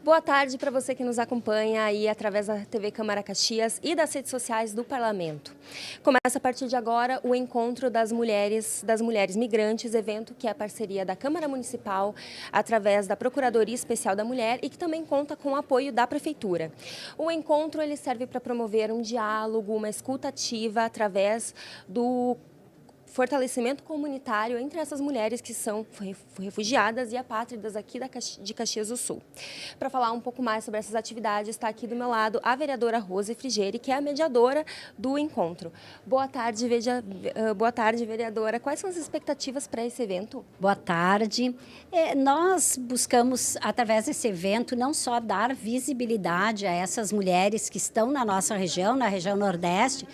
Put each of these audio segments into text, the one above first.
Boa tarde para você que nos acompanha aí através da TV Câmara Caxias e das redes sociais do Parlamento. Começa a partir de agora o encontro das mulheres migrantes, evento que é a parceria da Câmara Municipal através da Procuradoria Especial da Mulher e que também conta com o apoio da Prefeitura. O encontro ele serve para promover um diálogo, uma escuta ativa através do fortalecimento comunitário entre essas mulheres que são refugiadas e apátridas aqui de Caxias do Sul. Para falar um pouco mais sobre essas atividades, está aqui do meu lado a vereadora Rose Frigeri, que é a mediadora do encontro. Boa tarde, vereadora. Quais são as expectativas para esse evento? Boa tarde. Nós buscamos, através desse evento, não só dar visibilidade a essas mulheres que estão na nossa região, na região Nordeste.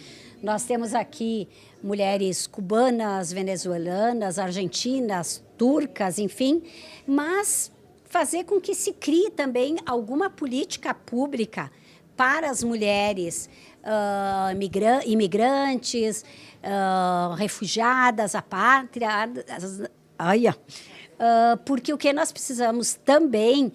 Nós temos aqui mulheres cubanas, venezuelanas, argentinas, turcas, enfim, mas fazer com que se crie também alguma política pública para as mulheres imigrantes, refugiadas, apátridas, porque o que nós precisamos também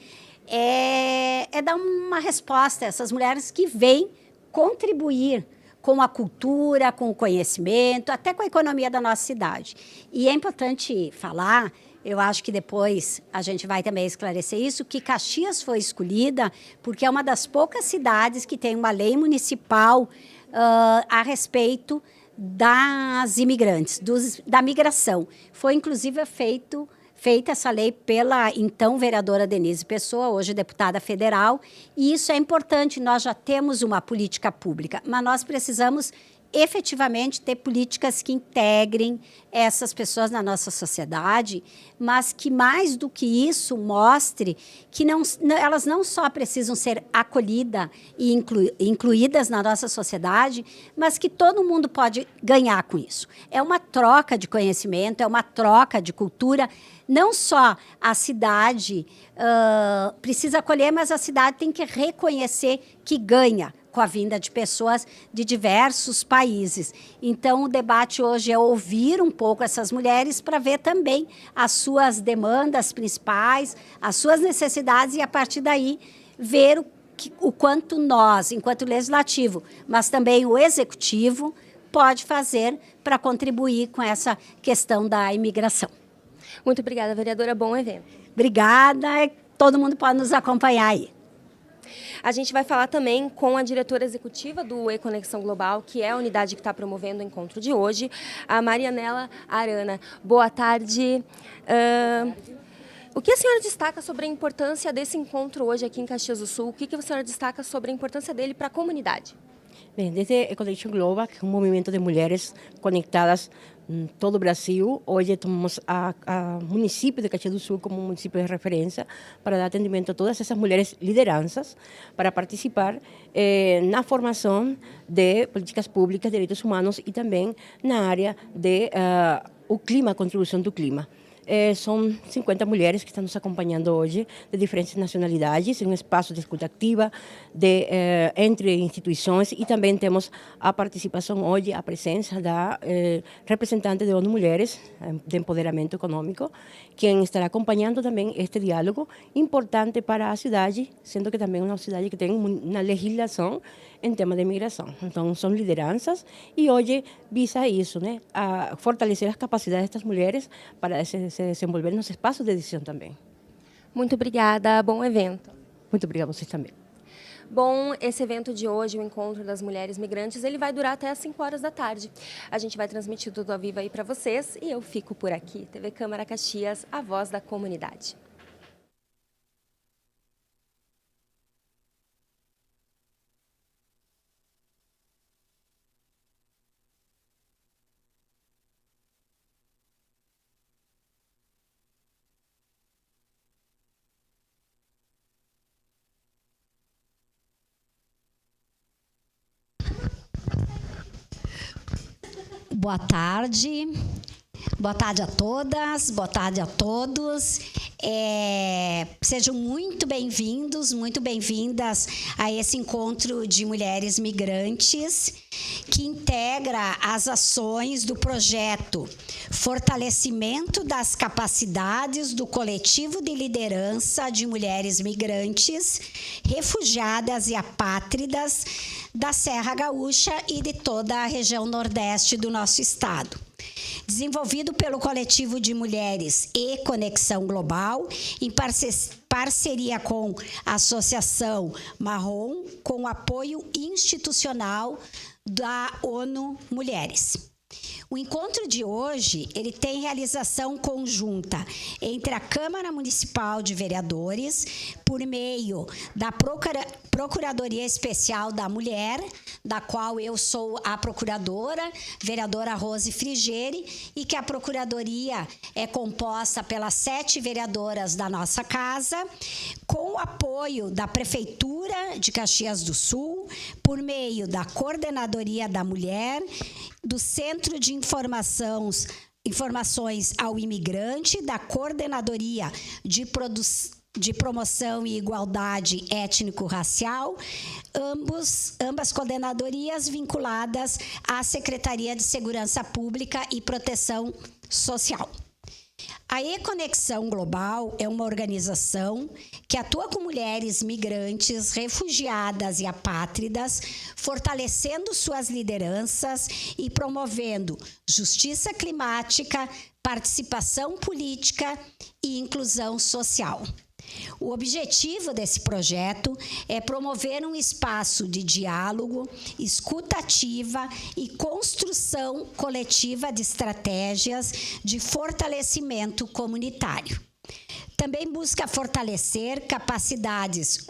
é dar uma resposta a essas mulheres que vêm contribuir com a cultura, com o conhecimento, até com a economia da nossa cidade. E é importante falar, eu acho que depois a gente vai também esclarecer isso, que Caxias foi escolhida porque é uma das poucas cidades que tem uma lei municipal a respeito das imigrantes, da migração. Foi, inclusive, feita essa lei pela então vereadora Denise Pessoa, hoje deputada federal, e isso é importante, nós já temos uma política pública, mas nós precisamos efetivamente ter políticas que integrem essas pessoas na nossa sociedade, mas que mais do que isso mostre que elas não só precisam ser acolhidas e incluídas na nossa sociedade, mas que todo mundo pode ganhar com isso. É uma troca de conhecimento, é uma troca de cultura. Não só a cidade precisa acolher, mas a cidade tem que reconhecer que ganha com a vinda de pessoas de diversos países. Então, o debate hoje é ouvir um pouco essas mulheres para ver também as suas demandas principais, as suas necessidades e, a partir daí, ver o quanto nós, enquanto legislativo, mas também o executivo, pode fazer para contribuir com essa questão da imigração. Muito obrigada, vereadora. Bom evento. Obrigada. Todo mundo pode nos acompanhar aí. A gente vai falar também com a diretora executiva do E-Conexão Global, que é a unidade que está promovendo o encontro de hoje, a Marianela Arana. Boa tarde. O que a senhora destaca sobre a importância desse encontro hoje aqui em Caxias do Sul? O que a senhora destaca sobre a importância dele para a comunidade? Bem, desde E-Conexão Global, que é um movimento de mulheres conectadas em todo o Brasil, hoje tomamos a município de Caxias do Sul como um município de referência para dar atendimento a todas essas mulheres lideranças para participar na formação de políticas públicas, direitos humanos e também na área de o clima, a contribuição do clima. São 50 mulheres que estão nos acompanhando hoje, de diferentes nacionalidades, em um espaço de escuta ativa, entre instituições, e também temos a participação hoje, a presença da representante de ONU Mulheres, de Empoderamento Econômico, quem estará acompanhando também este diálogo importante para a cidade, sendo que também é uma cidade que tem uma legislação em tema de imigração. Então, são lideranças e hoje visa isso, né? A fortalecer as capacidades destas mulheres para se desenvolver nos espaços de decisão também. Muito obrigada, bom evento. Muito obrigada a vocês também. Bom, esse evento de hoje, o Encontro das Mulheres Migrantes, ele vai durar até às 5 horas da tarde. A gente vai transmitir tudo ao vivo aí para vocês e eu fico por aqui. TV Câmara Caxias, a voz da comunidade. Boa tarde. Boa tarde a todas, boa tarde a todos. Sejam muito bem-vindos, muito bem-vindas a esse encontro de mulheres migrantes que integra as ações do projeto Fortalecimento das Capacidades do Coletivo de Liderança de Mulheres Migrantes, Refugiadas e Apátridas da Serra Gaúcha e de toda a região nordeste do nosso estado. Desenvolvido pelo coletivo de mulheres e Conexão Global, em parceria com a Associação Marrom, com apoio institucional da ONU Mulheres. O encontro de hoje, ele tem realização conjunta entre a Câmara Municipal de Vereadores, por meio da Procuradoria Especial da Mulher, da qual eu sou a procuradora, vereadora Rose Frigeri, e que a Procuradoria é composta pelas 7 vereadoras da nossa casa, com o apoio da Prefeitura de Caxias do Sul, por meio da Coordenadoria da Mulher, do Centro de Informações ao Imigrante, da Coordenadoria de Promoção e Igualdade Étnico-Racial, ambas coordenadorias vinculadas à Secretaria de Segurança Pública e Proteção Social. A E-Conexão Global é uma organização que atua com mulheres migrantes, refugiadas e apátridas, fortalecendo suas lideranças e promovendo justiça climática, participação política e inclusão social. O objetivo desse projeto é promover um espaço de diálogo, escuta ativa e construção coletiva de estratégias de fortalecimento comunitário. Também busca fortalecer capacidades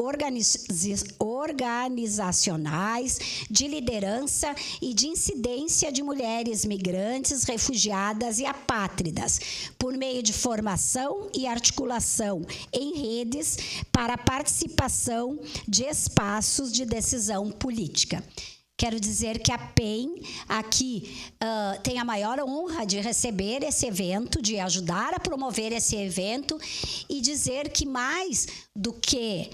organizacionais, de liderança e de incidência de mulheres migrantes, refugiadas e apátridas, por meio de formação e articulação em redes para a participação de espaços de decisão política. Quero dizer que a PEN aqui tem a maior honra de receber esse evento, de ajudar a promover esse evento e dizer que mais do que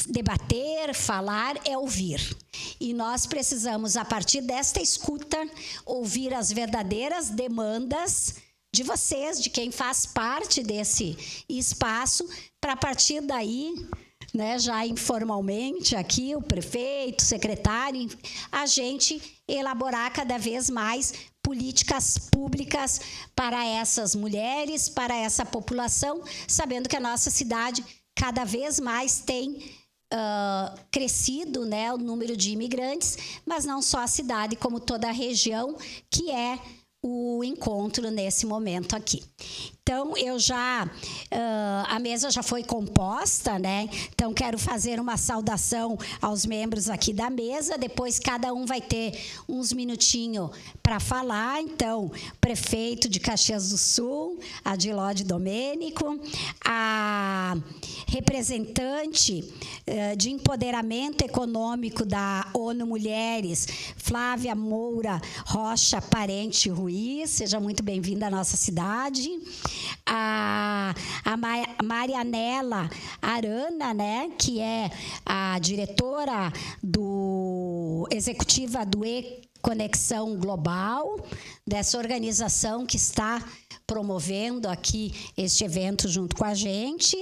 debater, falar, é ouvir. E nós precisamos, a partir desta escuta, ouvir as verdadeiras demandas de vocês, de quem faz parte desse espaço, para a partir daí, já informalmente aqui, o prefeito, o secretário, a gente elaborar cada vez mais políticas públicas para essas mulheres, para essa população, sabendo que a nossa cidade cada vez mais tem crescido, o número de imigrantes, mas não só a cidade, como toda a região, que é o encontro nesse momento aqui. Então, a mesa já foi composta, Então, quero fazer uma saudação aos membros aqui da mesa, depois cada um vai ter uns minutinhos para falar. Então, prefeito de Caxias do Sul, Adilode Domênico, a representante de empoderamento econômico da ONU Mulheres, Flávia Moura Rocha Parente Ruiz, seja muito bem-vinda à nossa cidade. A Marianela Arana, que é a diretora executiva do E-Conexão Global, dessa organização que está promovendo aqui este evento junto com a gente.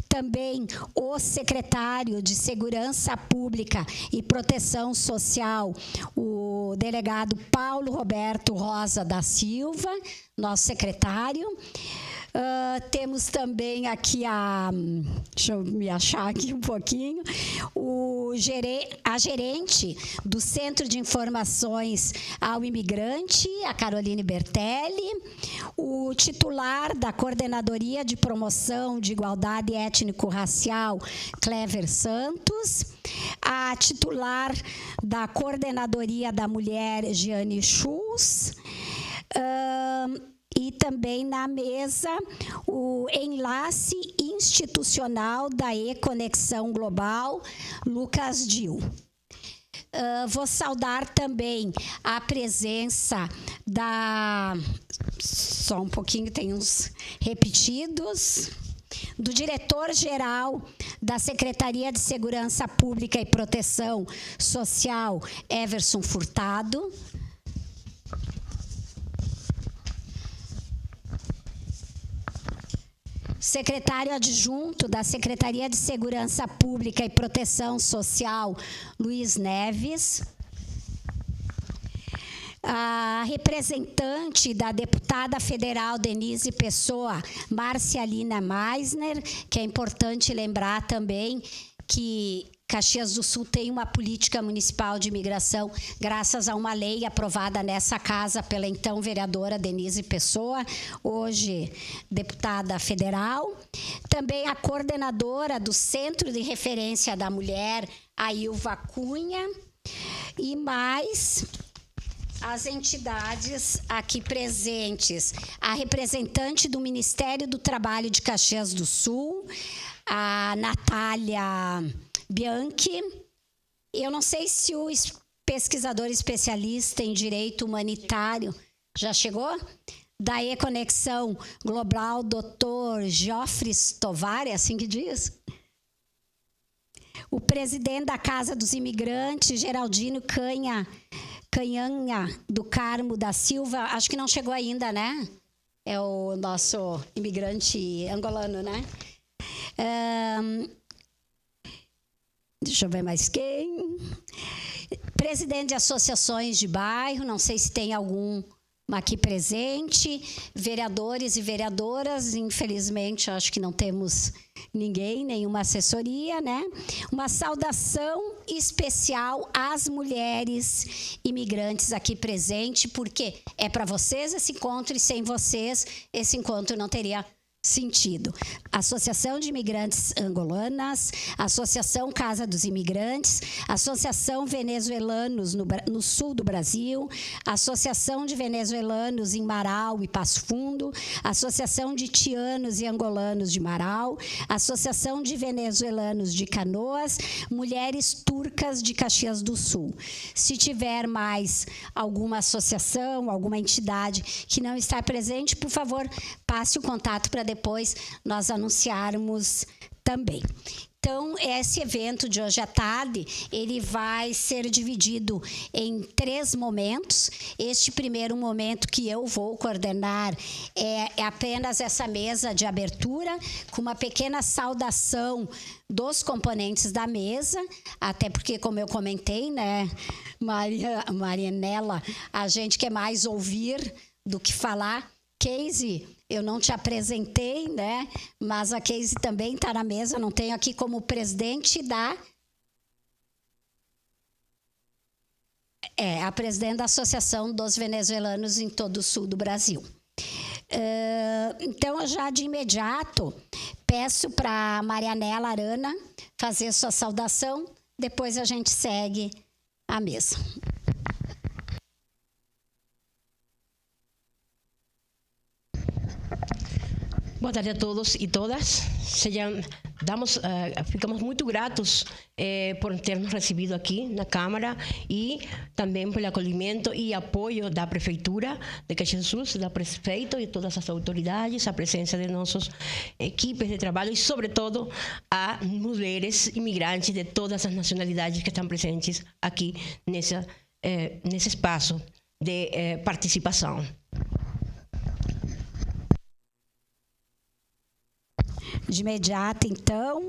Também o secretário de Segurança Pública e Proteção Social, o delegado Paulo Roberto Rosa da Silva, nosso secretário. Temos também aqui deixa eu me achar aqui um pouquinho, a gerente do Centro de Informações ao Imigrante, a Caroline Bertelli, o titular da Coordenadoria de Promoção de Igualdade Étnico-Racial, Clever Santos, a titular da Coordenadoria da Mulher, Giane Schultz, e também na mesa o enlace institucional da E-Conexão Global, Lucas Dil. Vou saudar também a presença Só um pouquinho, tem uns repetidos. Do diretor-geral da Secretaria de Segurança Pública e Proteção Social, Everson Furtado. Secretário adjunto da Secretaria de Segurança Pública e Proteção Social, Luiz Neves. A representante da deputada federal Denise Pessoa, Marcialina Meisner, que é importante lembrar também que Caxias do Sul tem uma política municipal de imigração graças a uma lei aprovada nessa casa pela então vereadora Denise Pessoa, hoje deputada federal. Também a coordenadora do Centro de Referência da Mulher, a Ilva Cunha, e mais as entidades aqui presentes. A representante do Ministério do Trabalho de Caxias do Sul, a Natália Bianchi. Eu não sei se o pesquisador especialista em direito humanitário já chegou. Da E-Conexão Global, Dr. Geoffrey Tovar, é assim que diz? O presidente da Casa dos Imigrantes, Geraldino Canhanha do Carmo da Silva, acho que não chegou ainda, né? É o nosso imigrante angolano, né? Deixa eu ver mais quem. Presidente de associações de bairro, não sei se tem algum aqui presente. Vereadores e vereadoras, infelizmente, acho que não temos ninguém, nenhuma assessoria, né? Uma saudação especial às mulheres imigrantes aqui presente, porque é para vocês esse encontro e sem vocês esse encontro não teria sentido. Associação de Imigrantes Angolanas, Associação Casa dos Imigrantes, Associação Venezuelanos no sul do Brasil, Associação de Venezuelanos em Marau e Passo Fundo, Associação de Tianos e Angolanos de Marau, Associação de Venezuelanos de Canoas, Mulheres Turcas de Caxias do Sul. Se tiver mais alguma associação, alguma entidade que não está presente, por favor, passe o contato para depois nós anunciarmos também. Então, esse evento de hoje à tarde, ele vai ser dividido em 3 momentos. Este primeiro momento que eu vou coordenar é apenas essa mesa de abertura, com uma pequena saudação dos componentes da mesa, até porque, como eu comentei, né, Marianela, a gente quer mais ouvir do que falar. Casey, eu não te apresentei, né? Mas a Casey também está na mesa, não tenho aqui como presidente da... a presidente da Associação dos Venezuelanos em todo o sul do Brasil. Então, já de imediato, peço para a Marianela Arana fazer sua saudação, depois a gente segue a mesa. Boa tarde a todos e todas. Ficamos muito gratos por ter nos recebido aqui na Câmara e também pelo acolhimento e apoio da Prefeitura de Caxias do Sul, da Prefeito e todas as autoridades, a presença de nossas equipes de trabalho e, sobretudo, a mulheres imigrantes de todas as nacionalidades que estão presentes aqui nesse espaço de participação. De imediato, então,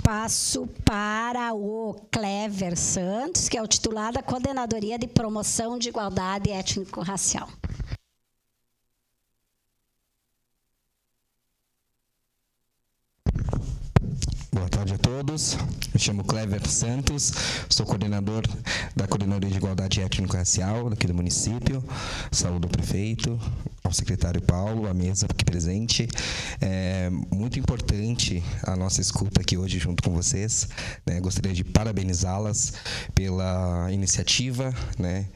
passo para o Clever Santos, que é o titular da Coordenadoria de Promoção de Igualdade Étnico-Racial. Boa tarde a todos. Me chamo Clever Santos, sou coordenador da Coordenadoria de Igualdade Étnico-Racial aqui do município. Saúdo o prefeito, ao secretário Paulo, a mesa aqui presente. É muito importante a nossa escuta aqui hoje junto com vocês, né? Gostaria de parabenizá-las pela iniciativa, né,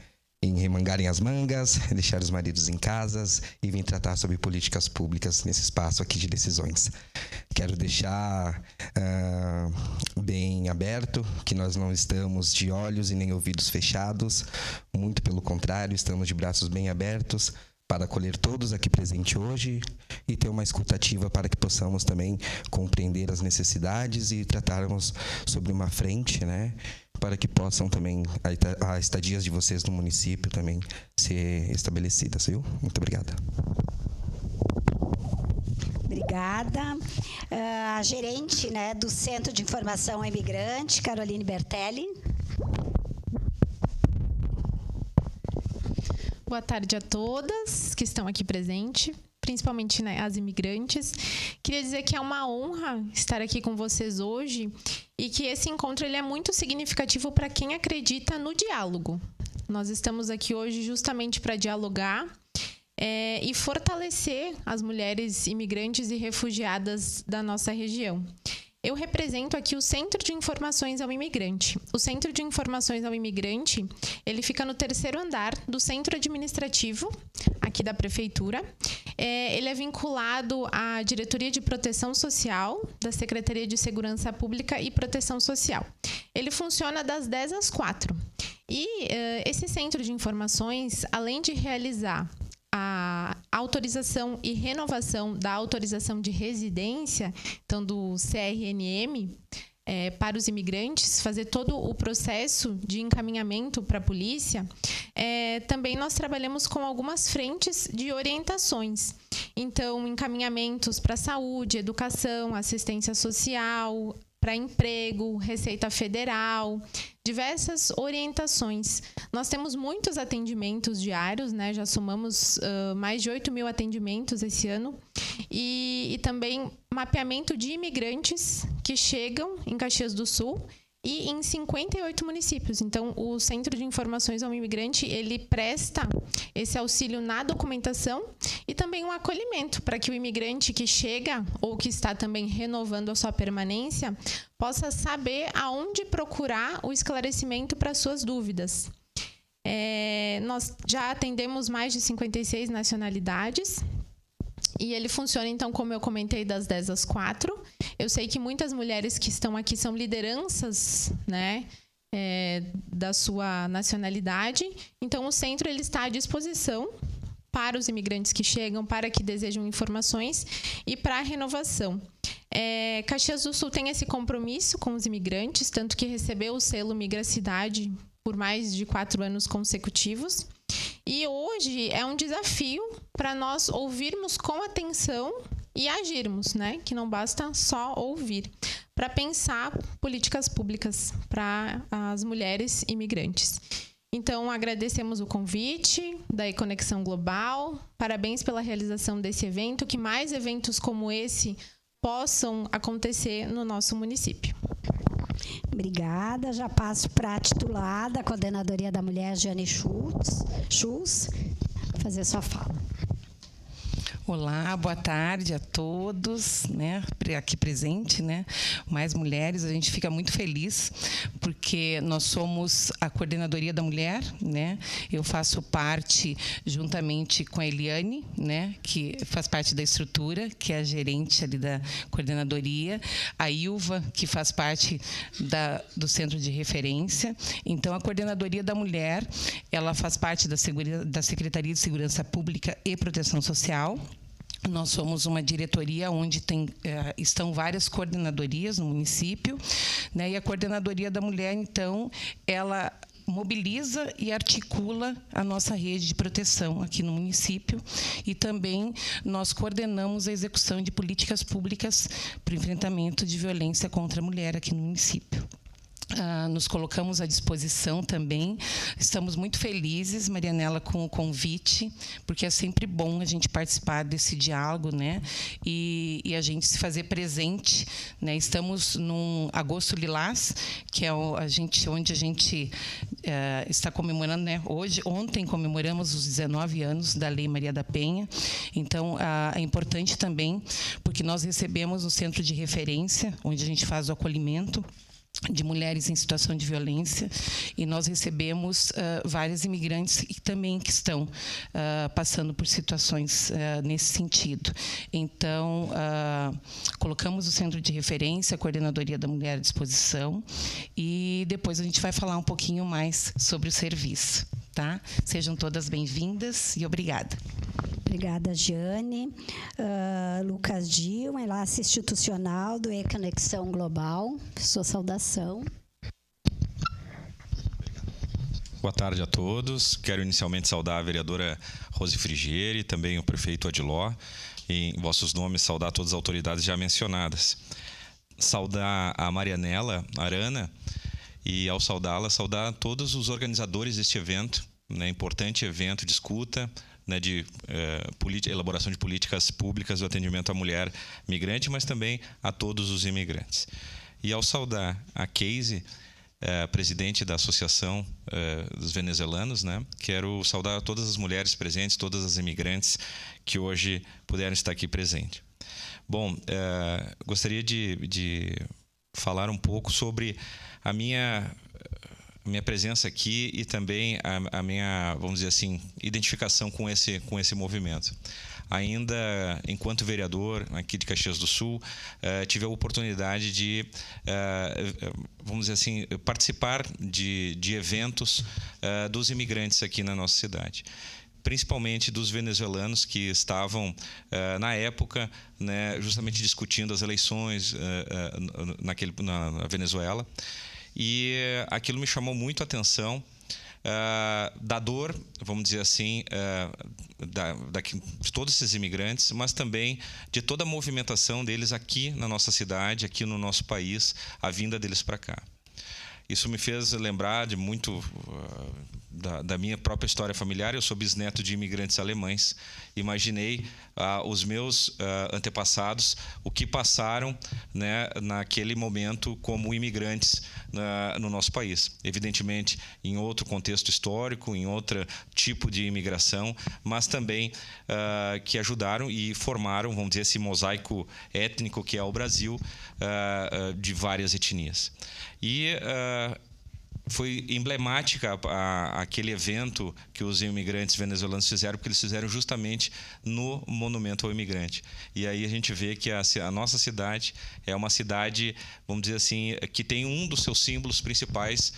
em remangarem as mangas, deixar os maridos em casas e vir tratar sobre políticas públicas nesse espaço aqui de decisões. Quero deixar bem aberto que nós não estamos de olhos e nem ouvidos fechados, muito pelo contrário, estamos de braços bem abertos para acolher todos aqui presentes hoje e ter uma escuta ativa para que possamos também compreender as necessidades e tratarmos sobre uma frente, né, para que possam também as estadias de vocês no município também ser estabelecidas, viu? Muito obrigada. Obrigada. A gerente, né, do Centro de Informação ao Imigrante, Caroline Bertelli. Boa tarde a todas que estão aqui presentes, principalmente, né, as imigrantes. Queria dizer que é uma honra estar aqui com vocês hoje e que esse encontro ele é muito significativo para quem acredita no diálogo. Nós estamos aqui hoje justamente para dialogar e fortalecer as mulheres imigrantes e refugiadas da nossa região. Eu represento aqui o Centro de Informações ao Imigrante. O Centro de Informações ao Imigrante, ele fica no 3º andar do Centro Administrativo, aqui da Prefeitura. Ele é vinculado à Diretoria de Proteção Social, da Secretaria de Segurança Pública e Proteção Social. Ele funciona das 10 às 4. E esse Centro de Informações, além de realizar a autorização e renovação da autorização de residência, então do CRNM, para os imigrantes, fazer todo o processo de encaminhamento para a polícia, também nós trabalhamos com algumas frentes de orientações. Então, encaminhamentos para saúde, educação, assistência social, para emprego, Receita Federal, diversas orientações. Nós temos muitos atendimentos diários, né? Já somamos mais de 8.000 atendimentos esse ano. E também mapeamento de imigrantes que chegam em Caxias do Sul e em 58 municípios. Então, o Centro de Informações ao Imigrante, ele presta esse auxílio na documentação e também um acolhimento para que o imigrante que chega ou que está também renovando a sua permanência possa saber aonde procurar o esclarecimento para suas dúvidas. Nós já atendemos mais de 56 nacionalidades. E ele funciona, então, como eu comentei, das 10 às 4. Eu sei que muitas mulheres que estão aqui são lideranças, né, da sua nacionalidade. Então, o centro ele está à disposição para os imigrantes que chegam, para que desejam informações e para a renovação. Caxias do Sul tem esse compromisso com os imigrantes, tanto que recebeu o selo Migracidade por mais de 4 anos consecutivos. E hoje é um desafio para nós ouvirmos com atenção e agirmos, né? Que não basta só ouvir, para pensar políticas públicas para as mulheres imigrantes. Então, agradecemos o convite da E-Conexão Global, parabéns pela realização desse evento, que mais eventos como esse possam acontecer no nosso município. Obrigada. Já passo para a titular da Coordenadoria da Mulher, Jane Schultz, fazer sua fala. Olá, boa tarde a todos, né, aqui presente, né, mais mulheres. A gente fica muito feliz porque nós somos a Coordenadoria da Mulher, né. Eu faço parte juntamente com a Eliane, né, que faz parte da estrutura, que é a gerente ali da coordenadoria, a Ilva, que faz parte do centro de referência. Então, a Coordenadoria da Mulher, ela faz parte da Secretaria de Segurança Pública e Proteção Social. Nós somos uma diretoria onde estão várias coordenadorias no município, né? E a Coordenadoria da Mulher, então, ela mobiliza e articula a nossa rede de proteção aqui no município e também nós coordenamos a execução de políticas públicas para o enfrentamento de violência contra a mulher aqui no município. Nos colocamos à disposição também. Estamos muito felizes, Marianela, com o convite, porque é sempre bom a gente participar desse diálogo, né? E a gente se fazer presente, né? Estamos num Agosto Lilás, que é onde a gente está comemorando, né? Ontem comemoramos os 19 anos da Lei Maria da Penha. Então, é importante também, porque nós recebemos no centro de referência, onde a gente faz o acolhimento de mulheres em situação de violência, e nós recebemos várias imigrantes que também estão passando por situações nesse sentido. Então, colocamos o centro de referência, a Coordenadoria da Mulher à disposição, e depois a gente vai falar um pouquinho mais sobre o serviço. tá? Sejam todas bem-vindas e obrigada. Obrigada, Jane. Lucas Gil, enlace institucional do E-Conexão Global. Sua saudação. Boa tarde a todos. Quero inicialmente saudar a vereadora Rose Frigieri e também o prefeito Adiló. Em vossos nomes, saudar todas as autoridades já mencionadas. Saudar a Marianela Arana e, ao saudá-la, saudar todos os organizadores deste evento, né, importante evento de escuta, né, de elaboração de políticas públicas do atendimento à mulher migrante, mas também a todos os imigrantes. E, ao saudar a Casey, presidente da Associação dos Venezuelanos, né? Quero saudar todas as mulheres presentes, todas as imigrantes que hoje puderam estar aqui presentes. Bom, gostaria de falar um pouco sobre a minha presença aqui e também a minha, vamos dizer assim, identificação com esse movimento. Ainda enquanto vereador aqui de Caxias do Sul, tive a oportunidade de, vamos dizer assim, participar de eventos dos imigrantes aqui na nossa cidade, principalmente dos venezuelanos que estavam, na época, né, justamente discutindo as eleições na Venezuela, e aquilo me chamou muito a atenção, da dor, vamos dizer assim, de todos esses imigrantes, mas também de toda a movimentação deles aqui na nossa cidade, aqui no nosso país, a vinda deles para cá. Isso me fez lembrar de muito da minha própria história familiar. Eu sou bisneto de imigrantes alemães. Imaginei os meus antepassados, o que passaram, né, naquele momento como imigrantes no nosso país. Evidentemente, em outro contexto histórico, em outro tipo de imigração, mas também que ajudaram e formaram, vamos dizer, esse mosaico étnico que é o Brasil, de várias etnias. E foi emblemática aquele evento que os imigrantes venezuelanos fizeram, porque eles fizeram justamente no Monumento ao Imigrante. E aí a gente vê que a nossa cidade é uma cidade, vamos dizer assim, que tem um dos seus símbolos principais,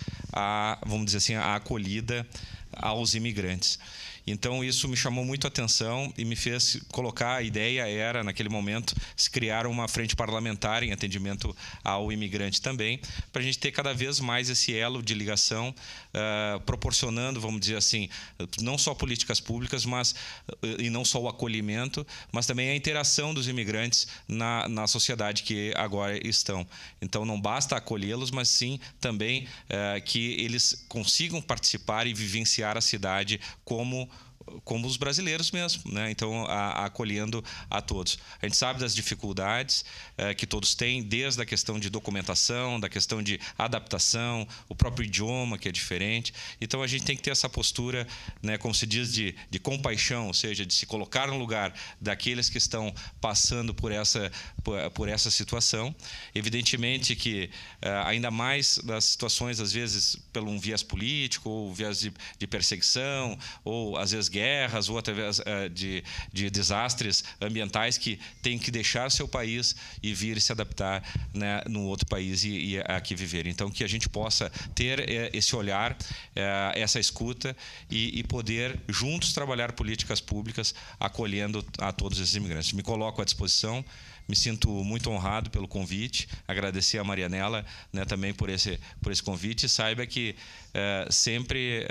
vamos dizer assim, a acolhida aos imigrantes. Então, isso me chamou muito a atenção e me fez colocar, a ideia era, naquele momento, se criar uma frente parlamentar em atendimento ao imigrante também, para a gente ter cada vez mais esse elo de ligação, proporcionando, vamos dizer assim, não só políticas públicas, e não só o acolhimento, mas também a interação dos imigrantes na sociedade que agora estão. Então, não basta acolhê-los, mas sim também que eles consigam participar e vivenciar a cidade como os brasileiros mesmo, né? Então, acolhendo a todos. A gente sabe das dificuldades que todos têm, desde a questão de documentação, da questão de adaptação, o próprio idioma, que é diferente. Então, a gente tem que ter essa postura, né, como se diz, de compaixão, ou seja, de se colocar no lugar daqueles que estão passando por essa situação. Evidentemente que, ainda mais das situações, às vezes, pelo um viés político, ou viés de perseguição, ou, às vezes, guerras, ou através de desastres ambientais que têm que deixar seu país e vir se adaptar, né, no outro país e aqui viver. Então, que a gente possa ter esse olhar, essa escuta e poder juntos trabalhar políticas públicas acolhendo a todos esses imigrantes. Me coloco à disposição. Me sinto muito honrado pelo convite, agradecer a Marianela, né, também por esse convite. Saiba que sempre,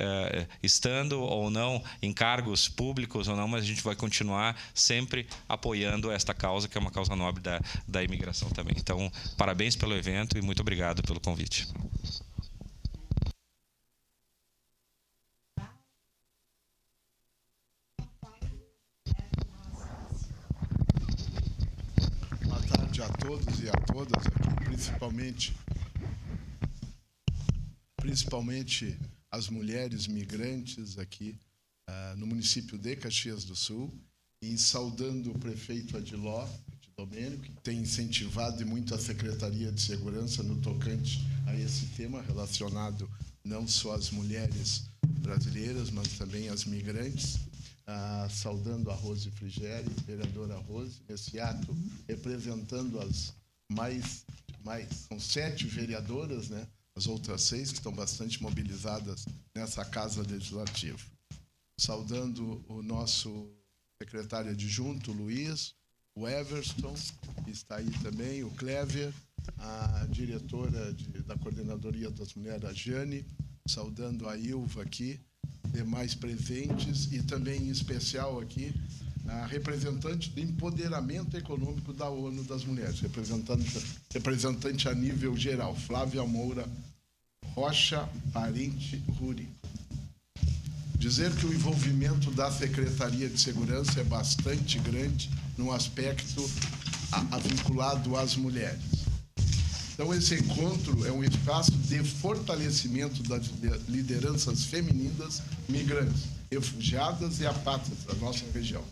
estando ou não em cargos públicos ou não, mas a gente vai continuar sempre apoiando esta causa, que é uma causa nobre da imigração também. Então, parabéns pelo evento e muito obrigado pelo convite. A todos e a todas aqui, principalmente as mulheres migrantes aqui no município de Caxias do Sul, e saudando o prefeito Adiló de Domênico, que tem incentivado e muito a Secretaria de Segurança no tocante a esse tema relacionado não só às mulheres brasileiras, mas também às migrantes. Saudando a Rose Frigieri, vereadora Rose, nesse ato, representando as são 7 vereadoras, né, as outras 6 que estão bastante mobilizadas nessa Casa Legislativa. Saudando o nosso secretário adjunto, o Luiz, o Everton, que está aí também, o Clever, a diretora da Coordenadoria das Mulheres, a Jane, saudando a Ilva aqui, demais presentes, e também, em especial aqui, a representante do empoderamento econômico da ONU das Mulheres, representante a nível geral, Flávia Moura Rocha, parente Ruri. Dizer que o envolvimento da Secretaria de Segurança é bastante grande no aspecto vinculado às mulheres. Então, esse encontro é um espaço de fortalecimento das lideranças femininas migrantes, refugiadas e apátridas da nossa região.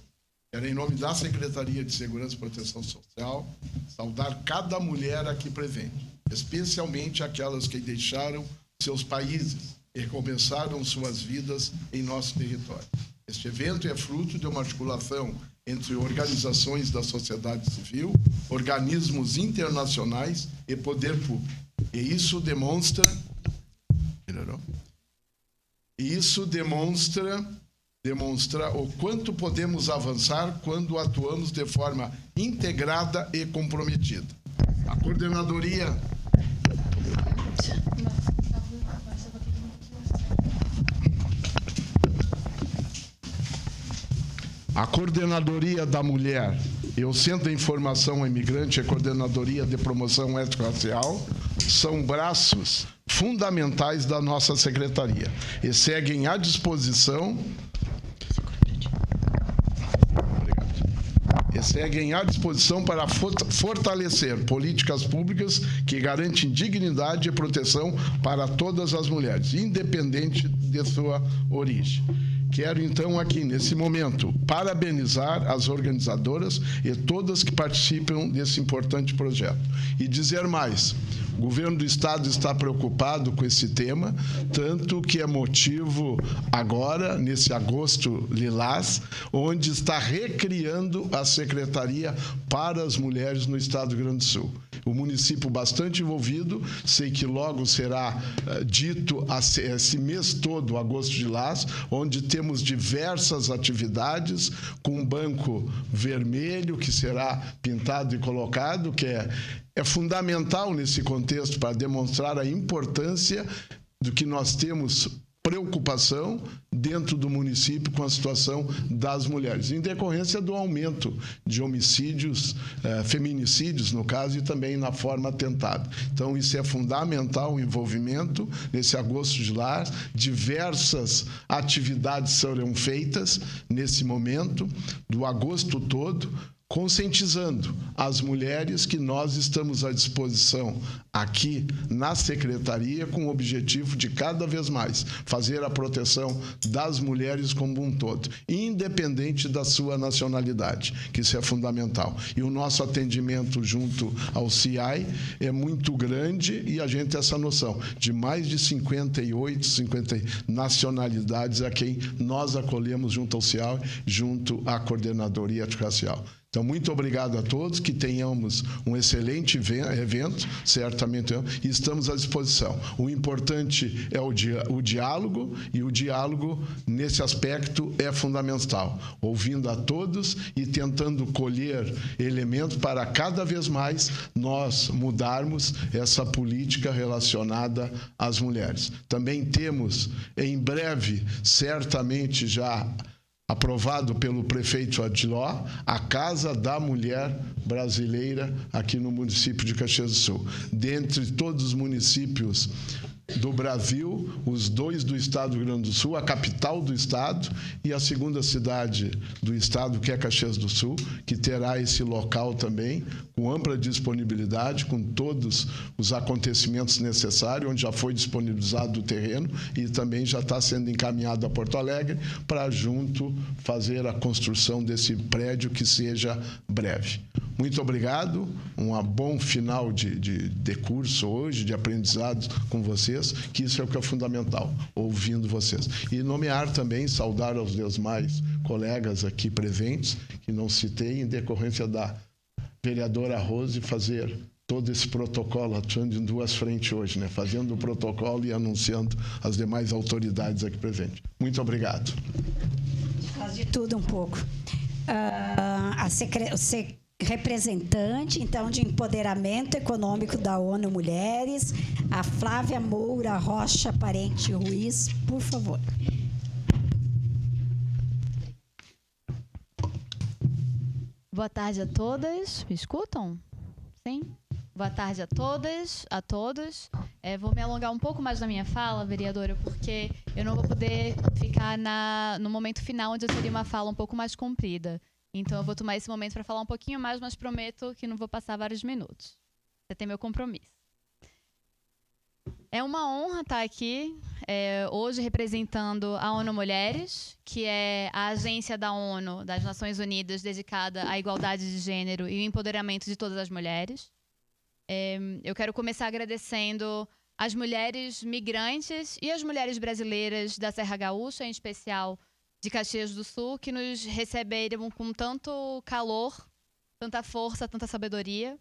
Quero, em nome da Secretaria de Segurança e Proteção Social, saudar cada mulher aqui presente, especialmente aquelas que deixaram seus países e recomeçaram suas vidas em nosso território. Este evento é fruto de uma articulação entre organizações da sociedade civil, organismos internacionais e poder público. E isso demonstra o quanto podemos avançar quando atuamos de forma integrada e comprometida. A coordenadoria da Mulher e o Centro de Informação Imigrante e a Coordenadoria de Promoção Étnico-Racial são braços fundamentais da nossa secretaria e seguem à disposição para fortalecer políticas públicas que garantem dignidade e proteção para todas as mulheres, independente de sua origem. Quero, então, aqui, nesse momento, parabenizar as organizadoras e todas que participam desse importante projeto. E dizer mais, o governo do Estado está preocupado com esse tema, tanto que é motivo agora, nesse agosto lilás, onde está recriando a Secretaria para as Mulheres no Estado do Rio Grande do Sul. O município bastante envolvido, sei que logo será dito esse mês todo, agosto de lilás, onde temos diversas atividades com um banco vermelho que será pintado e colocado, que é fundamental nesse contexto para demonstrar a importância do que nós temos preocupação dentro do município com a situação das mulheres, em decorrência do aumento de homicídios, feminicídios, no caso, e também na forma atentada. Então, isso é fundamental, o envolvimento nesse agosto de lilás. Diversas atividades serão feitas nesse momento, do agosto todo, conscientizando as mulheres que nós estamos à disposição aqui na Secretaria com o objetivo de cada vez mais fazer a proteção das mulheres como um todo, independente da sua nacionalidade, que isso é fundamental. E o nosso atendimento junto ao CIAI é muito grande e a gente tem essa noção de mais de 50 nacionalidades a quem nós acolhemos junto ao CIAI, junto à Coordenadoria Étnico-Racial. Então, muito obrigado a todos, que tenhamos um excelente evento, certamente, e estamos à disposição. O importante é o diálogo, e o diálogo, nesse aspecto, é fundamental. Ouvindo a todos e tentando colher elementos para cada vez mais nós mudarmos essa política relacionada às mulheres. Também temos, em breve, certamente já aprovado pelo prefeito Adiló, a Casa da Mulher Brasileira aqui no município de Caxias do Sul. Dentre todos os municípios do Brasil, os 2 do estado do Rio Grande do Sul, a capital do estado e a segunda cidade do estado, que é Caxias do Sul, que terá esse local também, com ampla disponibilidade, com todos os acontecimentos necessários, onde já foi disponibilizado o terreno e também já está sendo encaminhado a Porto Alegre para junto fazer a construção desse prédio que seja breve. Muito obrigado, um bom final de curso hoje, de aprendizado com vocês, que isso é o que é fundamental, ouvindo vocês. E nomear também, saudar aos demais colegas aqui presentes, que não citei, em decorrência da vereadora Rose, fazer todo esse protocolo, atuando em duas frentes hoje, né? Fazendo o protocolo e anunciando as demais autoridades aqui presentes. Muito obrigado. Faz de tudo um pouco. Representante, então, de empoderamento econômico da ONU Mulheres, a Flávia Moura Rocha Parente Ruiz, por favor. Boa tarde a todas. Me escutam? Sim? Boa tarde a todas, a todos. Vou me alongar um pouco mais na minha fala, vereadora, porque eu não vou poder ficar no momento final, onde eu teria uma fala um pouco mais comprida. Então, eu vou tomar esse momento para falar um pouquinho mais, mas prometo que não vou passar vários minutos. Você tem meu compromisso. É uma honra estar aqui hoje representando a ONU Mulheres, que é a agência da ONU, das Nações Unidas, dedicada à igualdade de gênero e o empoderamento de todas as mulheres. Eu quero começar agradecendo as mulheres migrantes e as mulheres brasileiras da Serra Gaúcha, em especial de Caxias do Sul, que nos receberam com tanto calor, tanta força, tanta sabedoria.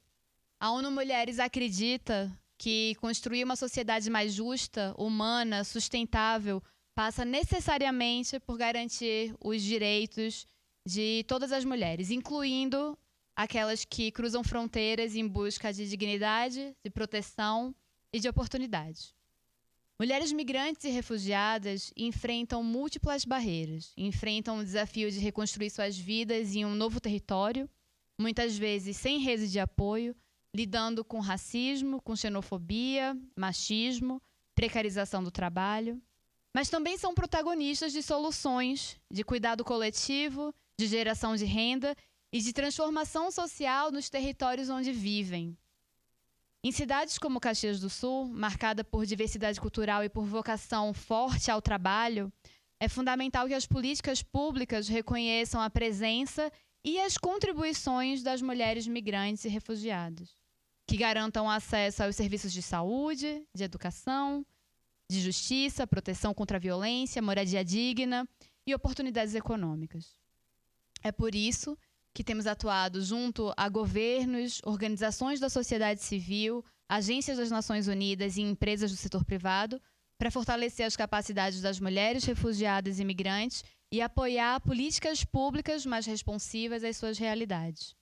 A ONU Mulheres acredita que construir uma sociedade mais justa, humana, sustentável, passa necessariamente por garantir os direitos de todas as mulheres, incluindo aquelas que cruzam fronteiras em busca de dignidade, de proteção e de oportunidades. Mulheres migrantes e refugiadas enfrentam múltiplas barreiras, enfrentam o desafio de reconstruir suas vidas em um novo território, muitas vezes sem rede de apoio, lidando com racismo, com xenofobia, machismo, precarização do trabalho, mas também são protagonistas de soluções de cuidado coletivo, de geração de renda e de transformação social nos territórios onde vivem. Em cidades como Caxias do Sul, marcada por diversidade cultural e por vocação forte ao trabalho, é fundamental que as políticas públicas reconheçam a presença e as contribuições das mulheres migrantes e refugiadas, que garantam acesso aos serviços de saúde, de educação, de justiça, proteção contra a violência, moradia digna e oportunidades econômicas. É por isso que temos atuado junto a governos, organizações da sociedade civil, agências das Nações Unidas e empresas do setor privado para fortalecer as capacidades das mulheres refugiadas e imigrantes e apoiar políticas públicas mais responsivas às suas realidades.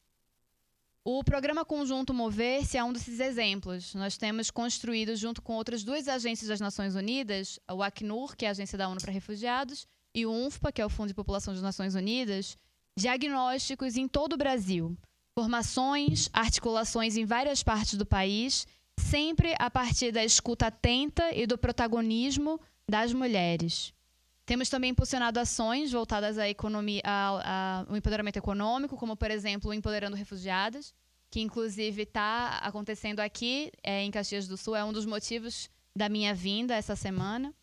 O programa conjunto Mover-se é um desses exemplos. Nós temos construído, junto com outras duas agências das Nações Unidas, o Acnur, que é a Agência da ONU para Refugiados, e o UNFPA, que é o Fundo de População das Nações Unidas, diagnósticos em todo o Brasil, formações, articulações em várias partes do país, sempre a partir da escuta atenta e do protagonismo das mulheres. Temos também impulsionado ações voltadas à economia, ao empoderamento econômico, como, por exemplo, o Empoderando Refugiadas, que inclusive está acontecendo aqui em Caxias do Sul, é um dos motivos da minha vinda essa semana,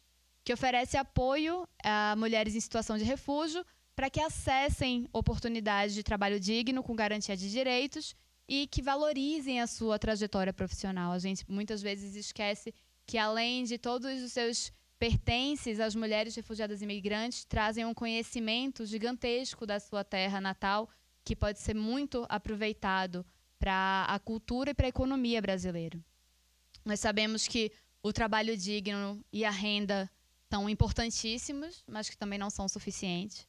que oferece apoio a mulheres em situação de refúgio para que acessem oportunidades de trabalho digno, com garantia de direitos e que valorizem a sua trajetória profissional. A gente muitas vezes esquece que, além de todos os seus pertences, as mulheres refugiadas e imigrantes trazem um conhecimento gigantesco da sua terra natal que pode ser muito aproveitado para a cultura e para a economia brasileira. Nós sabemos que o trabalho digno e a renda são importantíssimos, mas que também não são suficientes.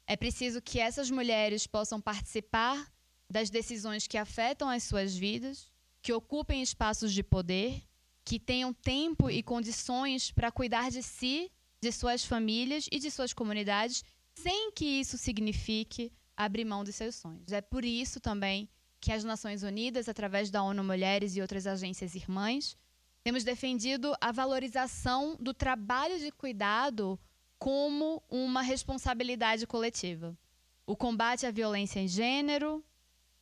É preciso que essas mulheres possam participar das decisões que afetam as suas vidas, que ocupem espaços de poder, que tenham tempo e condições para cuidar de si, de suas famílias e de suas comunidades, sem que isso signifique abrir mão dos seus sonhos. É por isso também que as Nações Unidas, através da ONU Mulheres e outras agências irmãs, temos defendido a valorização do trabalho de cuidado como uma responsabilidade coletiva. O combate à violência em gênero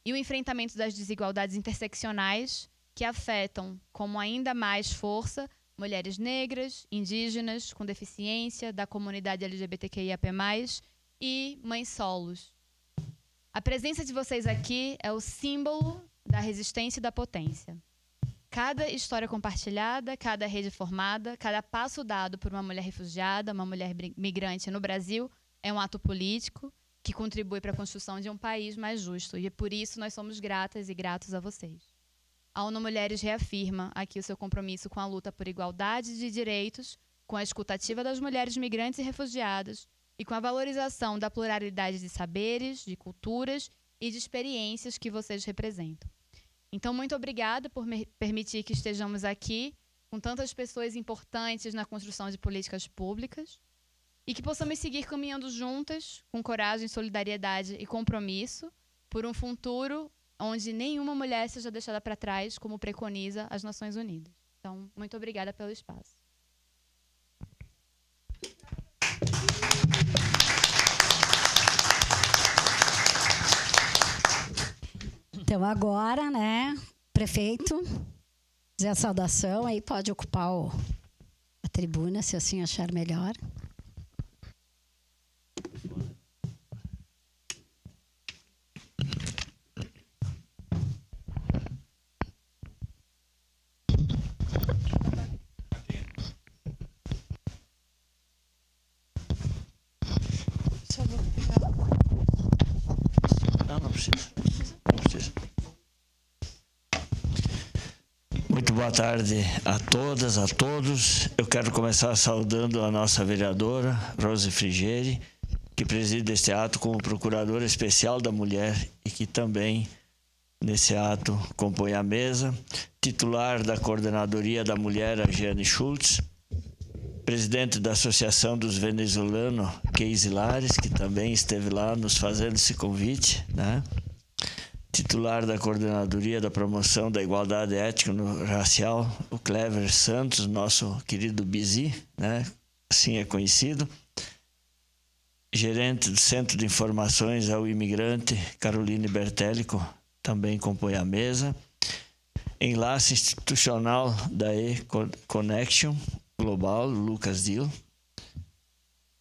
e o enfrentamento das desigualdades interseccionais que afetam com ainda mais força mulheres negras, indígenas, com deficiência, da comunidade LGBTQIAP+, e mães solos. A presença de vocês aqui é o símbolo da resistência e da potência. Cada história compartilhada, cada rede formada, cada passo dado por uma mulher refugiada, uma mulher migrante no Brasil, é um ato político que contribui para a construção de um país mais justo. E por isso nós somos gratas e gratos a vocês. a ONU Mulheres reafirma aqui o seu compromisso com a luta por igualdade de direitos, com a escuta ativa das mulheres migrantes e refugiadas e com a valorização da pluralidade de saberes, de culturas e de experiências que vocês representam. Então, muito obrigada por permitir que estejamos aqui com tantas pessoas importantes na construção de políticas públicas e que possamos seguir caminhando juntas, com coragem, solidariedade e compromisso, por um futuro onde nenhuma mulher seja deixada para trás, como preconiza as Nações Unidas. Então, muito obrigada pelo espaço. Então, agora, né, prefeito, dizer a saudação, aí pode ocupar a tribuna, se assim achar melhor. Não precisa. Não precisa. Muito boa tarde a todas, a todos. Eu quero começar saudando a nossa vereadora, Rose Frigieri, que preside este ato como procuradora especial da mulher e que também, nesse ato, compõe a mesa. Titular da Coordenadoria da Mulher, a Jeane Schultz. Presidente da Associação dos Venezuelanos, Keisi Lares, que também esteve lá nos fazendo esse convite, né? Titular da Coordenadoria da Promoção da Igualdade Étnico-Racial, o Clever Santos, nosso querido Bizi, né? Assim é conhecido. Gerente do Centro de Informações ao Imigrante, Caroline Bertélico, também compõe a mesa. Enlace Institucional da E-Connection Global, Lucas Dil.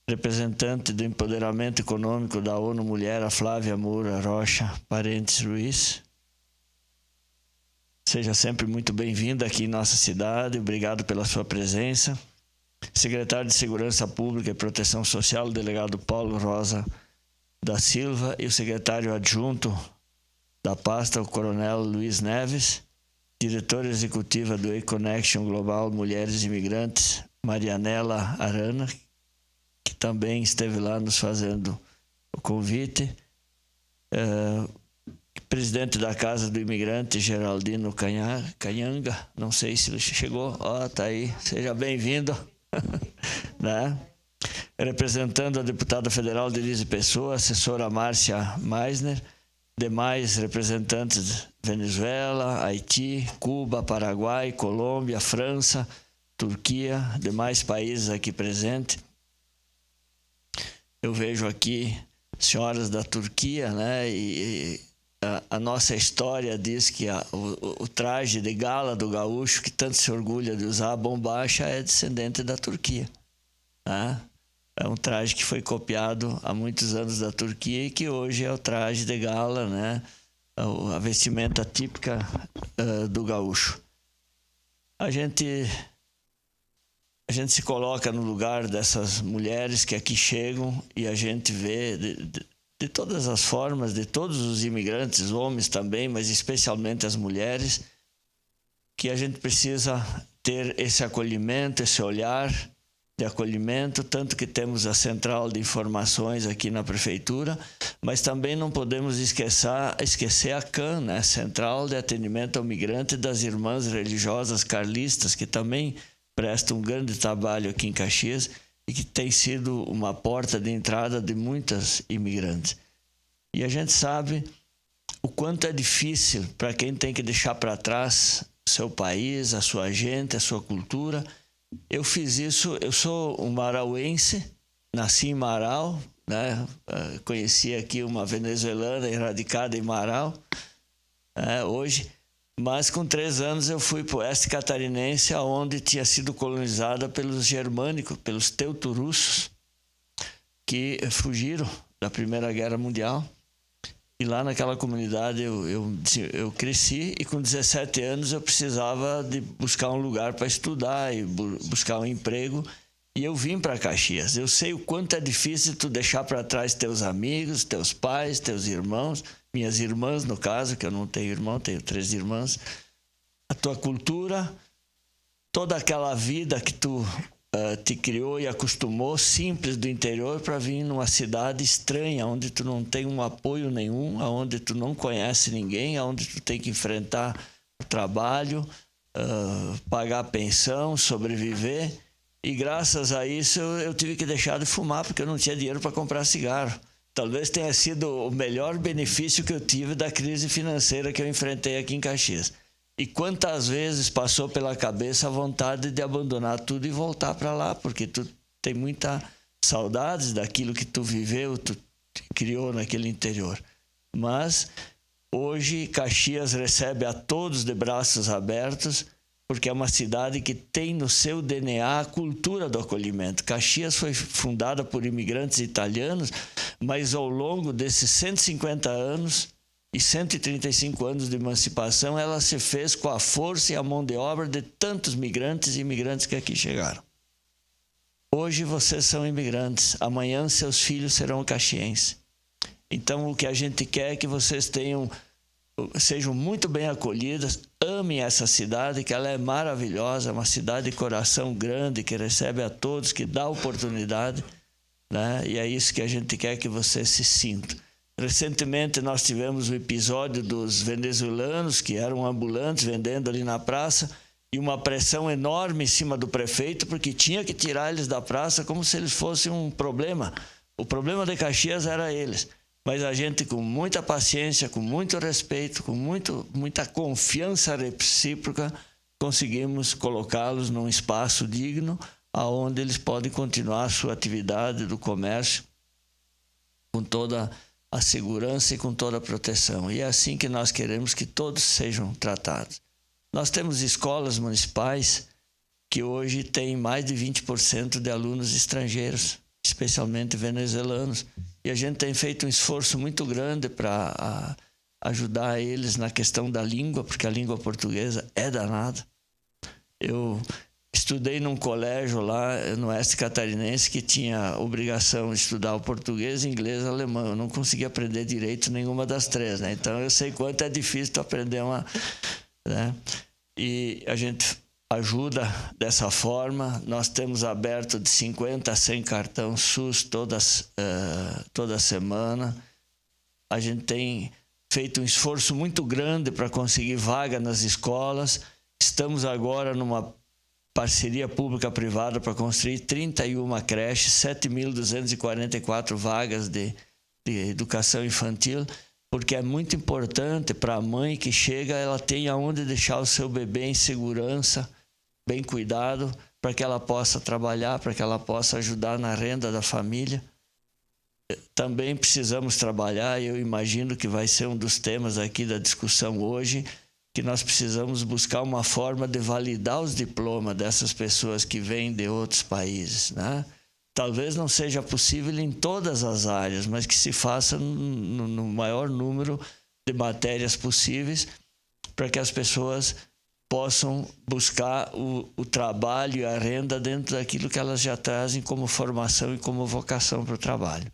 Representante do Empoderamento Econômico da ONU Mulher, a Flávia Moura Rocha Parentes Ruiz. Seja sempre muito bem-vinda aqui em nossa cidade, obrigado pela sua presença. Secretário de Segurança Pública e Proteção Social, o delegado Paulo Rosa da Silva, e o secretário adjunto da pasta, o coronel Luiz Neves. Diretora executiva do E-Connection Global Mulheres Imigrantes, Marianela Arana, que também esteve lá nos fazendo o convite. Presidente da Casa do Imigrante, Geraldino Canhanga, não sei se ele chegou, tá aí, seja bem-vindo. Né? Representando a deputada federal Denise Pessoa, assessora Márcia Meisner, demais representantes de Venezuela, Haiti, Cuba, Paraguai, Colômbia, França, Turquia, demais países aqui presentes. Eu vejo aqui senhoras da Turquia, né? E a nossa história diz que o traje de gala do gaúcho, que tanto se orgulha de usar, a bombacha, é descendente da Turquia, né? É um traje que foi copiado há muitos anos da Turquia e que hoje é o traje de gala, né? A vestimenta típica do gaúcho. A gente se coloca no lugar dessas mulheres que aqui chegam e a gente vê de todas as formas, de todos os imigrantes, homens também, mas especialmente as mulheres, que a gente precisa ter esse acolhimento, esse olhar de acolhimento, tanto que temos a central de informações aqui na prefeitura, mas também não podemos esquecer a CAN, né? Central de Atendimento ao Migrante das Irmãs Religiosas Carlistas, que também presta um grande trabalho aqui em Caxias e que tem sido uma porta de entrada de muitas imigrantes. E a gente sabe o quanto é difícil para quem tem que deixar para trás o seu país, a sua gente, a sua cultura. Eu fiz isso, eu sou um marauense, nasci em Marau, né? Conheci aqui uma venezuelana radicada em Marau, hoje, mas com 3 anos eu fui para o oeste catarinense, onde tinha sido colonizada pelos germânicos, pelos teutorussos, que fugiram da Primeira Guerra Mundial. E lá naquela comunidade eu cresci e com 17 anos eu precisava de buscar um lugar para estudar e buscar um emprego. E eu vim para Caxias. Eu sei o quanto é difícil tu deixar para trás teus amigos, teus pais, teus irmãos, minhas irmãs no caso, que eu não tenho irmão, tenho 3 irmãs. a tua cultura, toda aquela vida que tu te criou e acostumou, simples do interior, para vir numa cidade estranha, onde tu não tem um apoio nenhum, onde tu não conhece ninguém, onde tu tem que enfrentar o trabalho, pagar pensão, sobreviver. E graças a isso eu tive que deixar de fumar, porque eu não tinha dinheiro para comprar cigarro. Talvez tenha sido o melhor benefício que eu tive da crise financeira que eu enfrentei aqui em Caxias. E quantas vezes passou pela cabeça a vontade de abandonar tudo e voltar para lá, porque tu tem muita saudades daquilo que tu viveu, tu criou naquele interior. Mas hoje Caxias recebe a todos de braços abertos, porque é uma cidade que tem no seu DNA a cultura do acolhimento. Caxias foi fundada por imigrantes italianos, mas ao longo desses 150 anos e 135 anos de emancipação, ela se fez com a força e a mão de obra de tantos migrantes e imigrantes que aqui chegaram. Hoje vocês são imigrantes, amanhã seus filhos serão caxienses. Então o que a gente quer é que vocês sejam muito bem acolhidas, amem essa cidade, que ela é maravilhosa, uma cidade de coração grande, que recebe a todos, que dá oportunidade, né? E é isso que a gente quer que vocês se sintam. Recentemente nós tivemos o episódio dos venezuelanos que eram ambulantes vendendo ali na praça, e uma pressão enorme em cima do prefeito, porque tinha que tirar eles da praça como se eles fossem um problema. O problema de Caxias era eles. Mas a gente, com muita paciência, com muito respeito, com muita confiança recíproca, conseguimos colocá-los num espaço digno, aonde eles podem continuar a sua atividade do comércio com toda a segurança e com toda a proteção. E é assim que nós queremos que todos sejam tratados. Nós temos escolas municipais que hoje têm mais de 20% de alunos estrangeiros, especialmente venezuelanos. E a gente tem feito um esforço muito grande para ajudar eles na questão da língua, porque a língua portuguesa é danada. Eu estudei num colégio lá no Oeste Catarinense que tinha obrigação de estudar o português, inglês e alemão. Eu não conseguia aprender direito nenhuma das três, né? Então eu sei quanto é difícil tu aprender uma... né? E a gente ajuda dessa forma. Nós temos aberto de 50 a 100 cartão SUS toda semana. A gente tem feito um esforço muito grande para conseguir vaga nas escolas. Estamos agora numa parceria pública-privada para construir 31 creches, 7.244 vagas de educação infantil, porque é muito importante para a mãe que chega, ela tenha onde deixar o seu bebê em segurança, bem cuidado, para que ela possa trabalhar, para que ela possa ajudar na renda da família. Também precisamos trabalhar, e eu imagino que vai ser um dos temas aqui da discussão hoje, que nós precisamos buscar uma forma de validar os diplomas dessas pessoas que vêm de outros países, né? Talvez não seja possível em todas as áreas, mas que se faça no maior número de matérias possíveis, para que as pessoas possam buscar o trabalho e a renda dentro daquilo que elas já trazem como formação e como vocação para o trabalho.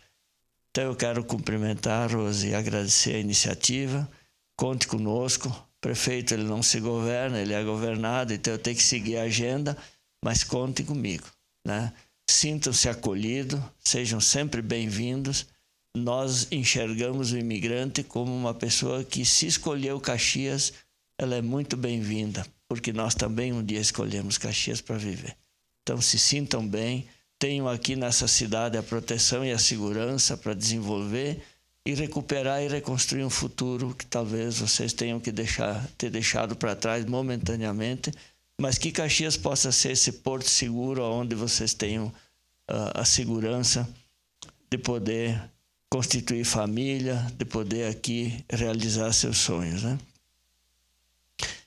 Então eu quero cumprimentar, Rose, e agradecer a iniciativa. Conte conosco. O prefeito, ele não se governa, ele é governado, então eu tenho que seguir a agenda, mas contem comigo, né? Sintam-se acolhidos, sejam sempre bem-vindos. Nós enxergamos o imigrante como uma pessoa que, se escolheu Caxias, ela é muito bem-vinda, porque nós também um dia escolhemos Caxias para viver. Então se sintam bem, tenham aqui nessa cidade a proteção e a segurança para desenvolver e recuperar e reconstruir um futuro que talvez vocês tenham que ter deixado para trás momentaneamente, mas que Caxias possa ser esse porto seguro onde vocês tenham a segurança de poder constituir família, de poder aqui realizar seus sonhos, né?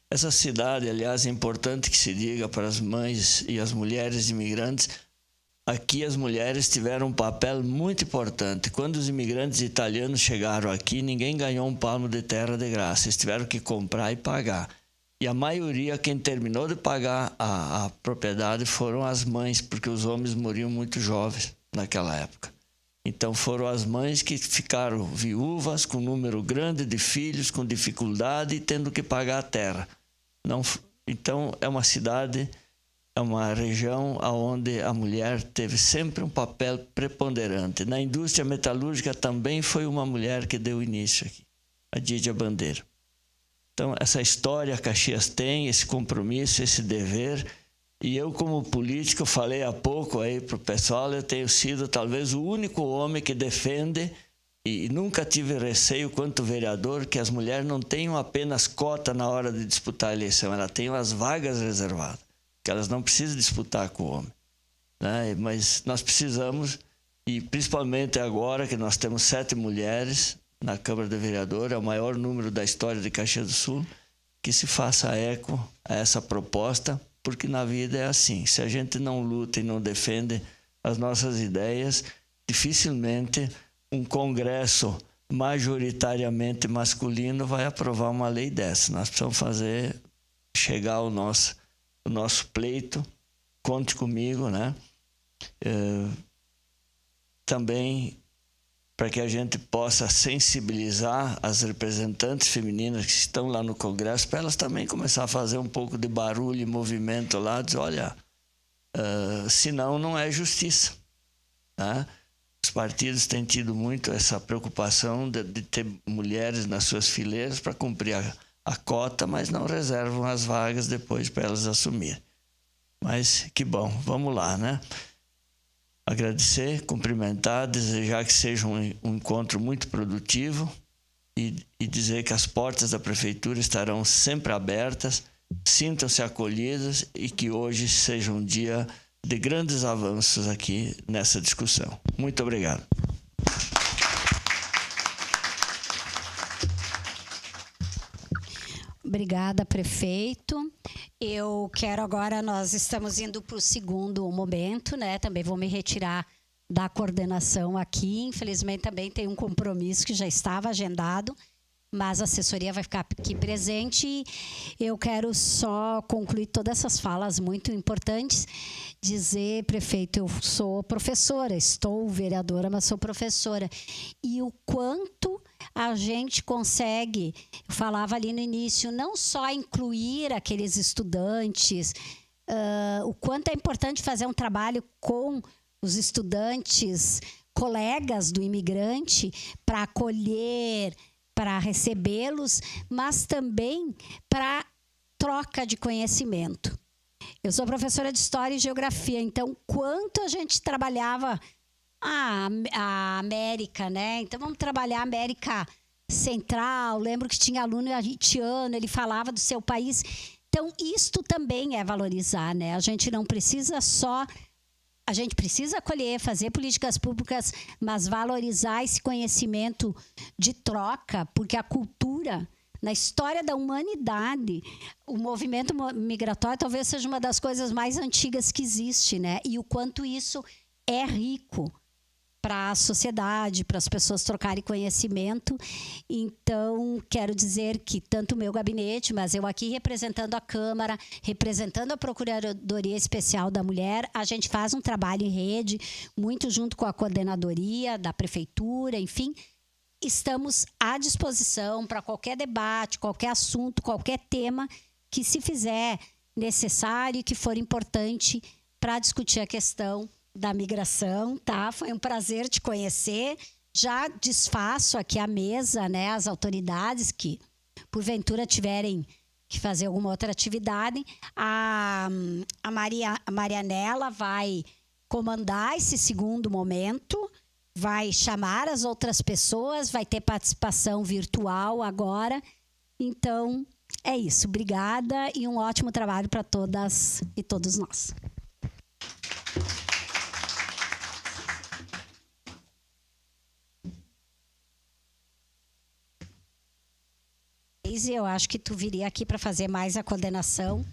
Essa cidade, aliás, é importante que se diga para as mães e as mulheres imigrantes. Aqui as mulheres tiveram um papel muito importante. Quando os imigrantes italianos chegaram aqui, ninguém ganhou um palmo de terra de graça. Eles tiveram que comprar e pagar. E a maioria, quem terminou de pagar a propriedade foram as mães, porque os homens morriam muito jovens naquela época. Então foram as mães que ficaram viúvas, com um número grande de filhos, com dificuldade e tendo que pagar a terra. Não, então, é uma cidade, é uma região onde a mulher teve sempre um papel preponderante. Na indústria metalúrgica também foi uma mulher que deu início aqui, a Dídia Bandeira. Então, essa história Caxias tem, esse compromisso, esse dever. E eu, como político, falei há pouco aí para o pessoal, eu tenho sido talvez o único homem que defende, e nunca tive receio quanto vereador, que as mulheres não tenham apenas cota na hora de disputar a eleição, elas tenham as vagas reservadas, que elas não precisam disputar com o homem, né? Mas nós precisamos, e principalmente agora que nós temos 7 mulheres na Câmara de Vereadores, é o maior número da história de Caxias do Sul, que se faça eco a essa proposta, porque na vida é assim, se a gente não luta e não defende as nossas ideias, dificilmente um congresso majoritariamente masculino vai aprovar uma lei dessa. Nós precisamos fazer chegar o nosso pleito, conte comigo, né? Também para que a gente possa sensibilizar as representantes femininas que estão lá no Congresso, para elas também começar a fazer um pouco de barulho e movimento lá, dizer, olha, senão não é justiça, né? Os partidos têm tido muito essa preocupação de ter mulheres nas suas fileiras para cumprir a cota, mas não reservam as vagas depois para elas assumirem. Mas que bom, vamos lá, né? Agradecer, cumprimentar, desejar que seja um encontro muito produtivo e dizer que as portas da Prefeitura estarão sempre abertas, sintam-se acolhidas e que hoje seja um dia de grandes avanços aqui nessa discussão. Muito obrigado. Obrigada, prefeito. Eu quero agora, nós estamos indo para o segundo momento, né? Também vou me retirar da coordenação aqui. Infelizmente, também tem um compromisso que já estava agendado, mas a assessoria vai ficar aqui presente. Eu quero só concluir todas essas falas muito importantes. Dizer, prefeito, eu sou professora, estou vereadora, mas sou professora. E o quanto a gente consegue, eu falava ali no início, não só incluir aqueles estudantes, o quanto é importante fazer um trabalho com os estudantes, colegas do imigrante, para acolher, para recebê-los, mas também para troca de conhecimento. Eu sou professora de História e Geografia, então, quanto a gente trabalhava a América, né? Então, vamos trabalhar a América Central. Lembro que tinha aluno haitiano, ele falava do seu país. Então, isto também é valorizar, né? A gente não precisa só... A gente precisa acolher, fazer políticas públicas, mas valorizar esse conhecimento de troca, porque a cultura, na história da humanidade, o movimento migratório talvez seja uma das coisas mais antigas que existe, né? E o quanto isso é rico para a sociedade, para as pessoas trocarem conhecimento. Então, quero dizer que tanto o meu gabinete, mas eu aqui representando a Câmara, representando a Procuradoria Especial da Mulher, a gente faz um trabalho em rede, muito junto com a coordenadoria da Prefeitura, enfim, estamos à disposição para qualquer debate, qualquer assunto, qualquer tema que se fizer necessário e que for importante para discutir a questão da migração, tá? Foi um prazer te conhecer. Já desfaço aqui a mesa, né? As autoridades que, porventura, tiverem que fazer alguma outra atividade. A Marianela vai comandar esse segundo momento, vai chamar as outras pessoas, vai ter participação virtual agora. Então, é isso. Obrigada e um ótimo trabalho para todas e todos nós. Eu acho que tu viria aqui para fazer mais a coordenação.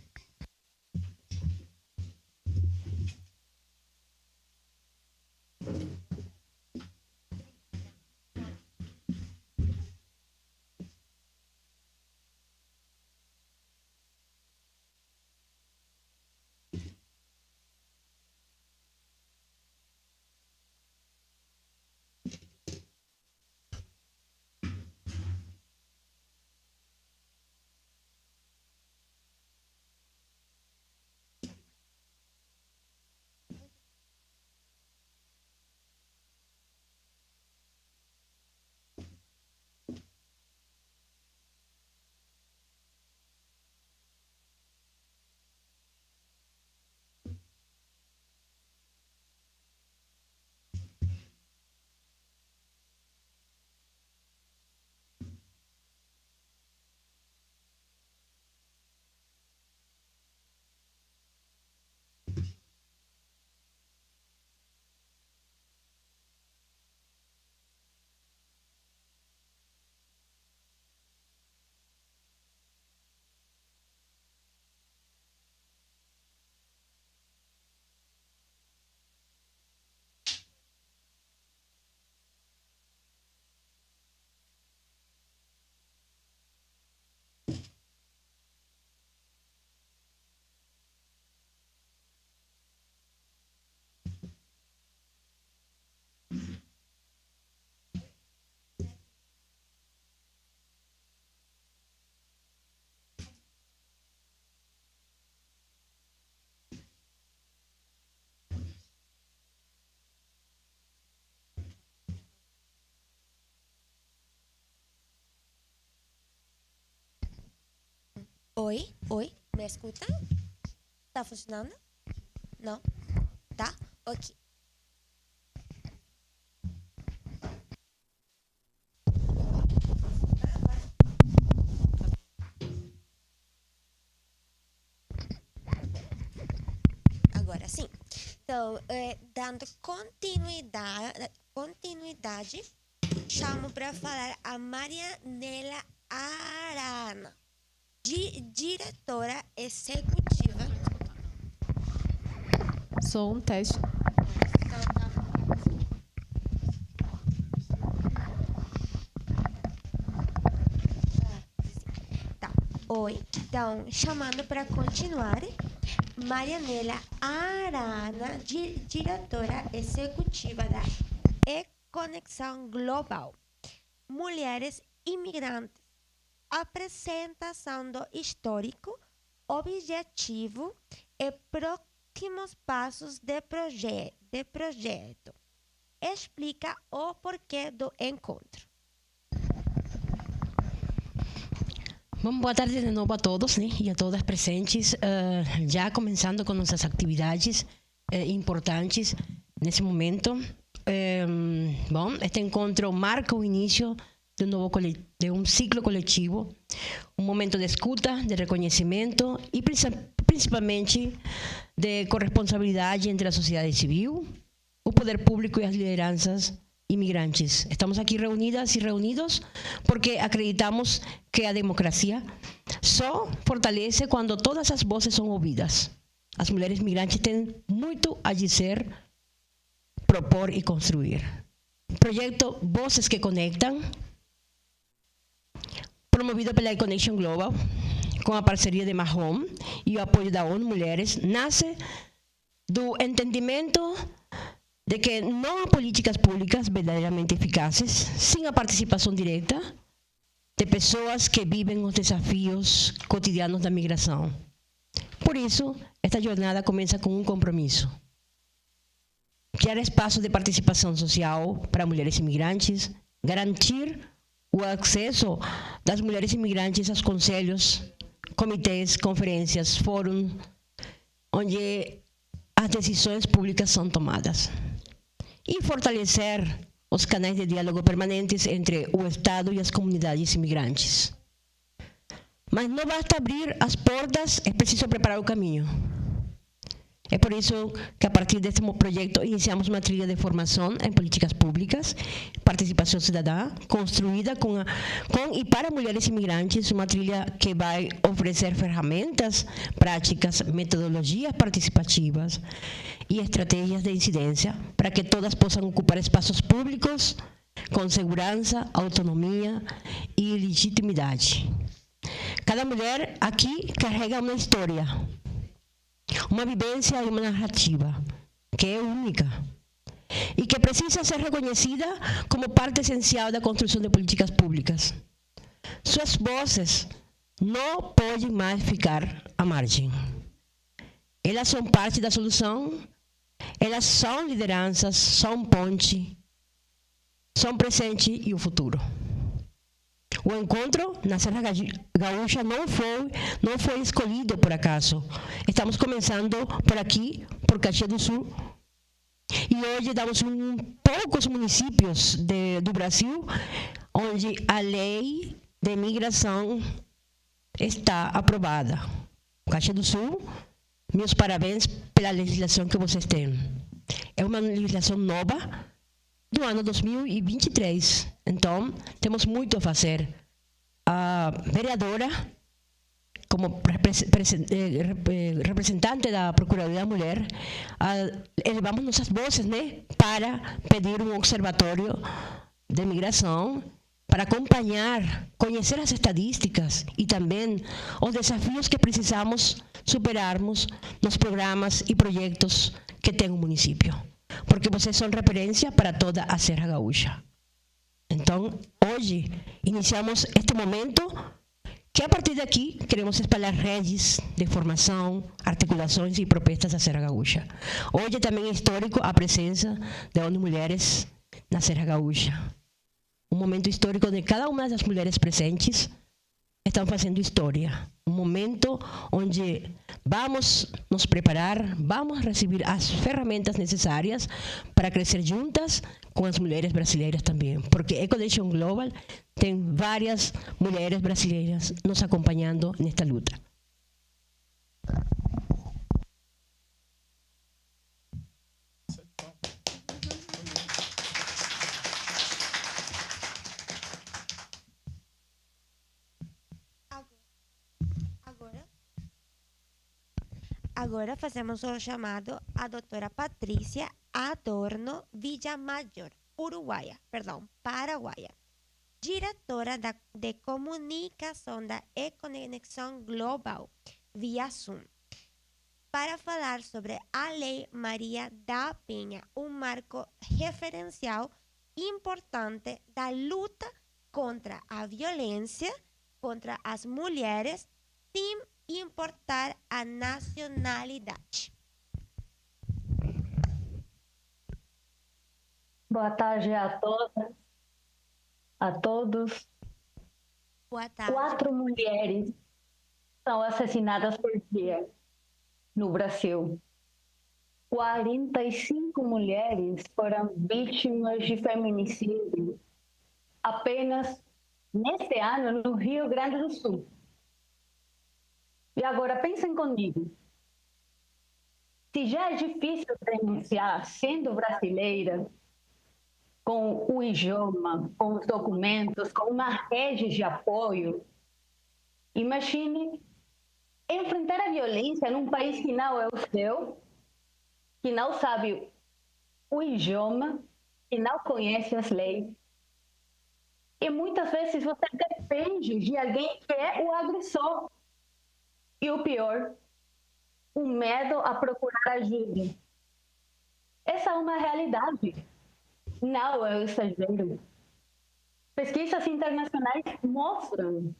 Oi, me escuta? Tá funcionando? Não? Tá? Ok. Agora sim. Então, dando continuidade, chamo para falar a Marianela Arana, diretora executiva. Sou um teste. Tá. Oi. Então, chamando para continuar, Marianela Arana, diretora executiva da E-Conexão Global. Mulheres imigrantes. Apresentação do histórico, objetivo e próximos passos de projeto. Explica o porquê do encontro. Bom, boa tarde de novo a todos, né, e a todas presentes. Já começando com nossas atividades importantes nesse momento. Bom, este encontro marca o início de um ciclo coletivo, um momento de escuta, de reconhecimento e principalmente de corresponsabilidade entre a sociedade civil, o poder público e as lideranças imigrantes. Estamos aqui reunidas e reunidos porque acreditamos que a democracia só fortalece quando todas as vozes são ouvidas. As mulheres migrantes têm muito a dizer, propor e construir. Projeto Vozes que Conectam, promovido pela E-Conexão Global, com a parceria de Mahom e o apoio da ONU Mulheres, nasce do entendimento de que não há políticas públicas verdadeiramente eficazes sem a participação direta de pessoas que vivem os desafios cotidianos da migração. Por isso, esta jornada começa com um compromisso: criar espaços de participação social para mulheres imigrantes, garantir o acesso das mulheres imigrantes aos conselhos, comitês, conferências, fóruns, onde as decisões públicas são tomadas. E fortalecer os canais de diálogo permanentes entre o Estado e as comunidades imigrantes. Mas não basta abrir as portas, é preciso preparar o caminho. É por isso que, a partir deste projeto, iniciamos uma trilha de formação em políticas públicas, participação cidadã, construída com e para mulheres imigrantes, uma trilha que vai oferecer ferramentas práticas, metodologias participativas e estratégias de incidência para que todas possam ocupar espaços públicos com segurança, autonomia e legitimidade. Cada mulher aqui carrega uma história, uma vivência e uma narrativa que é única e que precisa ser reconhecida como parte essencial da construção de políticas públicas. Suas vozes não podem mais ficar à margem. Elas são parte da solução, elas são lideranças, são ponte, são presente e o futuro. O encontro na Serra Gaúcha não foi escolhido por acaso. Estamos começando por aqui, por Caxias do Sul, e hoje damos poucos municípios do Brasil onde a lei de imigração está aprovada. Caxias do Sul, meus parabéns pela legislação que vocês têm. É uma legislação nova do ano 2023. Então, temos muito a fazer. A vereadora, como representante da Procuradoria da Mulher, elevamos nossas vozes, né, para pedir um observatório de migração, para acompanhar, conhecer as estatísticas e também os desafios que precisamos superarmos nos programas e projetos que tem o município. Porque vocês são referência para toda a Serra Gaúcha. Então, hoje, iniciamos este momento que, a partir daqui, queremos espalhar redes de formação, articulações e propostas da Serra Gaúcha. Hoje também é histórico a presença da ONU Mulheres na Serra Gaúcha. Um momento histórico onde cada uma das mulheres presentes estão fazendo história. Um momento onde vamos nos preparar, vamos receber as ferramentas necessárias para crescer juntas com as mulheres brasileiras também. Porque EcoNation Global tem várias mulheres brasileiras nos acompanhando nesta luta. Agora fazemos o chamado à doutora Patrícia Adorno Villamayor, paraguaia, diretora de comunicação da EcoNation Global via Zoom, para falar sobre a Lei Maria da Penha, um marco referencial importante da luta contra a violência contra as mulheres, sem importar a nacionalidade. Boa tarde a todas, a todos. Boa tarde. 4 mulheres são assassinadas por dia no Brasil. 45 mulheres foram vítimas de feminicídio apenas neste ano no Rio Grande do Sul. E agora pensem comigo. Se já é difícil denunciar sendo brasileira, com o idioma, com os documentos, com uma rede de apoio, imagine enfrentar a violência num país que não é o seu, que não sabe o idioma, que não conhece as leis. E muitas vezes você depende de alguém que é o agressor. E o pior, o medo a procurar ajuda. Essa é uma realidade. Não é um exagero. Pesquisas internacionais mostram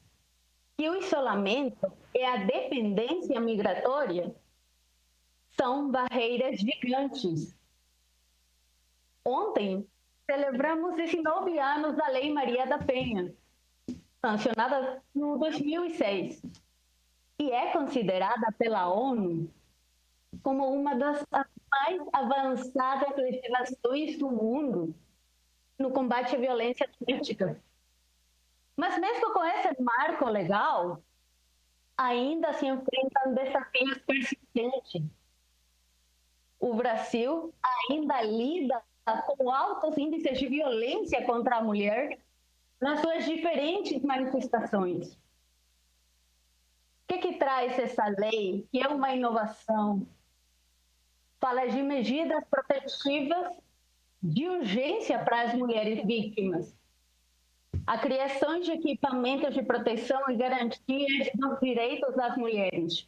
que o isolamento e a dependência migratória são barreiras gigantes. Ontem, celebramos 19 anos da Lei Maria da Penha, sancionada no 2006, e é considerada pela ONU como uma das mais avançadas legislações do mundo no combate à violência doméstica. Mas mesmo com esse marco legal, ainda se enfrentam desafios persistentes. O Brasil ainda lida com altos índices de violência contra a mulher nas suas diferentes manifestações. O que traz essa lei, que é uma inovação? Fala de medidas protetivas de urgência para as mulheres vítimas, a criação de equipamentos de proteção e garantias dos direitos das mulheres.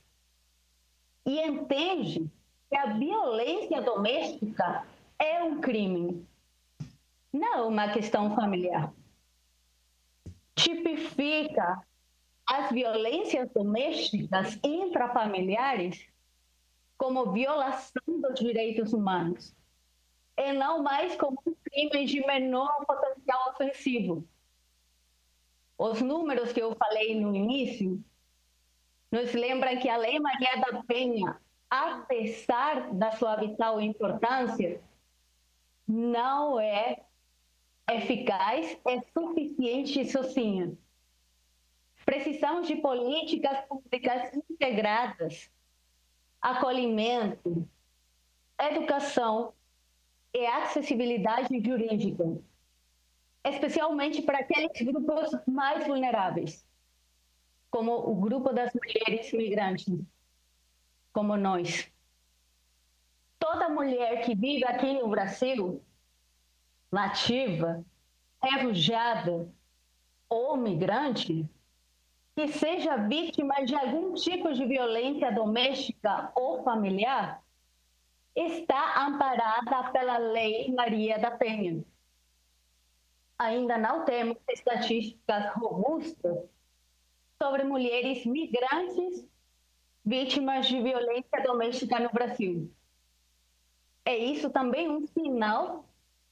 E entende que a violência doméstica é um crime, não uma questão familiar. Tipifica as violências domésticas intrafamiliares como violação dos direitos humanos, e não mais como um crime de menor potencial ofensivo. Os números que eu falei no início nos lembram que a Lei Maria da Penha, apesar da sua vital importância, não é eficaz, é suficiente sozinha. Precisamos de políticas públicas integradas, acolhimento, educação e acessibilidade jurídica, especialmente para aqueles grupos mais vulneráveis, como o grupo das mulheres migrantes, como nós. Toda mulher que vive aqui no Brasil, nativa, refugiada ou migrante, que seja vítima de algum tipo de violência doméstica ou familiar, está amparada pela Lei Maria da Penha. Ainda não temos estatísticas robustas sobre mulheres migrantes vítimas de violência doméstica no Brasil. É isso também um sinal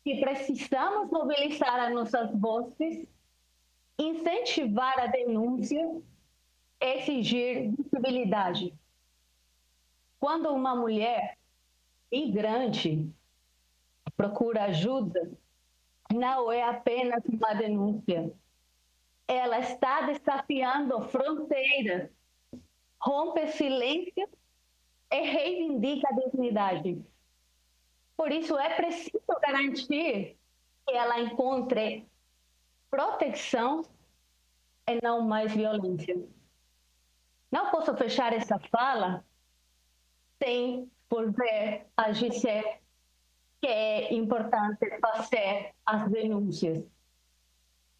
que precisamos mobilizar as nossas vozes, incentivar a denúncia exigir visibilidade. Quando uma mulher migrante procura ajuda, não é apenas uma denúncia. Ela está desafiando fronteiras, rompe silêncio e reivindica a dignidade. Por isso, é preciso garantir que ela encontre proteção e não mais violência. Não posso fechar essa fala sem ver a Gisele, que é importante fazer as denúncias.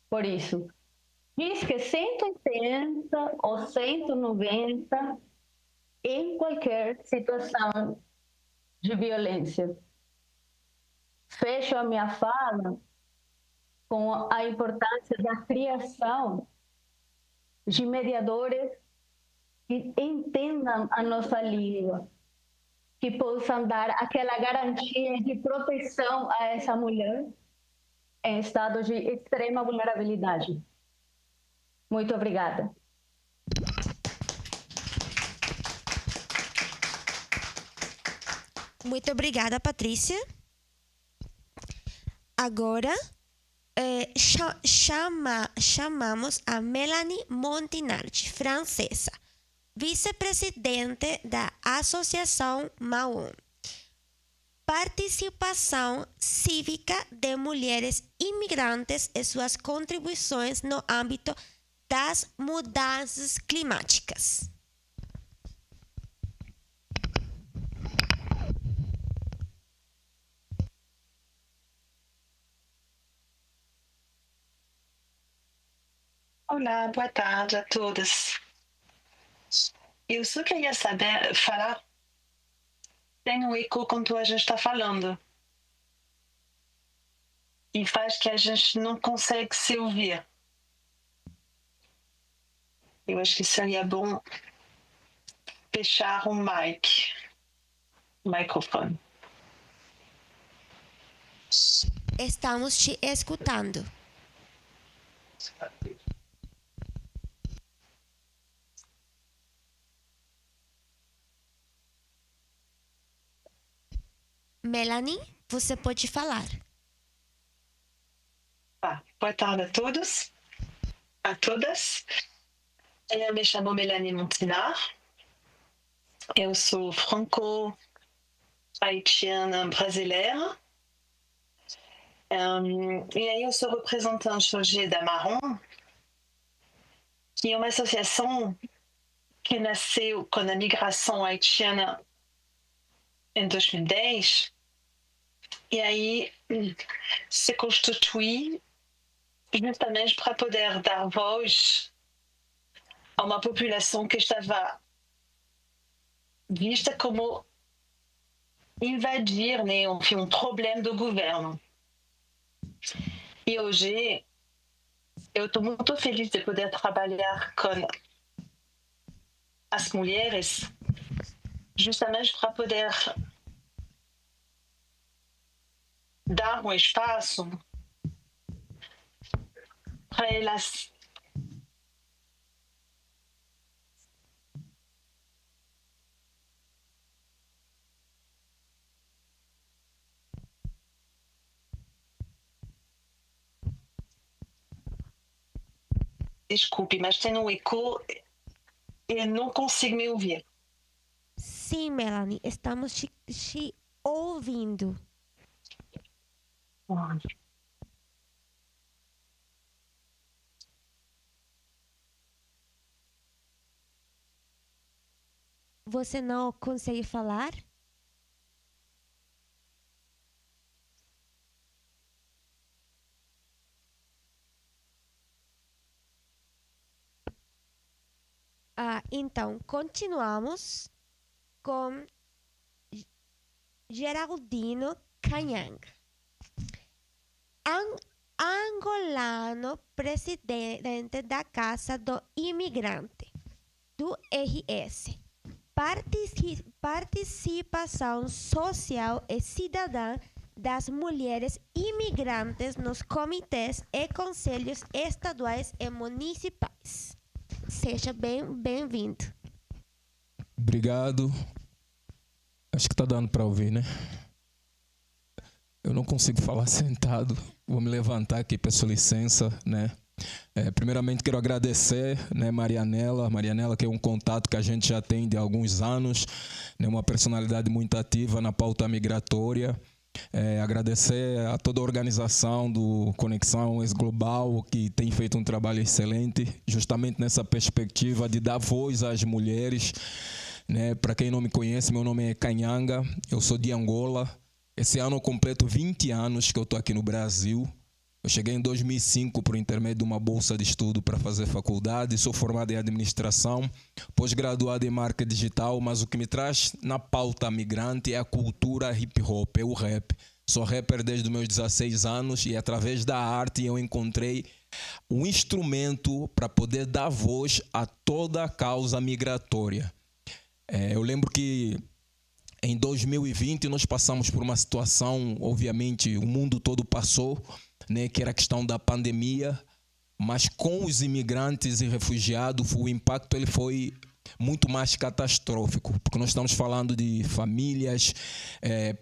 Por isso, diz que 180 ou 190 em qualquer situação de violência. Fecho a minha fala com a importância da criação de mediadores que entendam a nossa língua, que possam dar aquela garantia de proteção a essa mulher em estado de extrema vulnerabilidade. Muito obrigada. Muito obrigada, Patrícia. Agora, chamamos a Melanie Montinardi, francesa, vice-presidente da Associação MAON. Participação cívica de mulheres imigrantes e suas contribuições no âmbito das mudanças climáticas. Olá, boa tarde a todas. Eu só queria falar, tem um eco quando a gente está falando. E faz que a gente não consegue se ouvir. Eu acho que seria bom fechar o microfone. Estamos te escutando. Melanie, você pode falar. Boa tarde a todos, a todas. Eu me chamo Melanie Montinard. Eu sou franco-haitiana brasileira. E aí eu sou representante hoje da MAON, que é uma associação que nasceu com a migração haitiana em 2010, e aí se constitui justamente para poder dar voz a uma população que estava vista como invadir, né, enfim, um problema do governo. E hoje eu estou muito feliz de poder trabalhar com as mulheres justamente para poder dar um espaço para elas desculpe, mas tem um eco e não consigo me ouvir. Sim, Melanie, estamos te ouvindo. Você não consegue falar? Então, continuamos com Geraldino Canhang, angolano, presidente da Casa do Imigrante, do RS. Participação social e cidadã das mulheres imigrantes nos comitês e conselhos estaduais e municipais. seja bem-vindo. Obrigado. Acho que está dando para ouvir, né? Eu não consigo falar sentado. Vou me levantar aqui, peço licença, né? Primeiramente quero agradecer, né, Marianela, que é um contato que a gente já tem de alguns anos, né, uma personalidade muito ativa na pauta migratória. Agradecer a toda a organização do Conexão Ex-Global, que tem feito um trabalho excelente, justamente nessa perspectiva de dar voz às mulheres. Né? Para quem não me conhece, meu nome é Canhanga, eu sou de Angola. Esse ano eu completo 20 anos que eu estou aqui no Brasil. Eu cheguei em 2005 por intermédio de uma bolsa de estudo para fazer faculdade. Sou formado em administração, pós-graduado em marca digital, mas o que me traz na pauta migrante é a cultura hip-hop, é o rap. Sou rapper desde os meus 16 anos e através da arte eu encontrei um instrumento para poder dar voz a toda a causa migratória. Eu lembro que em 2020 nós passamos por uma situação, obviamente o mundo todo passou, né, que era a questão da pandemia, mas com os imigrantes e refugiados o impacto ele foi muito mais catastrófico, porque nós estamos falando de famílias,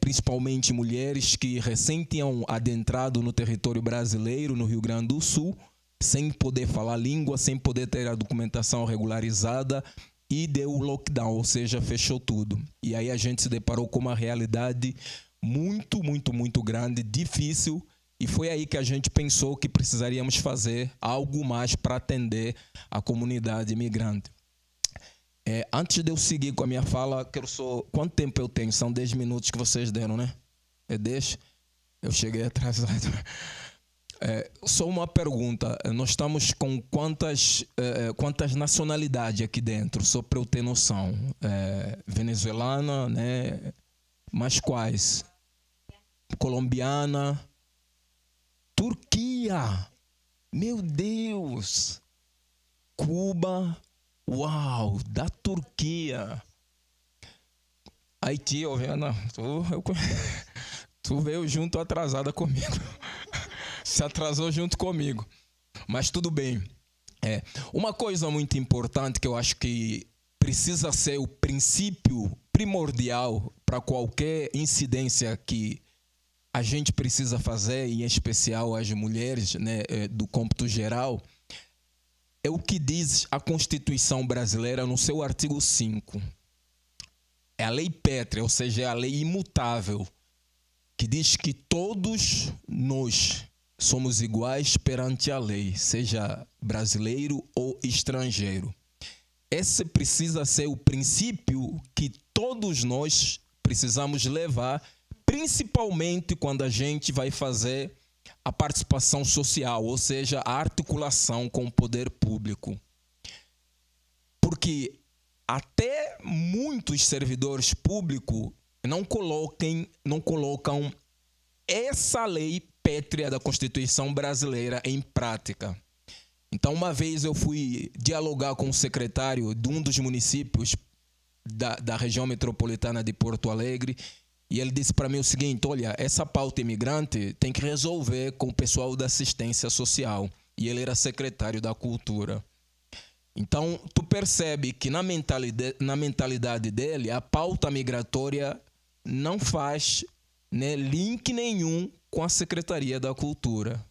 principalmente mulheres que recém tinham adentrado no território brasileiro, no Rio Grande do Sul, sem poder falar língua, sem poder ter a documentação regularizada, e deu o lockdown, ou seja, fechou tudo. E aí a gente se deparou com uma realidade muito grande, difícil, e foi aí que a gente pensou que precisaríamos fazer algo mais para atender a comunidade imigrante. Antes de eu seguir com a minha fala, quanto tempo eu tenho? São 10 minutos que vocês deram, né? É 10? Eu cheguei atrasado. Só uma pergunta, nós estamos com quantas nacionalidades aqui dentro, só para eu ter noção? Venezuelana, né? Mas quais? Colombiana, Turquia, meu Deus, Cuba, uau, da Turquia, Haiti, tu veio junto atrasada comigo. Se atrasou junto comigo, mas tudo bem. Uma coisa muito importante que eu acho que precisa ser o princípio primordial para qualquer incidência que a gente precisa fazer, em especial as mulheres, né, do cômputo geral, é o que diz a Constituição brasileira no seu artigo 5. É a lei pétrea, ou seja, é a lei imutável, que diz que todos nós somos iguais perante a lei, seja brasileiro ou estrangeiro. Esse precisa ser o princípio que todos nós precisamos levar, principalmente quando a gente vai fazer a participação social, ou seja, a articulação com o poder público. Porque até muitos servidores públicos não colocam essa lei pétrea da Constituição brasileira em prática. Então, uma vez eu fui dialogar com o secretário de um dos municípios da região metropolitana de Porto Alegre e ele disse para mim o seguinte: olha, essa pauta imigrante tem que resolver com o pessoal da assistência social. E ele era secretário da Cultura. Então, tu percebe que na mentalidade dele, a pauta migratória não faz, né, link nenhum com a Secretaria da Cultura.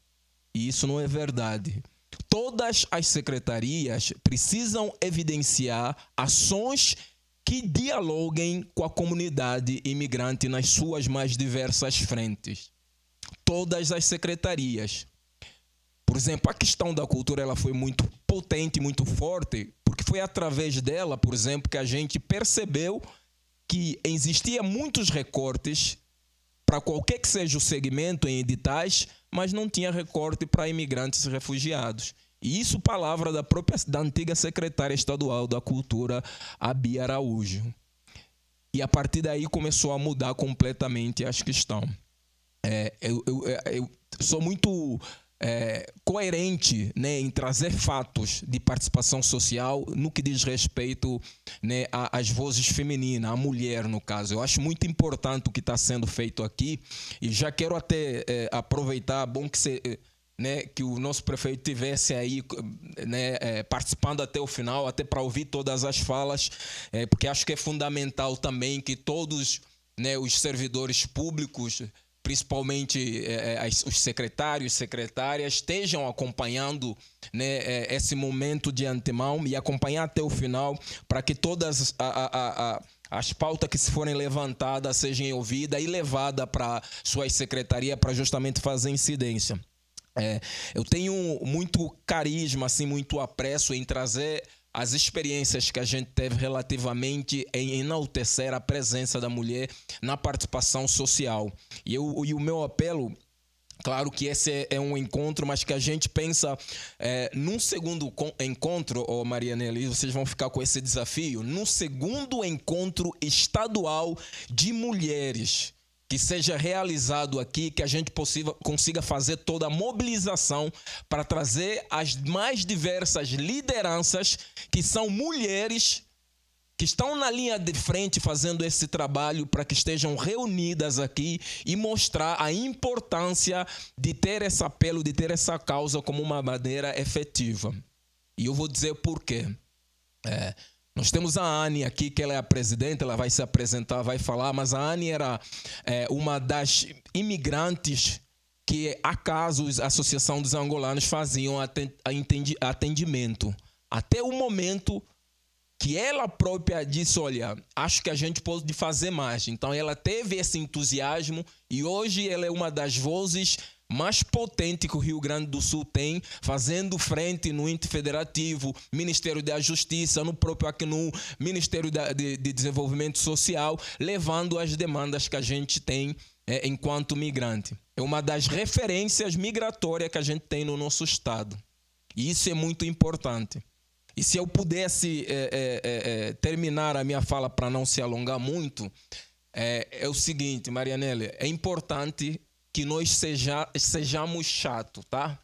E isso não é verdade. Todas as secretarias precisam evidenciar ações que dialoguem com a comunidade imigrante nas suas mais diversas frentes. Todas as secretarias. Por exemplo, a questão da cultura ela foi muito potente, muito forte, porque foi através dela, por exemplo, que a gente percebeu que existia muitos recortes para qualquer que seja o segmento em editais, mas não tinha recorte para imigrantes e refugiados. E isso palavra da antiga secretária estadual da Cultura, a Bia Araújo. E a partir daí começou a mudar completamente a questão. Eu sou muito coerente, né, em trazer fatos de participação social no que diz respeito, né, às vozes femininas, à mulher no caso. Eu acho muito importante o que está sendo feito aqui e já quero até aproveitar, bom que né, que o nosso prefeito tivesse aí, né, participando até o final, até para ouvir todas as falas, porque acho que é fundamental também que todos, né, os servidores públicos, principalmente os secretários, secretárias, estejam acompanhando, né, esse momento de antemão e acompanhar até o final, para que todas as pautas que se forem levantadas sejam ouvidas e levadas para suas secretarias para justamente fazer incidência. Eu tenho muito carisma, assim, muito apreço em trazer as experiências que a gente teve relativamente em enaltecer a presença da mulher na participação social. E o meu apelo, claro que esse é um encontro, mas que a gente pensa num segundo encontro, Marianela, e vocês vão ficar com esse desafio, num segundo encontro estadual de mulheres, que seja realizado aqui, que a gente consiga fazer toda a mobilização para trazer as mais diversas lideranças, que são mulheres que estão na linha de frente fazendo esse trabalho, para que estejam reunidas aqui e mostrar a importância de ter esse apelo, de ter essa causa como uma bandeira efetiva. E eu vou dizer por quê. Nós temos a Anne aqui, que ela é a presidente, ela vai se apresentar, vai falar, mas a Anne era uma das imigrantes que, acaso, a Associação dos Angolanos faziam atendimento. Até o momento que ela própria disse, olha, acho que a gente pode fazer mais. Então ela teve esse entusiasmo e hoje ela é uma das vozes mais potente que o Rio Grande do Sul tem, fazendo frente no ente federativo, Ministério da Justiça, no próprio aqui no Ministério de Desenvolvimento Social, levando as demandas que a gente tem enquanto migrante. É uma das referências migratórias que a gente tem no nosso estado. E isso é muito importante. E se eu pudesse terminar a minha fala para não se alongar muito, é o seguinte, Marianela, é importante que nós sejamos chatos, tá?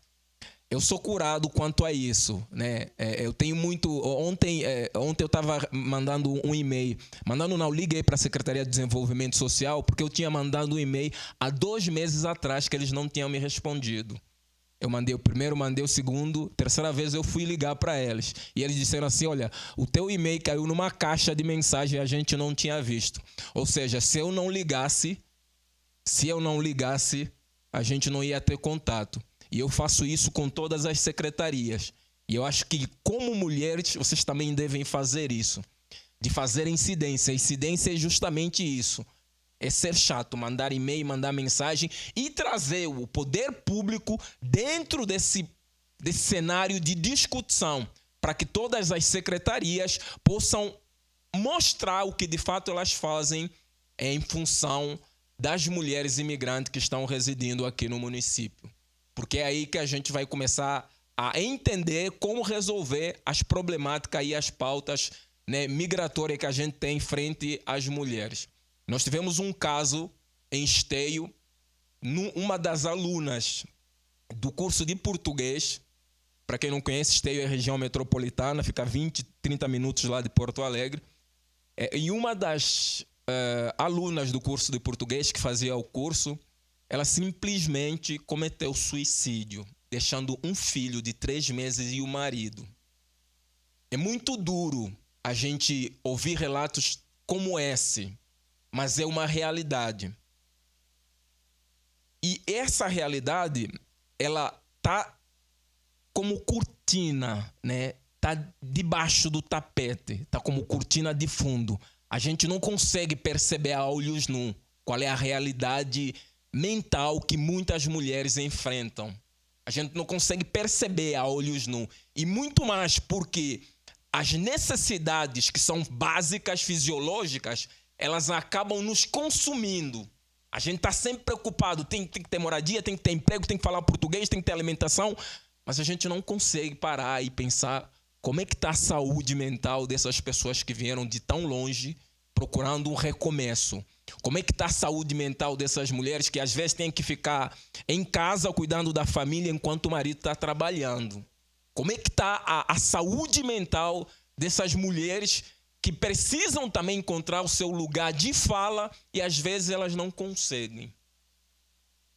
Eu sou curado quanto a isso, né? Eu tenho muito... Ontem eu estava mandando um e-mail. Liguei para a Secretaria de Desenvolvimento Social, porque eu tinha mandado um e-mail há 2 meses atrás que eles não tinham me respondido. Eu mandei o primeiro, mandei o segundo, terceira vez eu fui ligar para eles. E eles disseram assim, olha, o teu e-mail caiu numa caixa de mensagem e a gente não tinha visto. Ou seja, se eu não ligasse, a gente não ia ter contato. E eu faço isso com todas as secretarias. E eu acho que, como mulheres, vocês também devem fazer isso. De fazer incidência. Incidência é justamente isso. É ser chato, mandar e-mail, mandar mensagem e trazer o poder público dentro desse cenário de discussão, para que todas as secretarias possam mostrar o que de fato elas fazem em função das mulheres imigrantes que estão residindo aqui no município. Porque é aí que a gente vai começar a entender como resolver as problemáticas e as pautas, né, migratórias que a gente tem frente às mulheres. Nós tivemos um caso em Esteio, uma das alunas do curso de português. Para quem não conhece, Esteio é região metropolitana, fica a 20, 30 minutos lá de Porto Alegre. E uma das alunas do curso de português que fazia o curso, ela simplesmente cometeu suicídio, deixando um filho de 3 meses e o marido. É muito duro a gente ouvir relatos como esse, mas é uma realidade. E essa realidade, ela tá como cortina, né? Tá debaixo do tapete, tá como cortina de fundo. A gente não consegue perceber a olhos nus qual é a realidade mental que muitas mulheres enfrentam. A gente não consegue perceber a olhos nus. E muito mais porque as necessidades que são básicas, fisiológicas, elas acabam nos consumindo. A gente está sempre preocupado, tem que ter moradia, tem que ter emprego, tem que falar português, tem que ter alimentação, mas a gente não consegue parar e pensar como é que está a saúde mental dessas pessoas que vieram de tão longe procurando um recomeço. Como é que está a saúde mental dessas mulheres que às vezes têm que ficar em casa cuidando da família enquanto o marido está trabalhando. Como é que está a saúde mental dessas mulheres que precisam também encontrar o seu lugar de fala e às vezes elas não conseguem.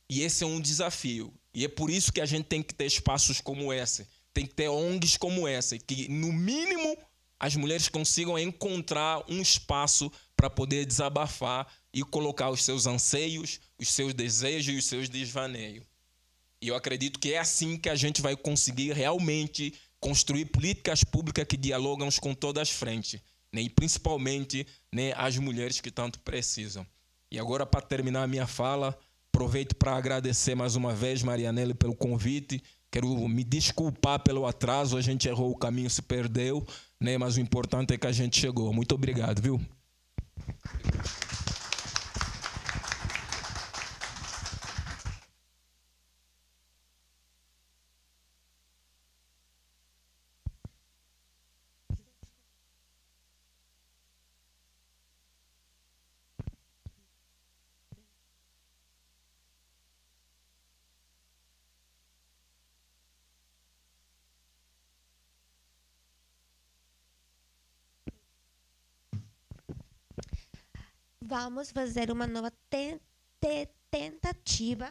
E esse é um desafio. E é por isso que a gente tem que ter espaços como esse, tem que ter ONGs como essa, que no mínimo as mulheres consigam encontrar um espaço para poder desabafar e colocar os seus anseios, os seus desejos e os seus desvaneios. E eu acredito que é assim que a gente vai conseguir realmente construir políticas públicas que dialogam com todas as frentes, né? E principalmente, né, as mulheres que tanto precisam. E agora, para terminar a minha fala, aproveito para agradecer mais uma vez, Marianela, pelo convite. Quero me desculpar pelo atraso, a gente errou o caminho, se perdeu, né? Mas o importante é que a gente chegou. Muito obrigado, viu? Vamos fazer uma nova tentativa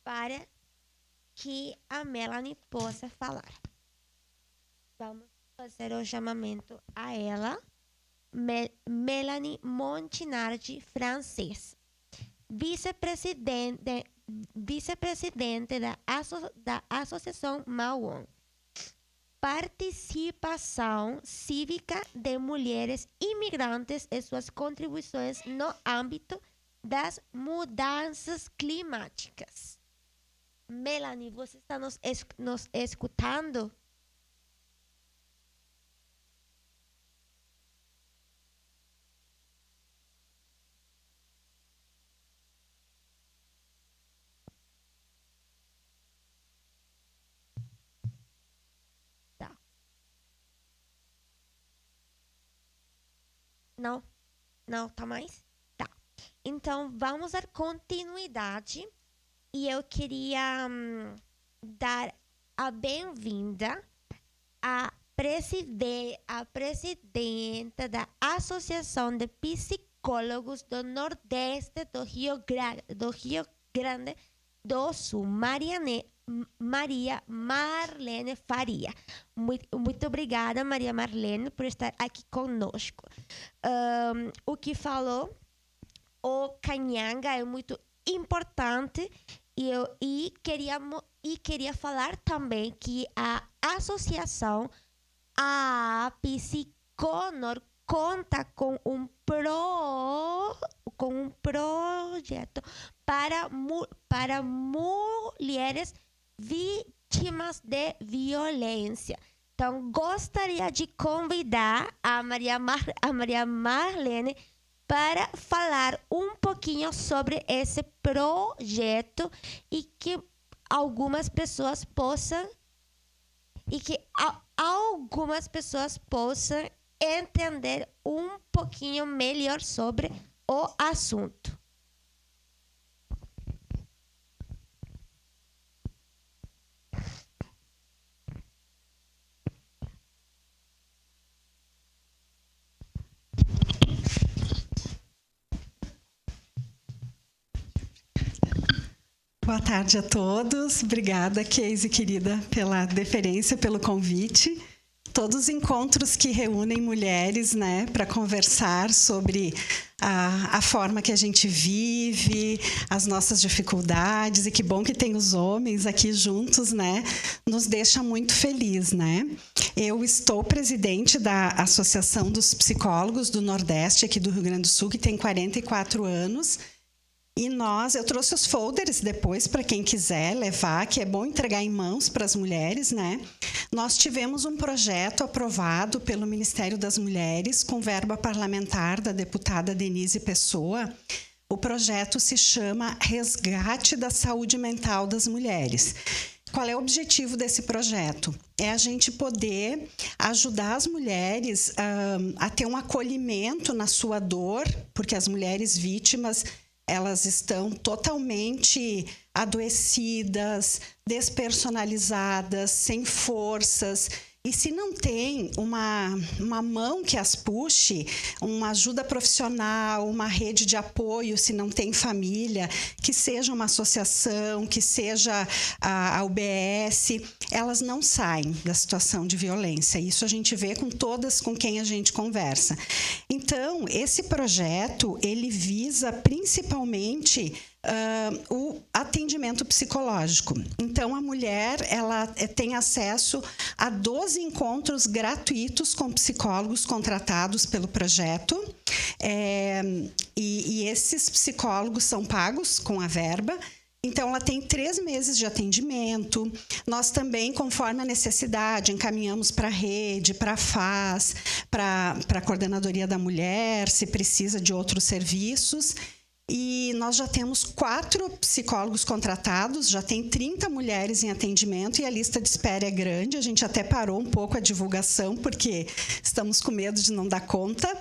para que a Melanie possa falar. Vamos fazer o chamamento a ela. Melanie Montinardi, francesa, vice-presidente da Associação Mauon. Participação cívica de mulheres imigrantes e suas contribuições no âmbito das mudanças climáticas. Melanie, você está nos escutando? Não? Não, tá mais? Tá. Então, vamos dar continuidade. E eu queria dar a bem-vinda à presidenta da Associação de Psicólogos do Nordeste do Rio Grande do Sul, Maria Marlene Faria. Muito obrigada, Maria Marlene, por estar aqui conosco. O que falou o Canhanga é muito importante e queria falar também que a associação, a Psiconor, conta com um projeto para mulheres vítimas de violência. Então, gostaria de convidar a Maria Marlene para falar um pouquinho sobre esse projeto e que algumas pessoas possam entender um pouquinho melhor sobre o assunto. Boa tarde a todos. Obrigada, Keise, querida, pela deferência, pelo convite. Todos os encontros que reúnem mulheres, né, para conversar sobre a forma que a gente vive, as nossas dificuldades, e que bom que tem os homens aqui juntos, né, nos deixa muito feliz, né? Eu estou presidente da Associação dos Psicólogos do Nordeste, aqui do Rio Grande do Sul, que tem 44 anos. E eu trouxe os folders depois para quem quiser levar, que é bom entregar em mãos para as mulheres, né? Nós tivemos um projeto aprovado pelo Ministério das Mulheres, com verba parlamentar da deputada Denise Pessoa. O projeto se chama Resgate da Saúde Mental das Mulheres. Qual é o objetivo desse projeto? É a gente poder ajudar as mulheres a ter um acolhimento na sua dor, porque as mulheres vítimas, elas estão totalmente adoecidas, despersonalizadas, sem forças. E se não tem uma mão que as puxe, uma ajuda profissional, uma rede de apoio, se não tem família, que seja uma associação, que seja a UBS, elas não saem da situação de violência. Isso a gente vê com todas com quem a gente conversa. Então, esse projeto, ele visa principalmente o atendimento psicológico. Então, a mulher ela tem acesso a 12 encontros gratuitos com psicólogos contratados pelo projeto. E esses psicólogos são pagos com a verba. Então, ela tem 3 meses de atendimento. Nós também, conforme a necessidade, encaminhamos para a rede, para a FAS, para a Coordenadoria da Mulher, se precisa de outros serviços. E nós já temos 4 psicólogos contratados, já tem 30 mulheres em atendimento e a lista de espera é grande. A gente até parou um pouco a divulgação, porque estamos com medo de não dar conta.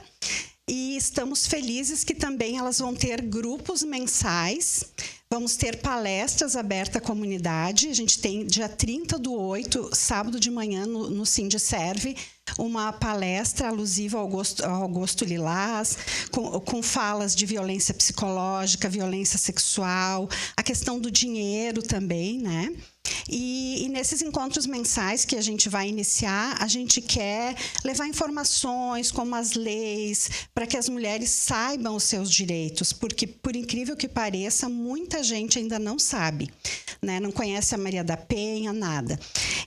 E estamos felizes que também elas vão ter grupos mensais. Vamos ter palestras abertas à comunidade. A gente tem, dia 30/8, sábado de manhã, no Sindiserve, uma palestra alusiva ao Agosto Lilás, com falas de violência psicológica, violência sexual, a questão do dinheiro também, né? E nesses encontros mensais que a gente vai iniciar, a gente quer levar informações como as leis, para que as mulheres saibam os seus direitos, porque, por incrível que pareça, muita gente ainda não sabe, né? Não conhece a Maria da Penha, nada.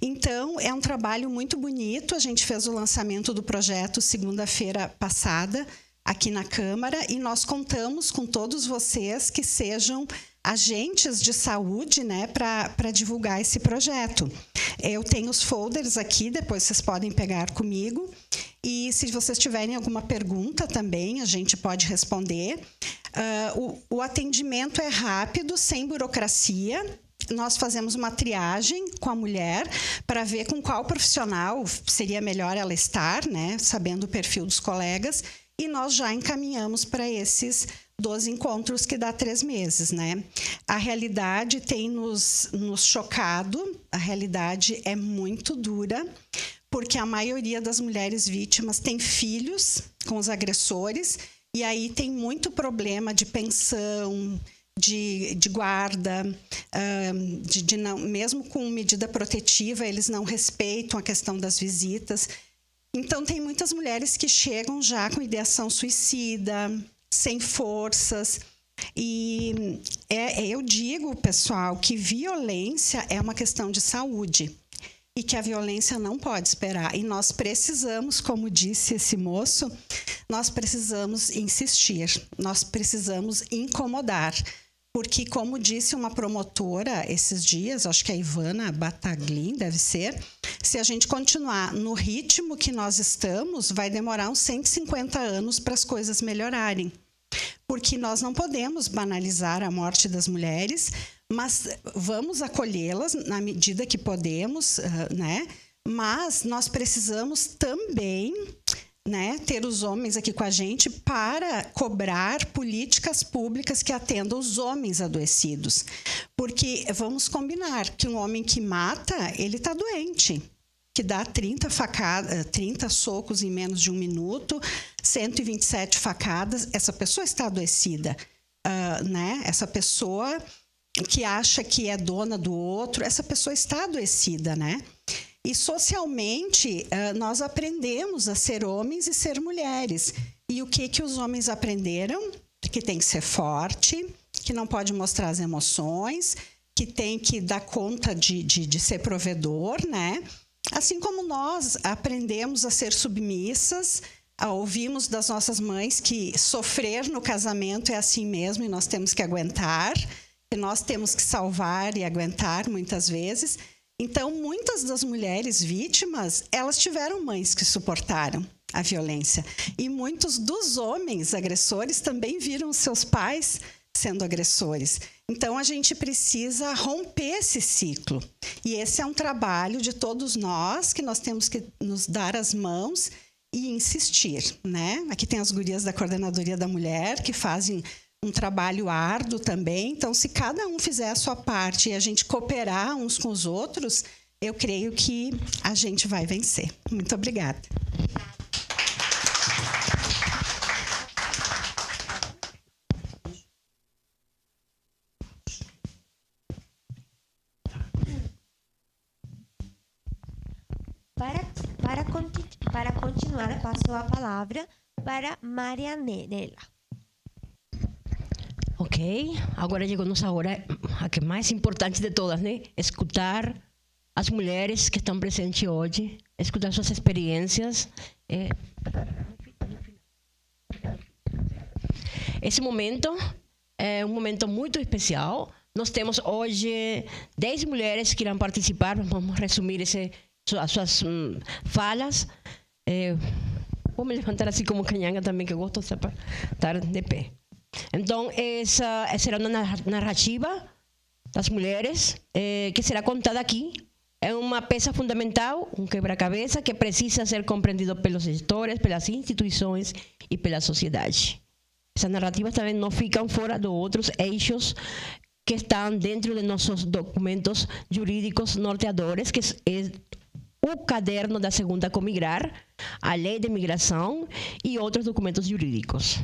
Então, é um trabalho muito bonito. A gente fez o lançamento do projeto segunda-feira passada, aqui na Câmara, e nós contamos com todos vocês que sejam agentes de saúde, né, para divulgar esse projeto. Eu tenho os folders aqui, depois vocês podem pegar comigo. E se vocês tiverem alguma pergunta também, a gente pode responder. O atendimento é rápido, sem burocracia. Nós fazemos uma triagem com a mulher para ver com qual profissional seria melhor ela estar, né, sabendo o perfil dos colegas. E nós já encaminhamos para esses 12 encontros que dá 3 meses, né? A realidade tem nos chocado, a realidade é muito dura, porque a maioria das mulheres vítimas tem filhos com os agressores, e aí tem muito problema de pensão, de guarda, não, mesmo com medida protetiva, eles não respeitam a questão das visitas. Então, tem muitas mulheres que chegam já com ideação suicida, sem forças. E eu digo, pessoal, que violência é uma questão de saúde e que a violência não pode esperar. E nós precisamos, como disse esse moço, nós precisamos insistir, nós precisamos incomodar. Porque, como disse uma promotora esses dias, acho que a Ivana Bataglin deve ser, se a gente continuar no ritmo que nós estamos, vai demorar uns 150 anos para as coisas melhorarem. Porque nós não podemos banalizar a morte das mulheres, mas vamos acolhê-las na medida que podemos, né? Mas nós precisamos também, né, ter os homens aqui com a gente para cobrar políticas públicas que atendam os homens adoecidos. Porque vamos combinar que um homem que mata, ele está doente, que dá 30 socos em menos de 1 minuto, 127 facadas, essa pessoa está adoecida, né? Essa pessoa que acha que é dona do outro, essa pessoa está adoecida, né? E socialmente, nós aprendemos a ser homens e ser mulheres. E o que os homens aprenderam? Que tem que ser forte, que não pode mostrar as emoções, que tem que dar conta de ser provedor, né? Assim como nós aprendemos a ser submissas, ouvimos das nossas mães que sofrer no casamento é assim mesmo e nós temos que aguentar, e nós temos que salvar e aguentar muitas vezes. Então, muitas das mulheres vítimas, elas tiveram mães que suportaram a violência. E muitos dos homens agressores também viram seus pais sendo agressores. Então, a gente precisa romper esse ciclo. E esse é um trabalho de todos nós, que nós temos que nos dar as mãos e insistir, né? Aqui tem as gurias da Coordenadoria da Mulher, que fazem um trabalho árduo também. Então, se cada um fizer a sua parte e a gente cooperar uns com os outros, eu creio que a gente vai vencer. Muito obrigada. Para continuar, passo a palavra para Marianela. Ok, agora chegou nossa hora, a que mais importante de todas, né? Escutar as mulheres que estão presentes hoje, escutar suas experiências. Esse momento é um momento muito especial. Nós temos hoje 10 mulheres que irão participar. Vamos resumir as suas falas. Vou me levantar assim como canhanga também, que eu gosto de estar de pé. Então, essa será uma narrativa das mulheres que será contada aqui. É uma peça fundamental, um quebra-cabeça que precisa ser compreendido pelos gestores, pelas instituições e pela sociedade. Essas narrativas também não ficam fora de outros eixos que estão dentro de nossos documentos jurídicos norteadores, que é o caderno da segunda comigrar, a lei de migração e outros documentos jurídicos.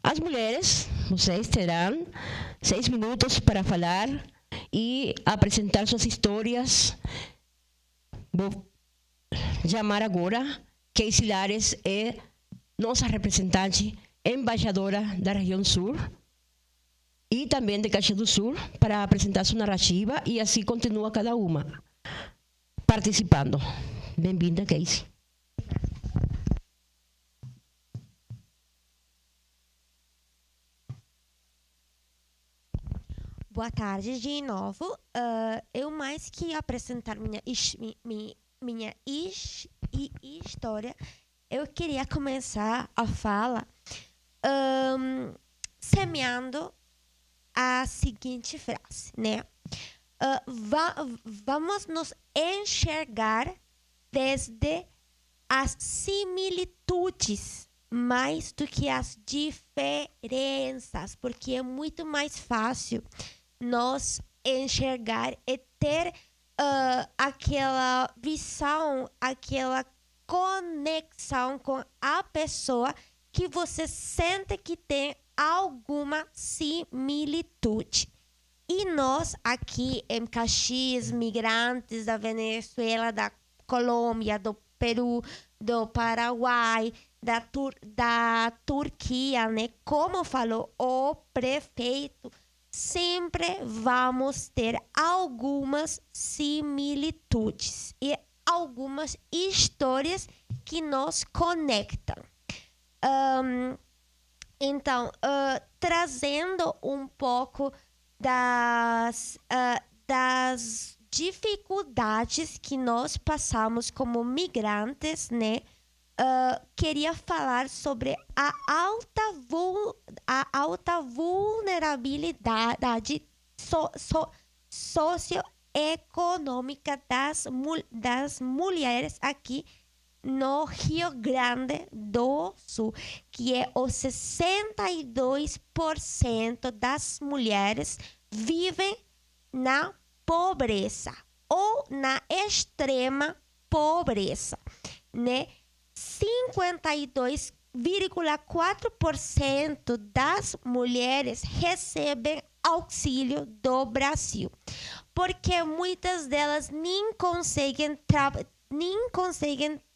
As mulheres, vocês terão 6 minutos para falar e apresentar suas histórias. Vou chamar agora Keisi Lares, é nossa representante, embaixadora da região sul e também de Caxias do Sul, para apresentar sua narrativa, e assim continua cada uma participando. Bem-vinda, Keisi. Boa tarde de novo. Eu mais que apresentar minha história, eu queria começar a fala semeando a seguinte frase, né? Vamos nos enxergar desde as similitudes mais do que as diferenças, porque é muito mais fácil nós enxergar e ter aquela visão, aquela conexão com a pessoa que você sente que tem alguma similitude. E nós aqui em Caxias, migrantes da Venezuela, da Colômbia, do Peru, do Paraguai, da Turquia, né? Como falou o prefeito, sempre vamos ter algumas similitudes e algumas histórias que nos conectam. Então, trazendo um pouco das dificuldades que nós passamos como migrantes, né? Queria falar sobre a alta vulnerabilidade socioeconômica das mulheres aqui no Rio Grande do Sul, que é os 62% das mulheres vivem na pobreza ou na extrema pobreza, né? 52,4% das mulheres recebem auxílio do Brasil, porque muitas delas nem conseguem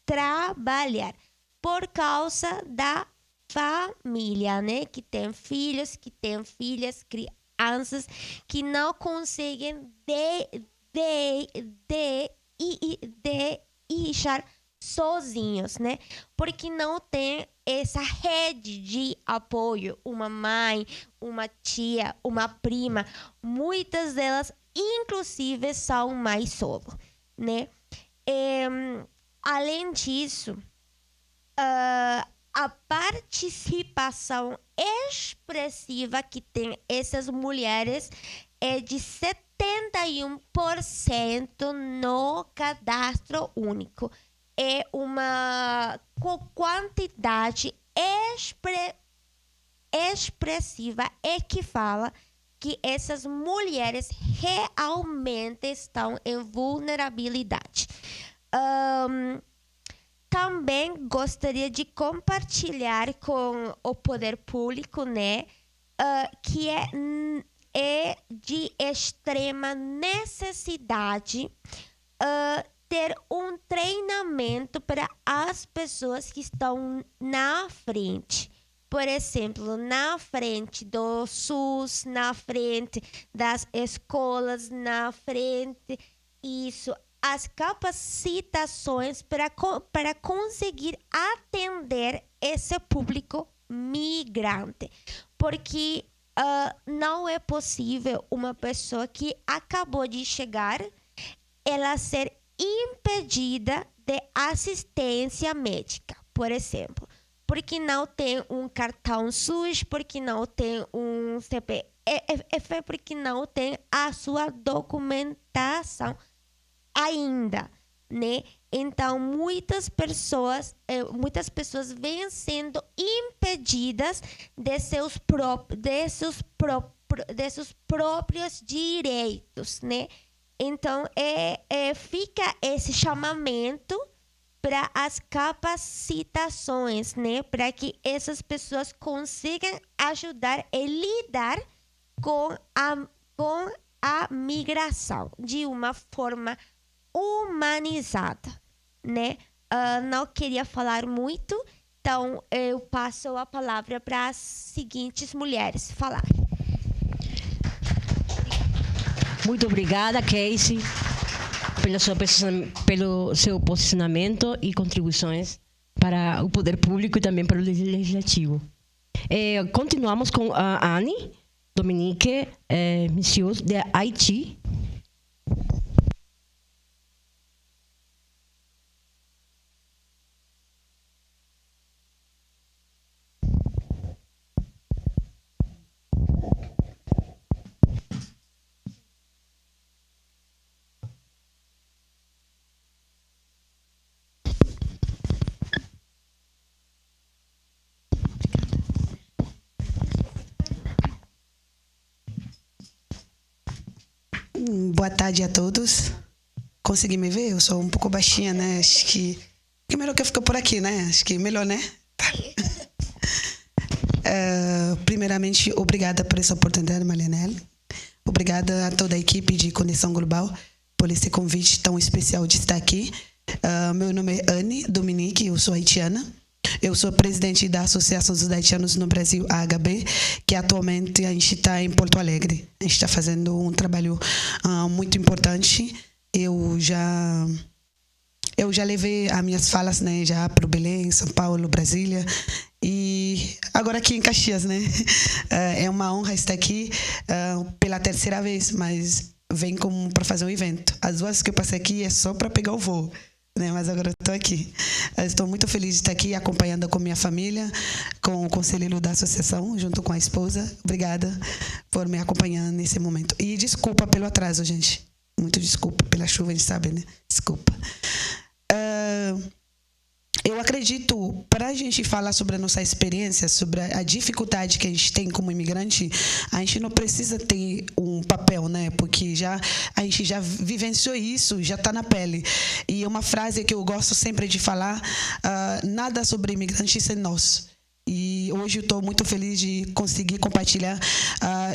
trabalhar por causa da família, né? Que tem filhos, que tem filhas, crianças que não conseguem deixar sozinhos, né? Porque não tem essa rede de apoio, uma mãe, uma tia, uma prima. Muitas delas, inclusive, são mães solo, né? Além disso, a participação expressiva que tem essas mulheres é de 71% no cadastro único. É uma quantidade expressiva e que fala que essas mulheres realmente estão em vulnerabilidade. Também gostaria de compartilhar com o poder público, né, que é de extrema necessidade ter um treinamento para as pessoas que estão na frente. Por exemplo, na frente do SUS, na frente das escolas, na frente, as capacitações para conseguir atender esse público migrante. Porque não é possível uma pessoa que acabou de chegar, ela ser impedida de assistência médica, por exemplo, porque não tem um cartão SUS, porque não tem um CPF, porque não tem a sua documentação ainda, né? Então, muitas pessoas vêm sendo impedidas de seus próprios direitos, né? Então, fica esse chamamento para as capacitações, né? Para que essas pessoas consigam ajudar e lidar com a migração de uma forma humanizada, né? Não queria falar muito, então eu passo a palavra para as seguintes mulheres falar. Muito obrigada, Casey, pelo seu posicionamento e contribuições para o poder público e também para o legislativo. Continuamos com a Anne Dominique Monsieur de Haiti. Boa tarde a todos. Consegui me ver? Eu sou um pouco baixinha, né? Acho que é melhor que eu fique por aqui, né? Acho que é melhor, né? Primeiramente, obrigada por essa oportunidade, Marianela. Obrigada a toda a equipe de Conexão Global por esse convite tão especial de estar aqui. Meu nome é Anne Dominique, eu sou haitiana. Eu sou presidente da Associação dos Haitianos no Brasil, a AHB, que atualmente a gente está em Porto Alegre. A gente está fazendo um trabalho muito importante. Eu já levei as minhas falas, né, já para o Belém, São Paulo, Brasília e agora aqui em Caxias, né? É uma honra estar aqui pela terceira vez, mas vem para fazer um evento. As duas que eu passei aqui é só para pegar o voo. Né, mas agora eu estou aqui. Estou muito feliz de estar aqui acompanhando com minha família, com o conselheiro da associação, junto com a esposa. Obrigada por me acompanhar nesse momento. E desculpa pelo atraso, gente. Muito desculpa pela chuva, a gente sabe, né? Desculpa. Eu acredito, para a gente falar sobre a nossa experiência, sobre a dificuldade que a gente tem como imigrante, a gente não precisa ter um papel, né? Porque a gente já vivenciou isso, já está na pele. E uma frase que eu gosto sempre de falar, nada sobre imigrante sem nós. E hoje eu estou muito feliz de conseguir compartilhar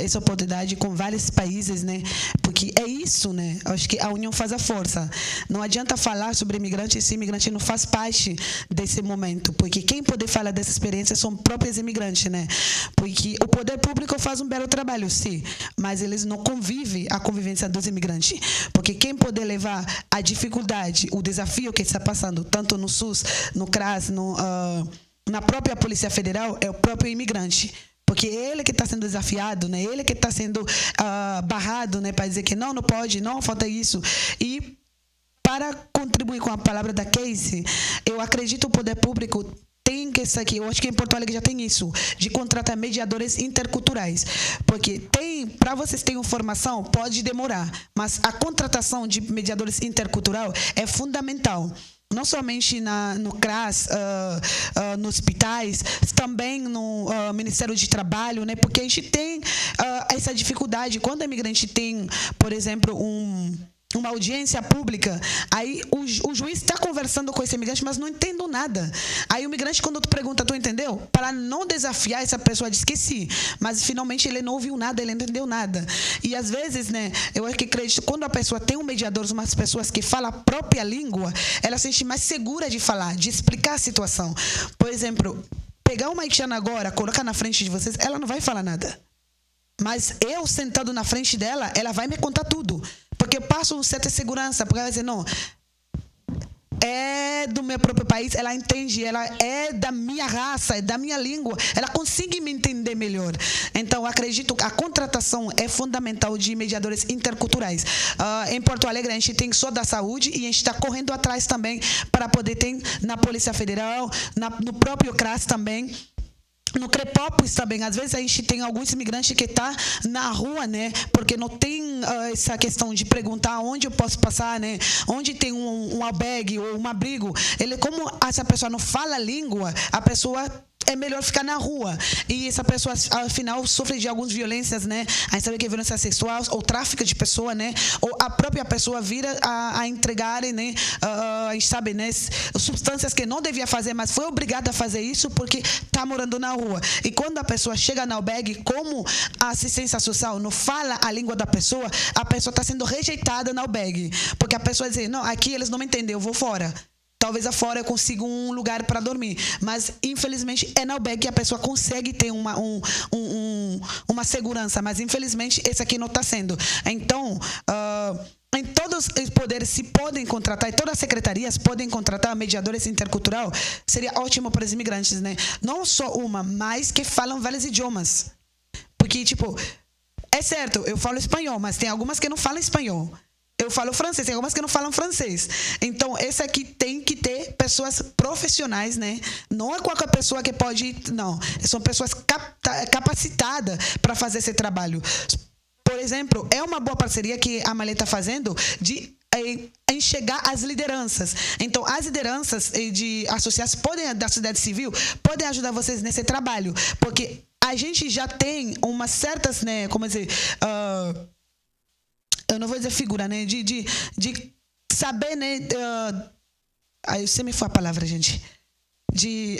essa oportunidade com vários países, né? Porque é isso, né? Acho que a união faz a força. Não adianta falar sobre imigrante se imigrante não faz parte desse momento, porque quem poder falar dessa experiência são próprios imigrantes, né? Porque o poder público faz um belo trabalho, sim, mas eles não convivem a convivência dos imigrantes, porque quem poder levar a dificuldade, o desafio que está passando, tanto no SUS, no CRAS, na própria Polícia Federal, é o próprio imigrante. Porque ele que está sendo desafiado, né? Ele que está sendo barrado, né? Para dizer que não pode, não, falta isso. E para contribuir com a palavra da Casey, eu acredito que o poder público tem que estar aqui. Eu acho que em Porto Alegre já tem isso, de contratar mediadores interculturais. Porque para vocês terem formação, pode demorar, mas a contratação de mediadores interculturais é fundamental. não somente no CRAS, nos hospitais, também no Ministério de Trabalho, né? Porque a gente tem essa dificuldade. Quando o imigrante tem, por exemplo, uma audiência pública, aí o juiz está conversando com esse imigrante, mas não entendo nada. Aí o imigrante, quando tu pergunta, tu entendeu? Para não desafiar essa pessoa, diz que sim, mas finalmente ele não ouviu nada, ele não entendeu nada. E às vezes, né, eu acredito, quando a pessoa tem um mediador, umas pessoas que falam a própria língua, ela se sente mais segura de falar, de explicar a situação. Por exemplo, pegar uma haitiana agora, colocar na frente de vocês, ela não vai falar nada. Mas eu, sentado na frente dela, ela vai me contar tudo. Porque eu passo uma certa segurança. Porque ela vai dizer, não, é do meu próprio país, ela entende, ela é da minha raça, é da minha língua, ela consegue me entender melhor. Então, eu acredito que a contratação é fundamental de mediadores interculturais. Em Porto Alegre, a gente tem só da saúde e a gente está correndo atrás também para poder ter na Polícia Federal, no próprio CRAS também. No CREPOPOS também, às vezes a gente tem alguns imigrantes que estão na rua, né? Porque não tem essa questão de perguntar onde eu posso passar, né? Onde tem um albergue ou um abrigo. Como essa pessoa não fala a língua, a pessoa é melhor ficar na rua. E essa pessoa, afinal, sofre de algumas violências, né? A gente sabe que é violência sexual ou tráfico de pessoa, né? Ou a própria pessoa vira a entregar, né? A gente sabe, né? Substâncias que não devia fazer, mas foi obrigada a fazer isso porque está morando na rua. E quando a pessoa chega no albergue, como a assistência social não fala a língua da pessoa, a pessoa está sendo rejeitada no albergue. Porque a pessoa diz, não, aqui eles não me entendem, eu vou fora. Talvez afora eu consiga um lugar para dormir. Mas, infelizmente, é no albergue que a pessoa consegue ter uma segurança. Mas, infelizmente, esse aqui não está sendo. Então, em todos os poderes se podem contratar, e todas as secretarias podem contratar mediadores intercultural. Seria ótimo para os imigrantes, né? Não só uma, mas que falam vários idiomas. Porque, tipo, é certo, eu falo espanhol, mas tem algumas que não falam espanhol. Eu falo francês, tem algumas que não falam francês. Então, esse aqui tem que ter pessoas profissionais, né? Não é qualquer pessoa que pode... Não, são pessoas capacitadas para fazer esse trabalho. Por exemplo, é uma boa parceria que a Malê está fazendo de enxergar as lideranças. Então, as lideranças de associações da sociedade civil podem ajudar vocês nesse trabalho. Porque a gente já tem umas certas, né? Como dizer... eu não vou dizer figura, né? De saber, né? Aí você me foi a palavra, gente. De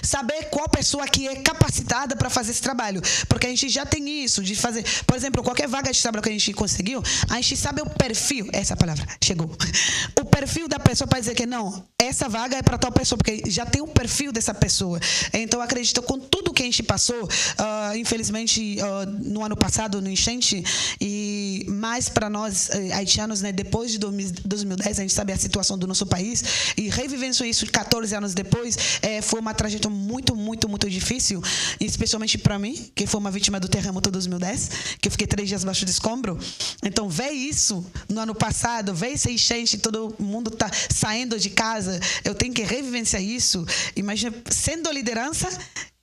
saber qual pessoa que é capacitada para fazer esse trabalho. Porque a gente já tem isso, de fazer... Por exemplo, qualquer vaga de trabalho que a gente conseguiu, a gente sabe o perfil... Essa palavra, chegou. O perfil da pessoa para dizer que não, essa vaga é para tal pessoa, porque já tem o perfil dessa pessoa. Então, eu acredito com tudo que a gente passou, infelizmente, no ano passado, no enchente, e mais para nós, haitianos, né, depois de 2010, a gente sabe a situação do nosso país, e revivenciou isso 14 anos depois, foi uma trajetória muito, muito, muito difícil, especialmente para mim, que foi uma vítima do terremoto de 2010, que eu fiquei 3 dias abaixo do escombro. Então, ver isso no ano passado, ver essa enchente, todo mundo tá saindo de casa, eu tenho que revivenciar isso. Imagina, sendo liderança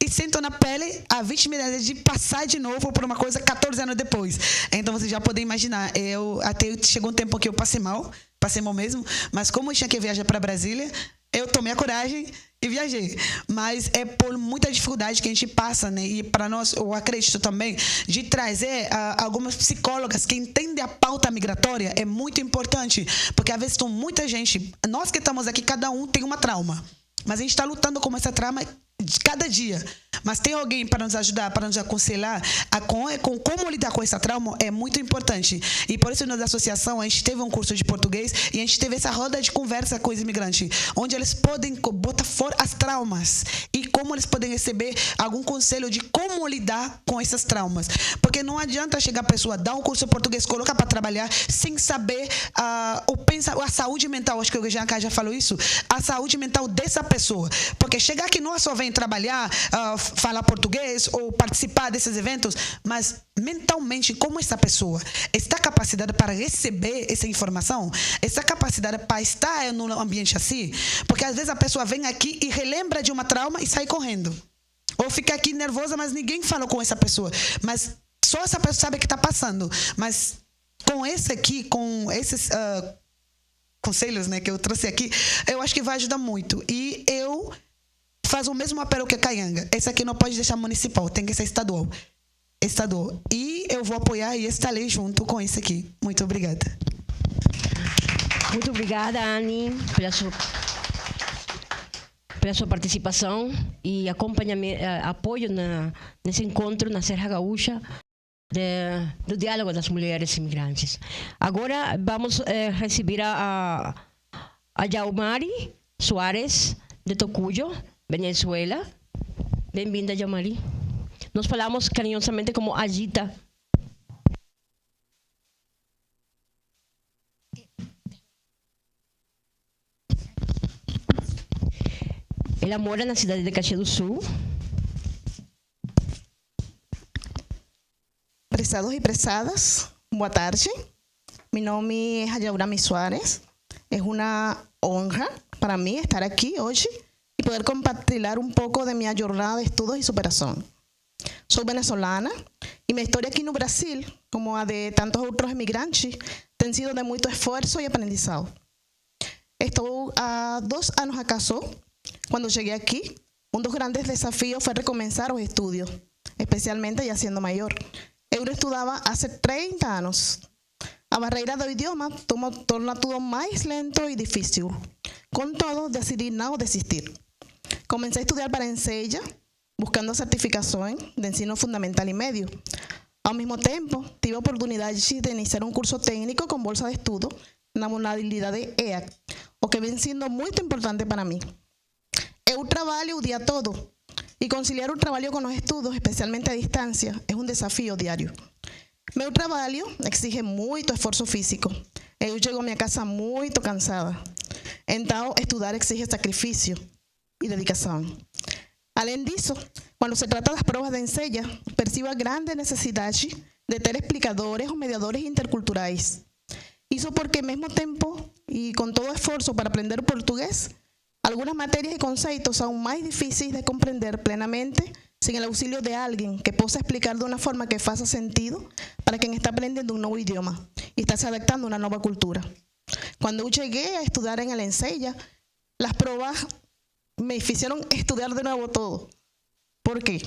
e sento na pele a vítima de passar de novo por uma coisa 14 anos depois. Então, você já pode imaginar, até chegou um tempo que eu passei mal mesmo, mas como eu tinha que viajar para Brasília, eu tomei a coragem e viajei. Mas é por muita dificuldade que a gente passa, né? E para nós, eu acredito também, de trazer algumas psicólogas que entendem a pauta migratória é muito importante. Porque às vezes tem muita gente, nós que estamos aqui, cada um tem uma trauma. Mas a gente está lutando com essa trauma de cada dia. Mas tem alguém para nos ajudar, para nos aconselhar com como lidar com essa trauma é muito importante. E por isso, na associação, a gente teve um curso de português e a gente teve essa roda de conversa com os imigrantes, onde eles podem botar fora as traumas e como eles podem receber algum conselho de como lidar com esses traumas. Porque não adianta chegar a pessoa, dar um curso de português, colocar para trabalhar, sem saber a saúde mental. Acho que o Jean já falou isso. A saúde mental dessa pessoa. Porque chegar aqui não é só vem trabalhar, falar português ou participar desses eventos, mas mentalmente como essa pessoa está capacitada para receber essa informação, está capacitada para estar num ambiente assim, porque às vezes a pessoa vem aqui e relembra de uma trauma e sai correndo, ou fica aqui nervosa, mas ninguém falou com essa pessoa, mas só essa pessoa sabe que está passando. Mas com esse aqui, com esses conselhos, né, que eu trouxe aqui, eu acho que vai ajudar muito. E eu faço o mesmo apelo que a Caianga. Esse aqui não pode deixar municipal, tem que ser estadual. E eu vou apoiar e estarei junto com esse aqui. Muito obrigada. Muito obrigada, Anne, pela sua participação e acompanhamento, apoio nesse encontro na Serra Gaúcha do diálogo das mulheres imigrantes. Agora vamos receber a Yaumari Soares, de Tocuyo, Venezuela. Bem-vinda, Yaumari. Nós falamos carinhosamente como Agita. Ela mora na cidade de Caxias do Sul. Prezados e prezadas, boa tarde. Mi nome é Yaumari Soares. É uma honra para mim estar aqui hoje e poder compartilhar um pouco de minha jornada de estudos e superação. Sou venezolana e minha história aqui no Brasil, como a de tantos outros imigrantes, tem sido de muito esforço e aprendizado. Estou há 2 anos acaso. Quando cheguei aqui, um dos grandes desafios foi recomeçar os estudos, especialmente já sendo maior. Eu estudava há 30 anos. A barreira do idioma torna tudo mais lento e difícil. Contudo, decidi não desistir. Comecei a estudar para Enseja, buscando certificações de ensino fundamental e médio. Ao mesmo tempo, tive a oportunidade de iniciar um curso técnico com bolsa de estudo na modalidade EAC, o que vem sendo muito importante para mim. Eu trabalho o dia todo e conciliar o trabalho com os estudos, especialmente à distância, é um desafio diário. Meu trabalho exige muito esforço físico. Eu chego à minha casa muito cansada. Então, estudar exige sacrifício e dedicação. Além disso, quando se trata das provas de Enseja, percebo a grande necessidade de ter explicadores ou mediadores interculturais. Isso porque, ao mesmo tempo, e com todo o esforço para aprender o português, algunas materias y conceptos son más difíciles de comprender plenamente sin el auxilio de alguien que pueda explicar de una forma que faça sentido para quien está aprendiendo un nuevo idioma y está se adaptando a una nueva cultura. Cuando yo llegué a estudiar en el Enseja, las pruebas me hicieron estudiar de nuevo todo. ¿Por qué?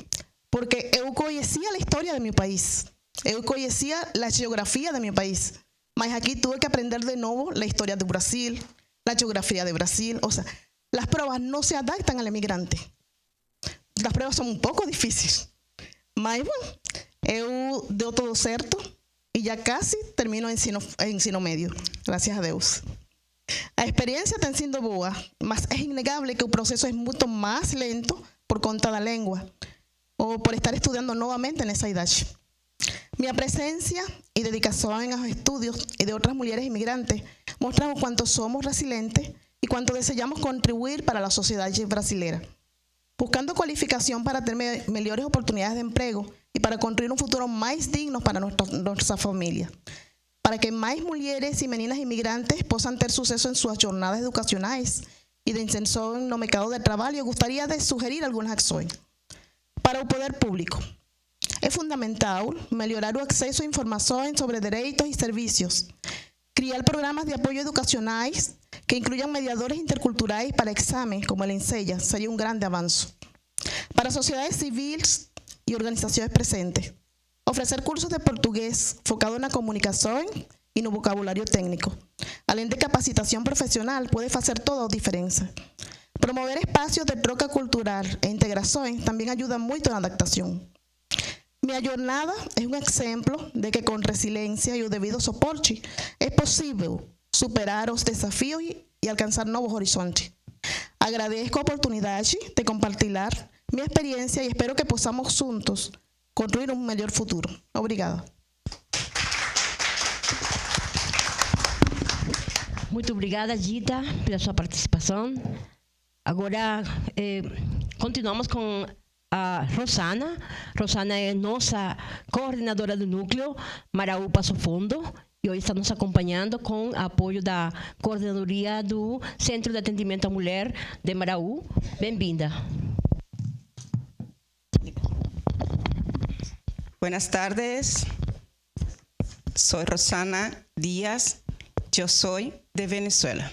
Porque yo conocía la historia de mi país, yo conocía la geografía de mi país, mas aquí tuve que aprender de nuevo la historia de Brasil, la geografía de Brasil, o sea, las pruebas no se adaptan al emigrante. Las pruebas son un poco difíciles. Mas, bueno, eu deu todo certo e já casi termino o ensino médio. Graças a Deus. A experiência tem sido boa, mas é inegável que o processo é muito mais lento por conta da língua ou por estar estudando novamente nessa idade. Minha presença e dedicação aos estudos e de outras mulheres imigrantes mostram o quanto somos resilientes y cuánto deseamos contribuir para la sociedad brasileña, buscando cualificación para tener mejores oportunidades de empleo y para construir un futuro más digno para nuestra familia, para que más mujeres y meninas inmigrantes puedan tener suceso en sus jornadas educacionales y de inserción no mercado de trabajo. Yo gustaría de sugerir algunas acciones. Para el poder público, es fundamental mejorar el acceso a información sobre derechos y servicios, crear programas de apoyo educacionales que incluyan mediadores interculturales para examen, como el Enseja, sería un grande avance. Para sociedades civiles y organizaciones presentes, ofrecer cursos de portugués focados en la comunicación y en el vocabulario técnico. Além de capacitación profesional, puede hacer toda diferencia. Promover espacios de troca cultural e integración también ayuda mucho en la adaptación. Mi jornada es un ejemplo de que con resiliencia y el debido soporte es posible superar los desafíos y alcanzar nuevos horizontes. Agradezco la oportunidad de compartir mi experiencia y espero que podamos juntos construir un mejor futuro. Obrigada. Muito obrigada, Gita, pela sua participação. Agora, continuamos com a Rosana. Rosana é nossa coordenadora do núcleo Maraú Passo Fundo e hoje está nos acompanhando com apoio da coordenadoria do Centro de Atendimento à Mulher de Maraú. Bem-vinda. Buenas tardes. Soy Rosana Díaz. eu sou de Venezuela.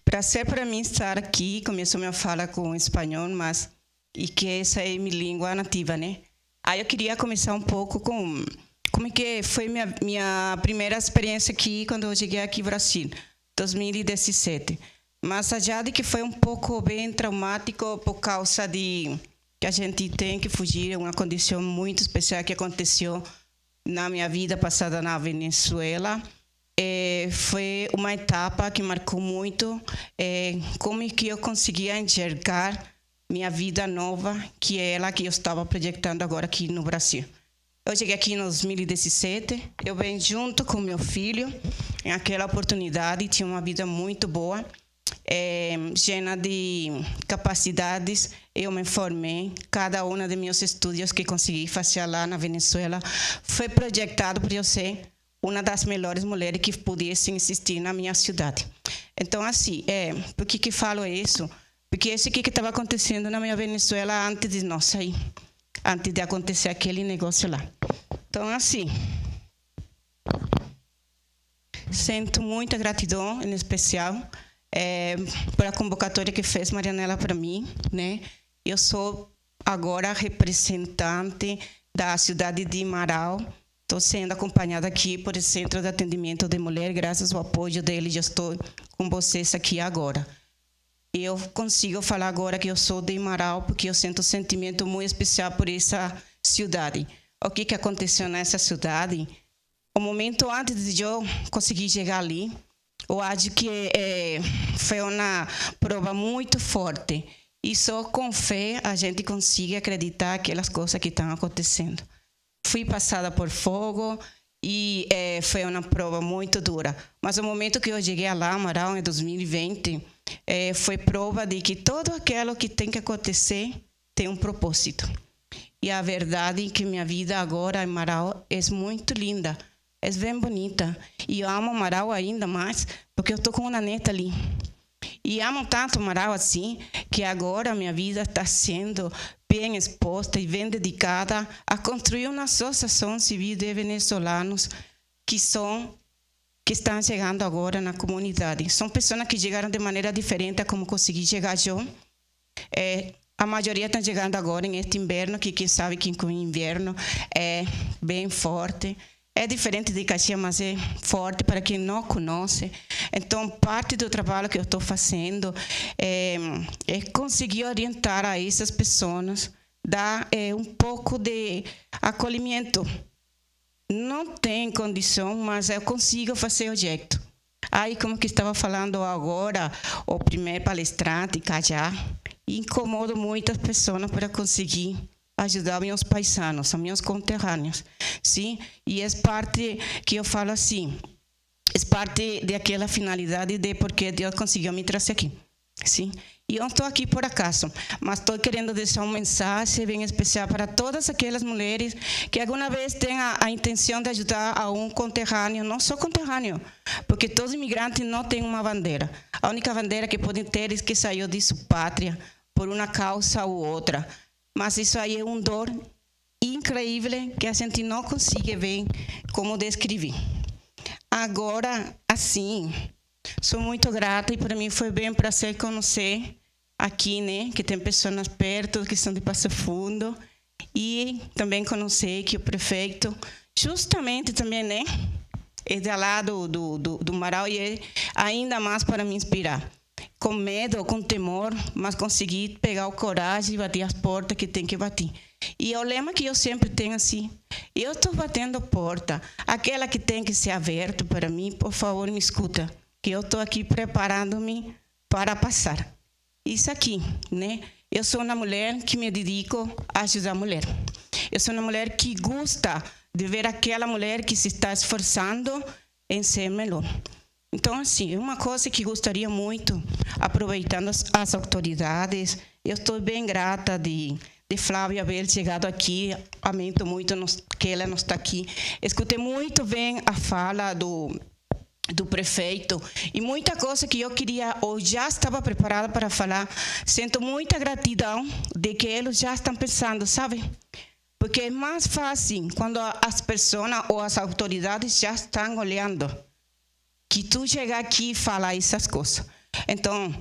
Prazer para mim estar aqui. Começo minha fala com espanhol, mas e que essa é minha língua nativa, né? Aí eu queria começar um pouco com como que foi minha primeira experiência aqui quando eu cheguei aqui no Brasil, 2017. Mas allá de que foi um pouco bem traumático por causa de que a gente tem que fugir de uma condição muito especial que aconteceu na minha vida passada na Venezuela. Foi uma etapa que marcou muito como que eu conseguia enxergar minha vida nova, que é ela que eu estava projetando agora aqui no Brasil. Eu cheguei aqui em 2017, eu venho junto com meu filho, em aquela oportunidade, tinha uma vida muito boa, cheia de capacidades. Eu me formei, cada um de meus estudos que consegui fazer lá na Venezuela foi projetado para eu ser uma das melhores mulheres que pudessem existir na minha cidade. Então, assim, por que falo isso? Porque isso que estava acontecendo na minha Venezuela antes de nós sair, antes de acontecer aquele negócio lá. Então, assim, sinto muita gratidão, em especial, pela convocatória que fez Marianela para mim, né? Eu sou agora representante da cidade de Marau. Estou sendo acompanhada aqui por esse Centro de Atendimento de Mulher, graças ao apoio dele, já estou com vocês aqui agora. Eu consigo falar agora que eu sou de Marau, porque eu sinto um sentimento muito especial por essa cidade. O que aconteceu nessa cidade? O momento antes de eu conseguir chegar ali, eu acho que foi uma prova muito forte. E só com fé a gente consegue acreditar aquelas coisas que estão acontecendo. Fui passada por fogo e foi uma prova muito dura. Mas o momento que eu cheguei lá, Marau, em 2020, foi prova de que tudo aquilo que tem que acontecer tem um propósito. E a verdade é que minha vida agora em Marau é muito linda, é bem bonita. E eu amo Marau ainda mais, porque eu estou com uma neta ali. E amo tanto Marau assim, que agora minha vida está sendo bem exposta e bem dedicada a construir uma associação civil de venezuelanos que estão chegando agora na comunidade. São pessoas que chegaram de maneira diferente a como consegui chegar eu. A maioria está chegando agora em este inverno, que quem sabe que o inverno é bem forte. É diferente de Caxias, mas é forte para quem não conhece. Então, parte do trabalho que eu estou fazendo é conseguir orientar a essas pessoas, dar um pouco de acolhimento. Não tem condição, mas eu consigo fazer o jeito. Aí, como que estava falando agora, o primeiro palestrante, Cajá, incomodo muitas pessoas para conseguir ajudar meus paisanos, meus conterrâneos, sim? E é parte que eu falo assim, é parte daquela finalidade de porque Deus conseguiu me trazer aqui, sim? E eu não estou aqui por acaso, mas estou querendo deixar uma mensagem bem especial para todas aquelas mulheres que alguma vez têm a intenção de ajudar a um conterrâneo, não só conterrâneo, porque todos imigrantes não têm uma bandeira. A única bandeira que podem ter é que saiu de sua pátria por uma causa ou outra. Mas isso aí é uma dor incrível que a gente não consegue ver como descrever. Agora, assim, sou muito grata e para mim foi bem um prazer conhecer aqui, né, que tem pessoas perto que são de Passo Fundo e também conhecer que o prefeito, justamente também, né, é de lá do Marau e é ainda mais para me inspirar. Com medo, com temor, mas consegui pegar o coragem e bater as portas que tem que bater. E o lema que eu sempre tenho assim, eu estou batendo porta, aquela que tem que ser aberta para mim, por favor, me escuta, que eu estou aqui preparando-me para passar. Isso aqui, né? Eu sou uma mulher que me dedico a ajudar a mulher. Eu sou uma mulher que gosta de ver aquela mulher que se está esforçando em ser melhor. Então, assim, uma coisa que gostaria muito, aproveitando as autoridades, eu estou bem grata de Flávia haver chegado aqui, lamento muito que ela não está aqui. Escutei muito bem a fala do prefeito e muita coisa que eu queria ou já estava preparada para falar. Sinto muita gratidão de que eles já estão pensando, sabe? Porque é mais fácil quando as pessoas ou as autoridades já estão olhando. que tu chegar aqui e falar essas coisas. Então,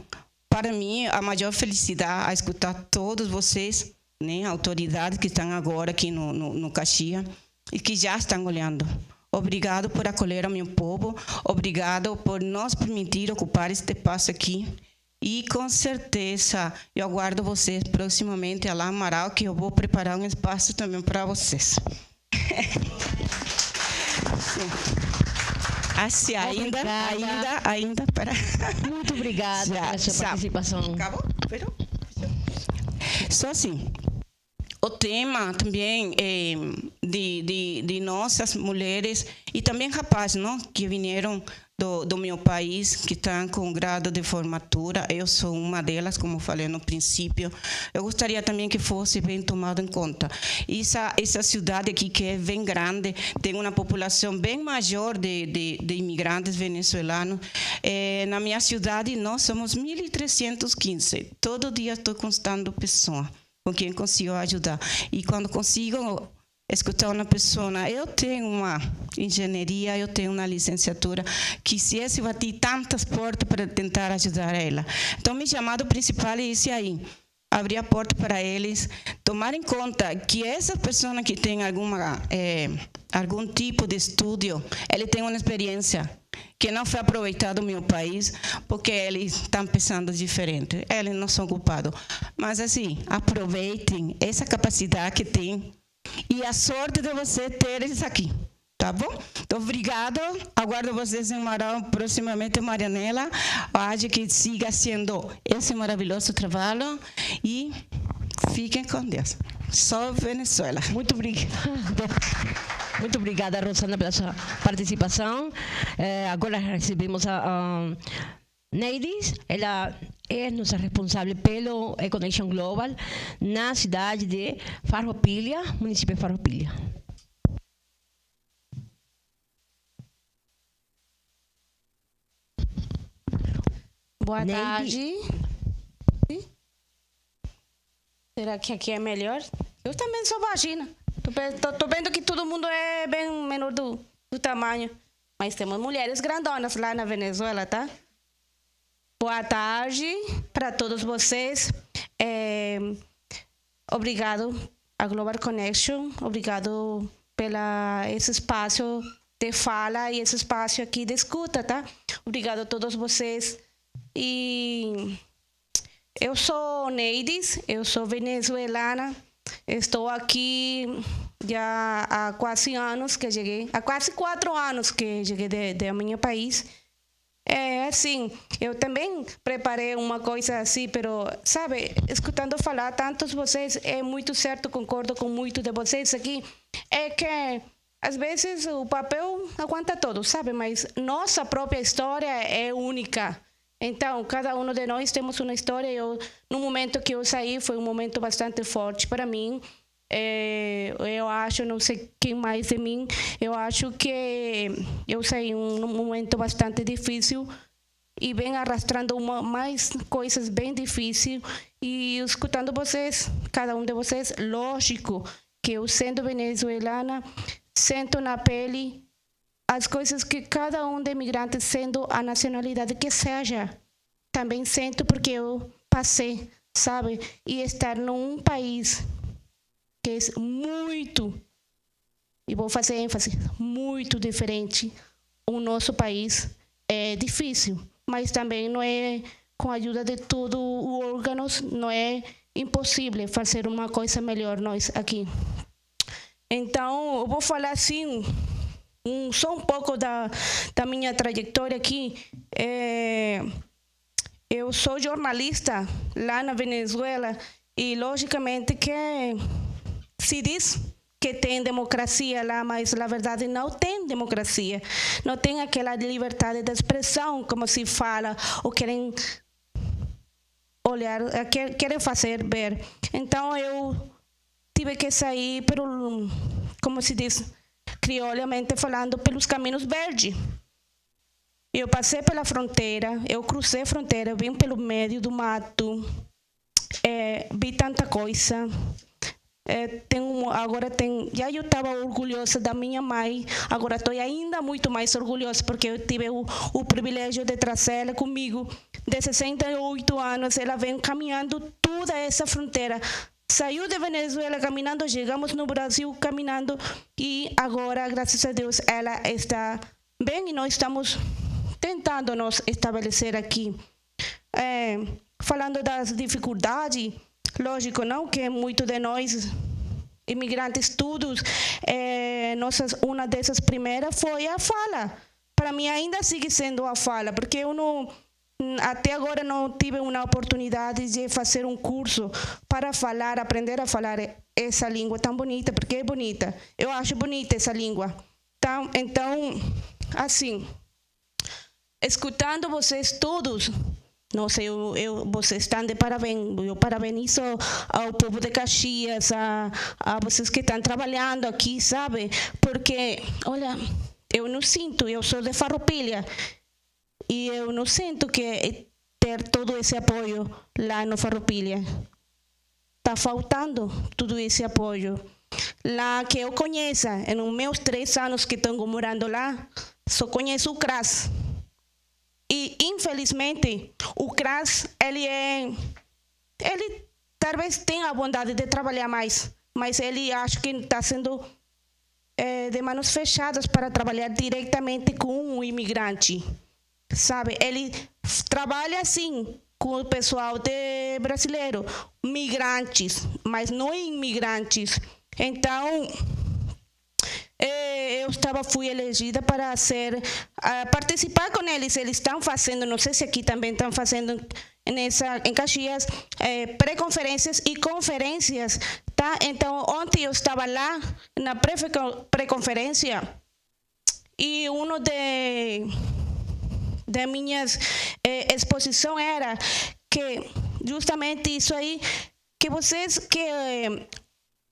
para mim, a maior felicidade é escutar todos vocês, né, autoridades que estão agora aqui no Caxias e que já estão olhando. Obrigado por acolher o meu povo, obrigado por nos permitir ocupar este espaço aqui. E, com certeza, eu aguardo vocês proximamente lá em Amaral, que eu vou preparar um espaço também para vocês. Assim, ainda, para... Muito obrigada pela sua participação. Acabou? Só assim, o tema também de nossas mulheres e também rapazes, não, que vieram do meu país, que estão com grau de formatura. Eu sou uma delas, como falei no princípio. Eu gostaria também que fosse bem tomado em conta. Essa cidade aqui, que é bem grande, tem uma população bem maior de imigrantes venezuelanos. Na minha cidade, nós somos 1.315. Todo dia estou constando pessoas com quem consigo ajudar. E quando consigo escutar uma pessoa, eu tenho uma engenharia, eu tenho uma licenciatura, quisesse bater tantas portas para tentar ajudar ela. Então, meu chamado principal é esse aí, abrir a porta para eles, tomar em conta que essa pessoa que tem algum tipo de estudo, ele tem uma experiência que não foi aproveitada no meu país, porque eles estão pensando diferente, eles não são culpados. Mas, assim, aproveitem essa capacidade que tem e a sorte de você ter eles aqui, tá bom? Então, obrigado. Aguardo vocês em Amaral proximamente, Marianela. Acho que siga sendo esse maravilhoso trabalho e fiquem com Deus. Só Venezuela. Muito obrigada. Muito obrigada, Rosana, pela sua participação. Agora recebemos a Neidis. Ela é nossa responsável pelo Connection Global na cidade de Farroupilha, município de Farroupilha. Boa tarde. Será que aqui é melhor? Eu também sou vagina. Tô vendo que todo mundo é bem menor do tamanho. Mas temos mulheres grandonas lá na Venezuela, tá? Boa tarde para todos vocês. Obrigado a Global Connection. Obrigado pela esse espaço de fala e esse espaço aqui de escuta, tá? Obrigado a todos vocês. E eu sou Neidis, eu sou venezuelana. Estou aqui já há quase anos que cheguei, há quase 4 anos que cheguei do meu país. Assim, eu também preparei uma coisa assim, pero, sabe, escutando falar tantos vocês, é muito certo, concordo com muito de vocês aqui, é que às vezes o papel aguenta todo, sabe, mas nossa própria história é única. Então, cada um de nós temos uma história. No momento que eu saí, foi um momento bastante forte para mim. Eu acho, não sei quem mais de mim, eu acho que eu saí num momento bastante difícil e vem arrastando mais coisas bem difíceis. E escutando vocês, cada um de vocês, lógico que eu, sendo venezuelana, sinto na pele as coisas que cada um de imigrantes, sendo a nacionalidade que seja, também sinto, porque eu passei, sabe? E estar num país que é muito, e vou fazer ênfase, muito diferente. O nosso país é difícil, mas também não é, com a ajuda de todos os órgãos, não é impossível fazer uma coisa melhor nós aqui. Então, eu vou falar assim, só um pouco da minha trajetória aqui. Eu sou jornalista lá na Venezuela e, logicamente, que se diz que tem democracia lá, mas, na verdade, não tem democracia. Não tem aquela liberdade de expressão, como se fala, ou querem olhar, querem fazer ver. Então, eu tive que sair, como se diz, criolamente falando, pelos caminhos verdes. Eu passei pela fronteira, eu cruzei a fronteira, vim pelo meio do mato, vi tanta coisa, Já eu estava orgulhosa da minha mãe, agora estou ainda muito mais orgulhosa porque eu tive o privilégio de trazer ela comigo. De 68 anos, ela vem caminhando toda essa fronteira. Saiu de Venezuela caminhando, chegamos no Brasil caminhando e agora, graças a Deus, ela está bem e nós estamos tentando nos estabelecer aqui. Falando das dificuldades, lógico, não, que muito de nós, imigrantes todos, uma dessas primeiras foi a fala. Para mim ainda sigue sendo a fala, porque eu não... Até agora não tive uma oportunidade de fazer um curso para falar, aprender a falar essa língua tão bonita, porque é bonita. Eu acho bonita essa língua. Então, assim, escutando vocês todos, não sei, vocês estão de parabéns. Eu parabenizo ao povo de Caxias, a vocês que estão trabalhando aqui, sabe? Porque, olha, eu não sinto, eu sou de Farroupilha. E eu não sinto que ter todo esse apoio lá no Farroupilha. Está faltando todo esse apoio. Lá que eu conheço, nos meus 3 anos que estou morando lá, só conheço o CRAS. E, infelizmente, o CRAS, ele talvez tenha a bondade de trabalhar mais, mas ele acho que está sendo de mãos fechadas para trabalhar diretamente com o imigrante. Sabe, ele trabalha assim com o pessoal brasileiro, migrantes, mas não imigrantes. Então, fui elegida para participar com eles. Eles estão fazendo, não sei se aqui também estão fazendo em Caxias, pré-conferências e conferências, tá? Então, ontem eu estava lá na pré-conferência e da minha exposição era que justamente isso aí, que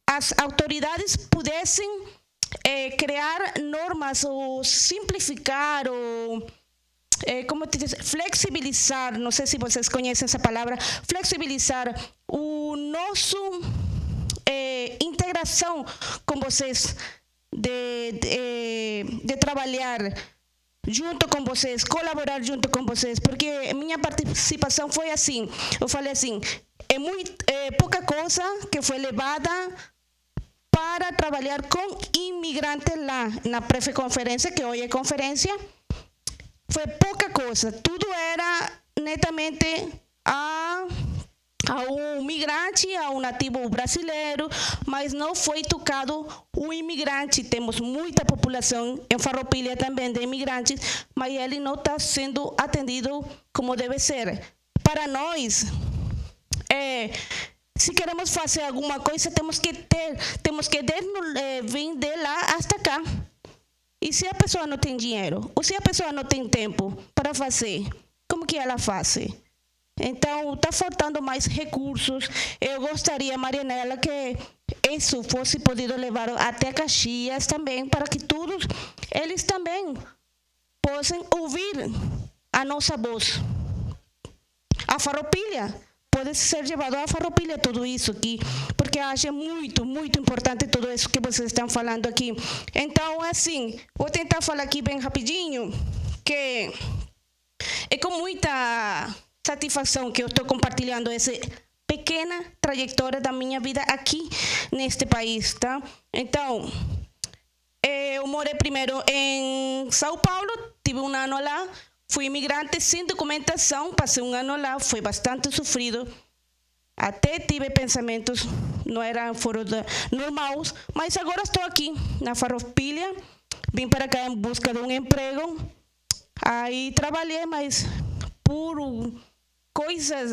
as autoridades pudessem criar normas ou simplificar ou flexibilizar, não sei se vocês conhecem essa palavra, flexibilizar o nosso integração com vocês de trabalhar junto com vocês, colaborar junto com vocês, porque minha participação foi assim, eu falei assim, pouca coisa que foi levada para trabalhar com imigrantes lá na pré-conferência, que hoje é conferência, foi pouca coisa, tudo era netamente a um migrante, a um nativo brasileiro, mas não foi tocado o imigrante. Temos muita população em Farroupilha também de imigrantes, mas ele não está sendo atendido como deve ser. Para nós, se queremos fazer alguma coisa, temos que vir de lá hasta cá. E se a pessoa não tem dinheiro, ou se a pessoa não tem tempo para fazer, como que ela faz? Então, está faltando mais recursos. Eu gostaria, Marianela, que isso fosse podido levar até Caxias também, para que todos eles também possam ouvir a nossa voz. A Farroupilha pode ser levado a Farroupilha tudo isso aqui, porque acho muito, muito importante tudo isso que vocês estão falando aqui. Então, assim, vou tentar falar aqui bem rapidinho, que é com muita satisfação que eu estou compartilhando essa pequena trajetória da minha vida aqui neste país, tá? Então, eu morei primeiro em São Paulo, tive um ano lá, fui imigrante sem documentação, passei um ano lá, foi bastante sofrido, até tive pensamentos, foram normais, mas agora estou aqui na Farroupilha, vim para cá em busca de um emprego, aí trabalhei, mas por coisas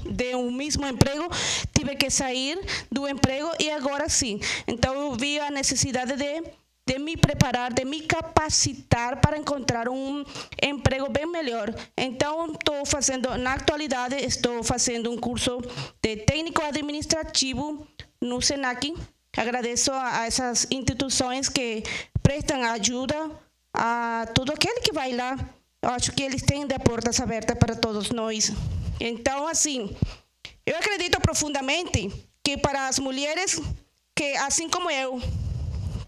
de um mesmo emprego, tive que sair do emprego e agora sim. Então eu vi a necessidade de me preparar, de me capacitar para encontrar um emprego bem melhor. Então na atualidade, estou fazendo um curso de técnico administrativo no SENAC. Agradeço a essas instituições que prestam ajuda a todo aquele que vai lá. Eu acho que eles têm de portas abertas para todos nós. Então, assim, eu acredito profundamente que para as mulheres que, assim como eu,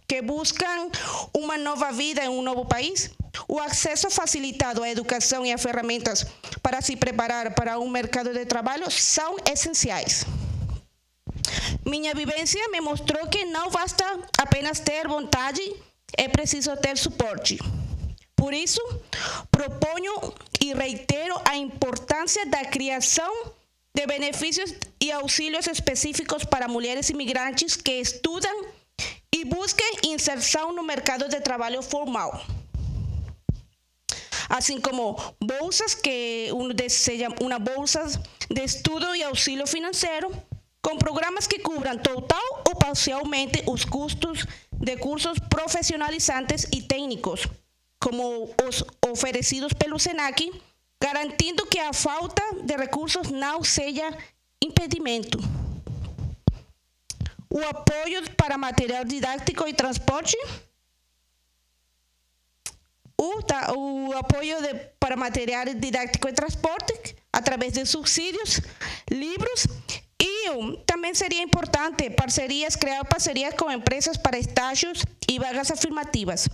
que buscam uma nova vida em um novo país, o acesso facilitado à educação e a ferramentas para se preparar para um mercado de trabalho são essenciais. Minha vivência me mostrou que não basta apenas ter vontade, é preciso ter suporte. Por isso, proponho e reitero a importância da criação de benefícios e auxílios específicos para mulheres imigrantes que estudam e busquem inserção no mercado de trabalho formal. Assim como bolsas, que seja uma bolsa de estudo e auxílio financeiro, com programas que cubram total ou parcialmente os custos de cursos profissionalizantes e técnicos, como os oferecidos pelo SENAC, garantindo que a falta de recursos não seja impedimento. O apoio para material didático e transporte. O apoio para material didático e transporte, através de subsídios, livros. E também seria importante criar parcerias com empresas para estágios e vagas afirmativas,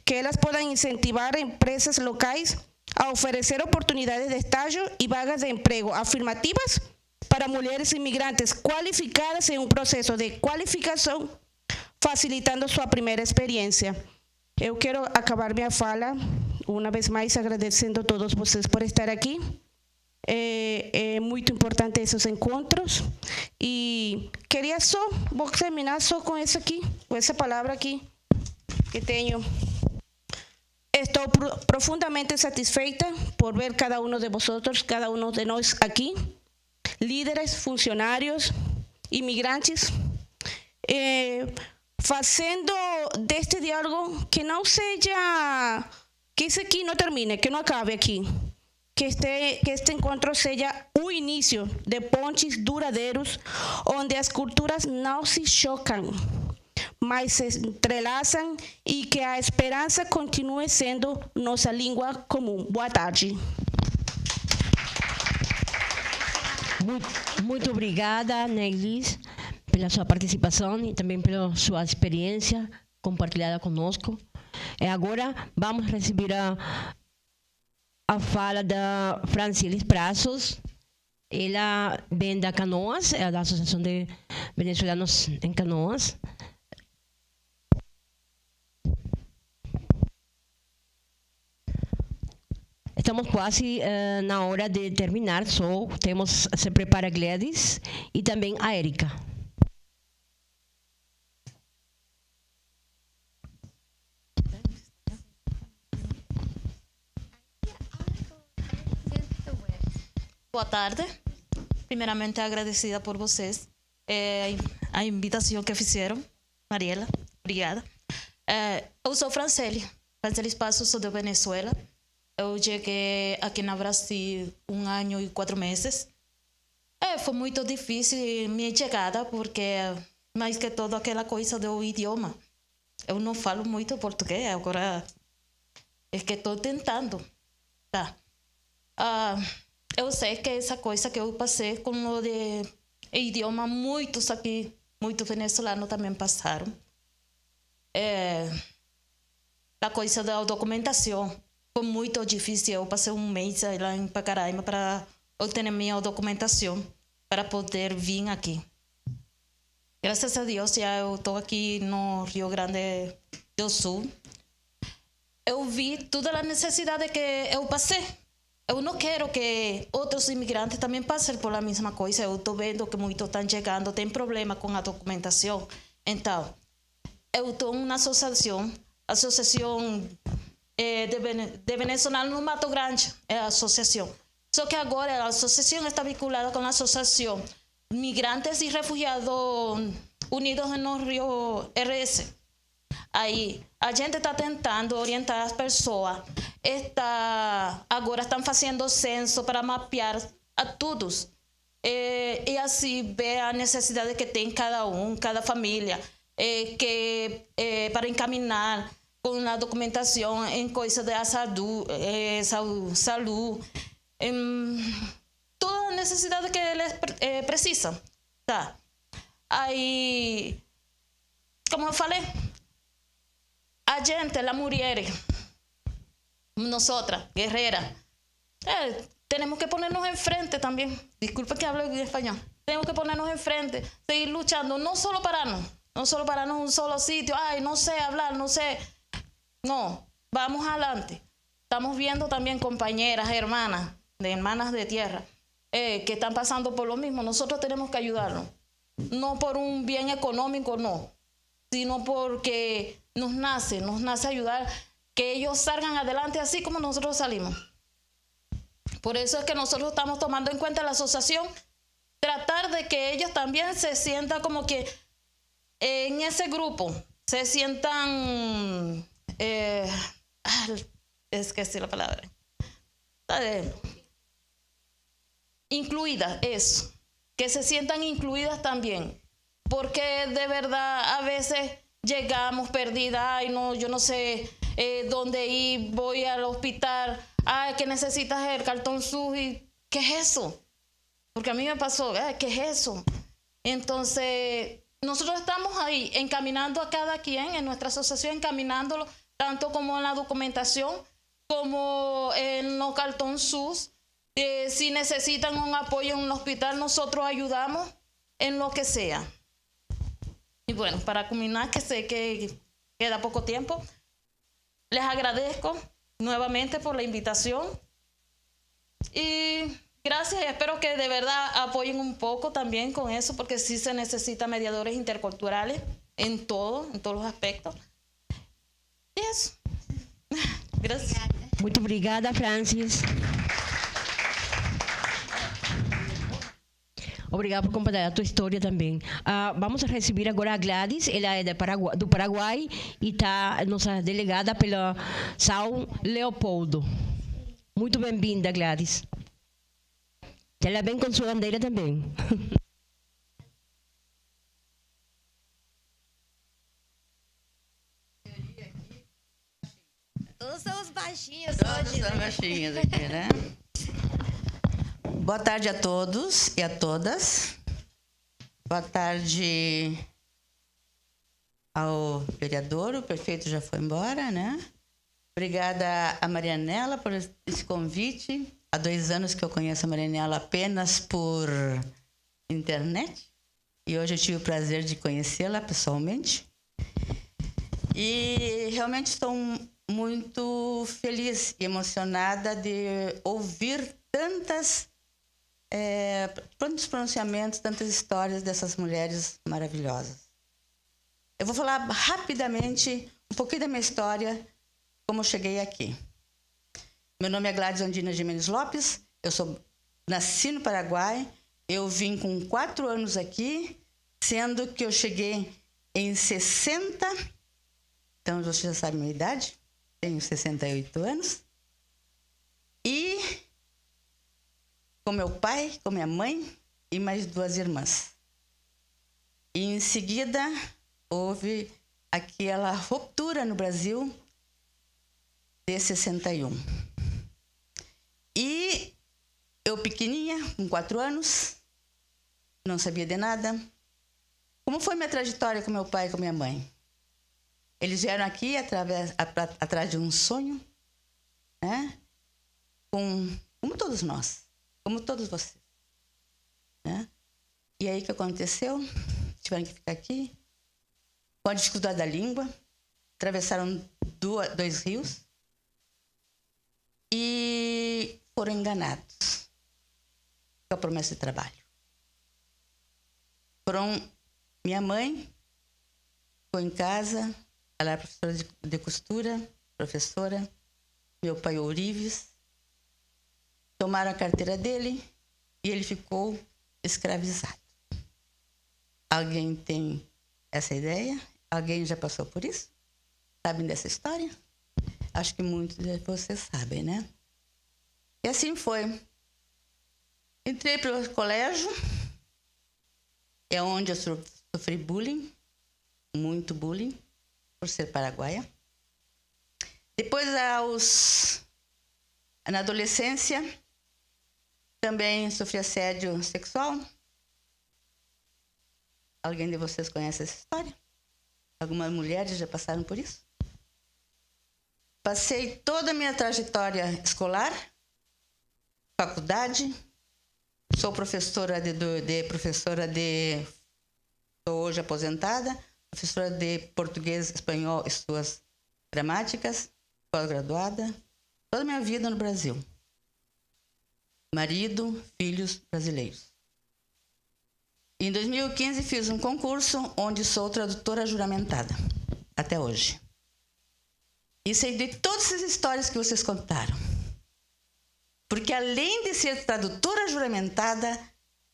que elas possam incentivar empresas locais a oferecer oportunidades de estágio e vagas de emprego afirmativas para mulheres imigrantes qualificadas em um processo de qualificação, facilitando sua primeira experiência. Eu quero acabar minha fala, uma vez mais, agradecendo a todos vocês por estar aqui. É muito importante esses encontros. E queria vou terminar só com essa aqui, com essa palavra aqui que tenho. Estou profundamente satisfeita por ver cada um de vocês, cada um de nós aqui, líderes, funcionários, imigrantes, fazendo deste diálogo que não seja, que isso aqui não termine, que não acabe aqui, que este encontro seja o início de pontes duradouros, onde as culturas não se chocam, mas se entrelaçam e que a esperança continue sendo nossa língua comum. Boa tarde. Muito obrigada, Neilis, pela sua participação e também pela sua experiência compartilhada conosco. E agora vamos receber a fala da Francilis Prazos. Ela vem da Canoas, é da Associação de Venezuelanos em Canoas. Estamos quase na hora de terminar, só se prepara a Gladys e também a Érica. Boa tarde. Primeiramente, agradecida por vocês, a invitação que fizeram. Mariela, obrigada. Eu sou Francilis Pazos, sou de Venezuela. Eu cheguei aqui no Brasil 1 ano e 4 meses. Foi muito difícil minha chegada, porque mais que tudo aquela coisa do idioma. Eu não falo muito português, agora é que estou tentando. Tá. Eu sei que essa coisa que eu passei com o de idioma, muitos aqui, muitos venezuelanos também passaram. A coisa da documentação foi muito difícil. Eu passei 1 mês lá em Pacaraima para obter minha documentação para poder vir aqui. Graças a Deus, já eu estou aqui no Rio Grande do Sul. Eu vi toda a necessidade que eu passei. Eu não quero que outros imigrantes também passem por a mesma coisa. Eu estou vendo que muitos estão chegando, tem problema com a documentação. Então, eu estou em uma associação de venezuelanos no Mato Grande, é a associação. Só que agora a associação está vinculada com a associação Migrantes e Refugiados Unidos no Rio RS. Aí a gente está tentando orientar as pessoas. Agora estão fazendo censo para mapear a todos. E assim ver a necessidade que tem cada família, para encaminhar com a documentação em coisa de saúde, toda a necessidade que eles precisam. Tá. Aí, como eu falei, a gente, las mujeres, nosotras, guerreras, tenemos que ponernos enfrente también. Disculpe que hable en español. Tenemos que ponernos enfrente, seguir luchando, no solo pararnos en un solo sitio. Ay, no sé hablar, no sé. No, vamos adelante. Estamos viendo también compañeras, hermanas de tierra, que están pasando por lo mismo. Nosotros tenemos que ayudarlos. No por un bien económico, no, sino porque nos nace ayudar, que ellos salgan adelante así como nosotros salimos. Por eso es que nosotros estamos tomando en cuenta la asociación, tratar de que ellos también se sientan como que en ese grupo, se sientan, es que sí la palabra, incluidas, eso, que se sientan incluidas también, porque de verdad a veces llegamos perdidas, ay no, yo no sé dónde ir, voy al hospital, ay, que necesitas el cartón SUS, y ¿qué es eso? Porque a mí me pasó, ¿qué es eso? Entonces, nosotros estamos ahí encaminando a cada quien en nuestra asociación, encaminándolo tanto como en la documentación, como en los cartón SUS. Si necesitan un apoyo en un hospital, nosotros ayudamos en lo que sea. Y bueno, para culminar, que sé que queda poco tiempo, les agradezco nuevamente por la invitación y gracias, espero que de verdad apoyen un poco también con eso, porque sí se necesitan mediadores interculturales en todos los aspectos. Y eso. Gracias. Muito obrigada, Francis. Obrigada por compartilhar a tua história também. Vamos receber agora a Gladys, ela é do Paraguai e está nossa delegada pela São Leopoldo. Muito bem-vinda, Gladys. Ela vem com sua bandeira também. Todos são os baixinhos hoje. Todos são baixinhos aqui, né? Boa tarde a todos e a todas. Boa tarde ao vereador, o prefeito já foi embora, né? Obrigada a Marianela por esse convite. Há 2 anos que eu conheço a Marianela apenas por internet. E hoje eu tive o prazer de conhecê-la pessoalmente. E realmente estou muito feliz e emocionada de ouvir tantos pronunciamentos, tantas histórias dessas mulheres maravilhosas. Eu vou falar rapidamente um pouquinho da minha história, como eu cheguei aqui. Meu nome é Gladys Andina Gimenez Lopes, eu nasci no Paraguai, eu vim com 4 anos aqui, sendo que eu cheguei em 60, então você já sabe a minha idade, tenho 68 anos, e com meu pai, com minha mãe e mais 2 irmãs. E em seguida houve aquela ruptura no Brasil de 61. E eu pequenininha, com 4 anos, não sabia de nada. Como foi minha trajetória com meu pai e com minha mãe? Eles vieram aqui atrás de um sonho, né? Como todos nós, como todos vocês, né? E aí o que aconteceu? Tiveram que ficar aqui, com a dificuldade da língua, atravessaram 2 rios e foram enganados com a promessa de trabalho. Minha mãe ficou em casa, ela era professora de costura, professora, meu pai ourives, tomaram a carteira dele e ele ficou escravizado. Alguém tem essa ideia? Alguém já passou por isso? Sabem dessa história? Acho que muitos de vocês sabem, né? E assim foi. Entrei para o colégio, é onde eu sofri bullying, muito bullying, por ser paraguaia. Depois, na adolescência, também sofri assédio sexual. Alguém de vocês conhece essa história? Algumas mulheres já passaram por isso? Passei toda a minha trajetória escolar, faculdade, sou professora estou hoje aposentada, professora de português, espanhol e suas gramáticas, pós-graduada, toda a minha vida no Brasil. Marido, filhos brasileiros. Em 2015 fiz um concurso onde sou tradutora juramentada, até hoje. E sei de todas essas histórias que vocês contaram. Porque além de ser tradutora juramentada,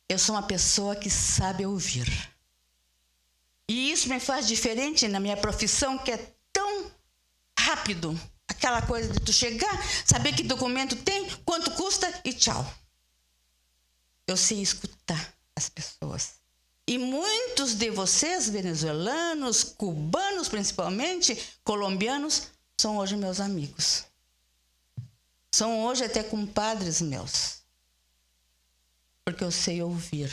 eu sou uma pessoa que sabe ouvir. E isso me faz diferente na minha profissão, que é tão rápido. Aquela coisa de tu chegar, saber que documento tem, quanto custa e tchau. Eu sei escutar as pessoas. E muitos de vocês, venezuelanos, cubanos principalmente, colombianos, são hoje meus amigos. São hoje até compadres meus. Porque eu sei ouvir.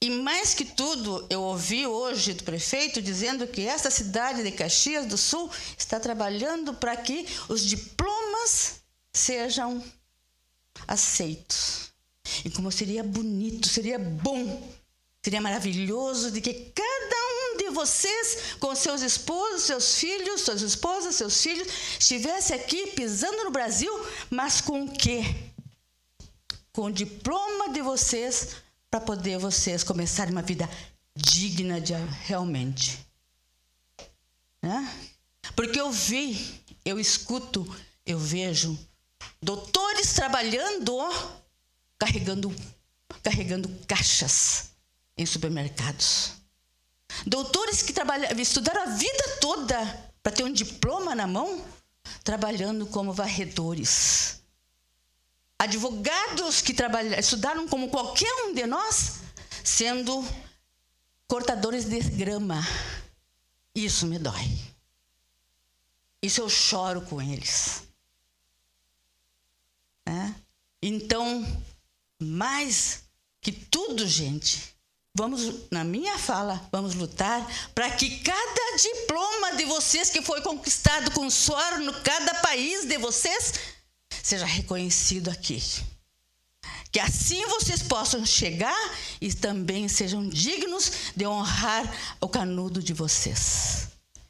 E mais que tudo, eu ouvi hoje do prefeito dizendo que esta cidade de Caxias do Sul está trabalhando para que os diplomas sejam aceitos. E como seria bonito, seria bom, seria maravilhoso de que cada um de vocês, com seus esposos, seus filhos, suas esposas, seus filhos, estivesse aqui pisando no Brasil, mas com o quê? Com o diploma de vocês, para poder vocês começarem uma vida digna de realmente. Né? Porque eu vi, eu escuto, eu vejo doutores trabalhando, carregando caixas em supermercados. Doutores que estudaram a vida toda para ter um diploma na mão, trabalhando como varredores. Advogados que estudaram como qualquer um de nós, sendo cortadores de grama. Isso me dói. Isso eu choro com eles. Então, mais que tudo, gente, na minha fala, vamos lutar para que cada diploma de vocês que foi conquistado com suor no cada país de vocês seja reconhecido aqui. Que assim vocês possam chegar e também sejam dignos de honrar o canudo de vocês.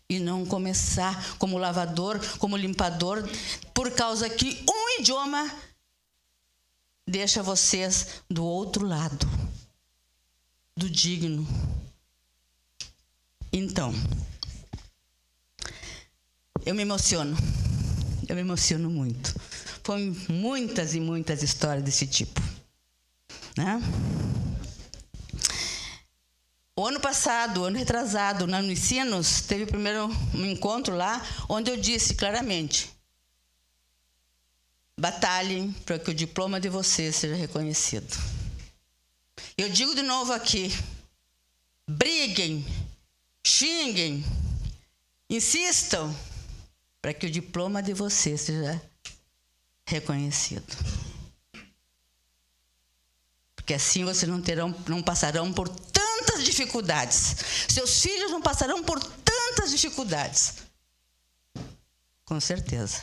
E não começar como lavador, como limpador, por causa que um idioma deixa vocês do outro lado, do digno. Então, eu me emociono muito. Foi muitas e muitas histórias desse tipo. Né? O ano passado, o ano retrasado, na Unicinos, teve o primeiro encontro lá, onde eu disse claramente: batalhem para que o diploma de vocês seja reconhecido. Eu digo de novo aqui: briguem, xinguem, insistam para que o diploma de vocês seja reconhecido. Porque assim vocês não passarão por tantas dificuldades. Seus filhos não passarão por tantas dificuldades. Com certeza.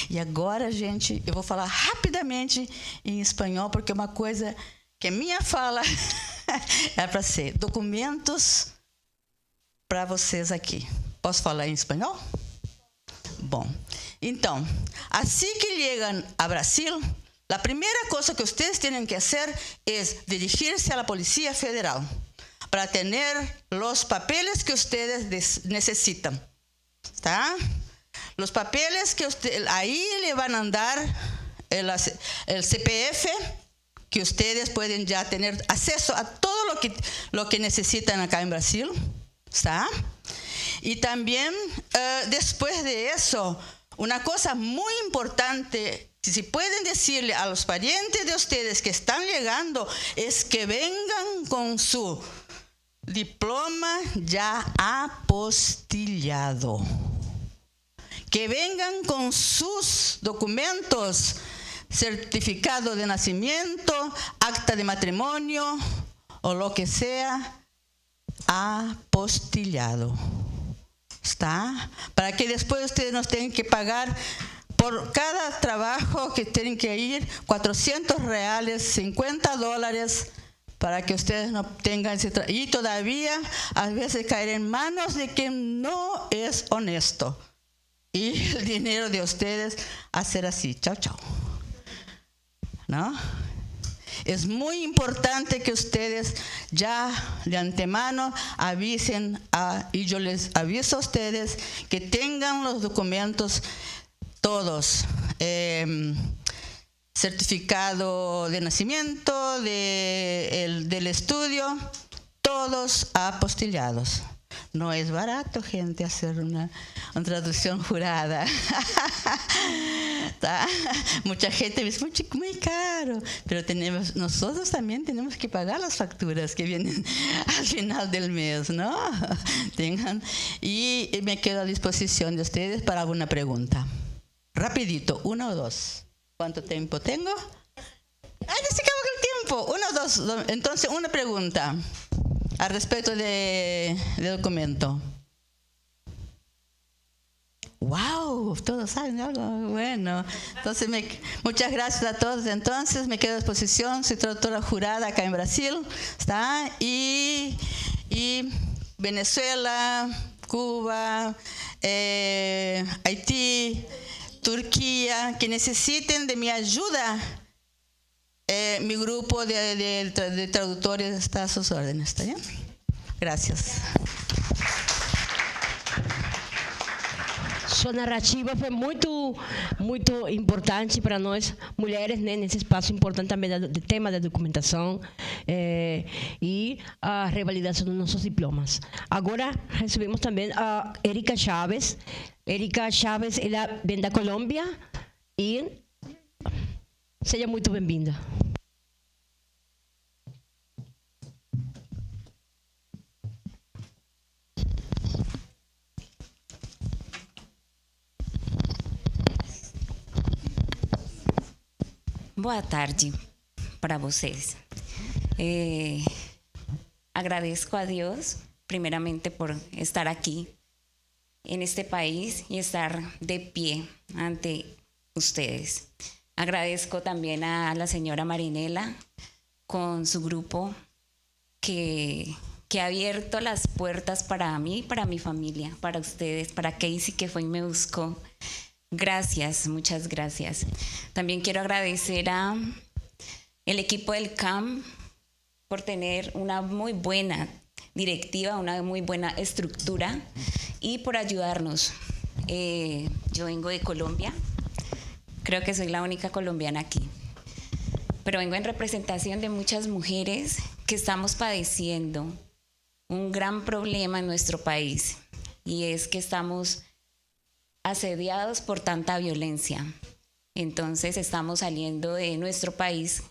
E agora, gente, eu vou falar rapidamente em espanhol, porque é uma coisa que a minha fala é para ser documentos para vocês aqui. Posso falar em espanhol? Bom, então, assim que chegam a Brasil, a primeira coisa que vocês têm que fazer é dirigir-se à Polícia Federal para ter os papeles que vocês necessitam, tá? Os papeles que aí le van a dar el CPF, que ustedes pueden ya tener acceso a todo lo que necesitan acá en Brasil, ¿está? Y también, después de eso, una cosa muy importante, si pueden decirle a los parientes de ustedes que están llegando, es que vengan con su diploma ya apostillado. Que vengan con sus documentos, certificado de nacimiento, acta de matrimonio, o lo que sea, apostillado. ¿Está? Para que después ustedes nos tengan que pagar por cada trabajo que tienen que ir $400, $50, para que ustedes no tengan ese trabajo. Y todavía a veces caer en manos de quien no es honesto. Y el dinero de ustedes hacer así, chao, chao. ¿No? Es muy importante que ustedes ya de antemano avisen, y yo les aviso a ustedes que tengan los documentos todos, certificado de nacimiento, del estudio, todos apostillados. No es barato, gente, hacer una traducción jurada. Mucha gente dice, muy caro, pero nosotros también tenemos que pagar las facturas que vienen al final del mes, ¿no? Y me quedo a disposición de ustedes para alguna pregunta. Rapidito, 1 o 2. ¿Cuánto tiempo tengo? ¡Ay, ya se acabó el tiempo! 1 o 2. Entonces, una pregunta al respecto del documento. ¡Wow! Todos saben algo. Bueno, entonces muchas gracias a todos. Entonces me quedo a disposición. Soy traductora jurada acá en Brasil. ¿Está? Y Venezuela, Cuba, Haití, Turquía, que necesiten de mi ayuda. Mi grupo de traductores está a sus órdenes. ¿Está bien? Gracias. Sua narrativa foi muito importante para nós mulheres, né, nesse espaço importante também do tema da documentação e a revalidação dos nossos diplomas. Agora recebemos também a Erika Chaves. Erika Chaves, ela vem da Colômbia e seja muito bem-vinda. Boa tarde para vocês. Agradezco a Dios primeramente por estar aquí en este país y estar de pie ante ustedes. Agradezco también a la señora Marinela con su grupo que ha abierto las puertas para mí, para mi familia, para ustedes, para Casey que fue y me buscó. Gracias, muchas gracias. También quiero agradecer a el equipo del CAM por tener una muy buena directiva, una muy buena estructura y por ayudarnos. Yo vengo de Colombia, creo que soy la única colombiana aquí, pero vengo en representación de muchas mujeres que estamos padeciendo un gran problema en nuestro país y es que estamos asediados por tanta violencia. Entonces estamos saliendo de nuestro país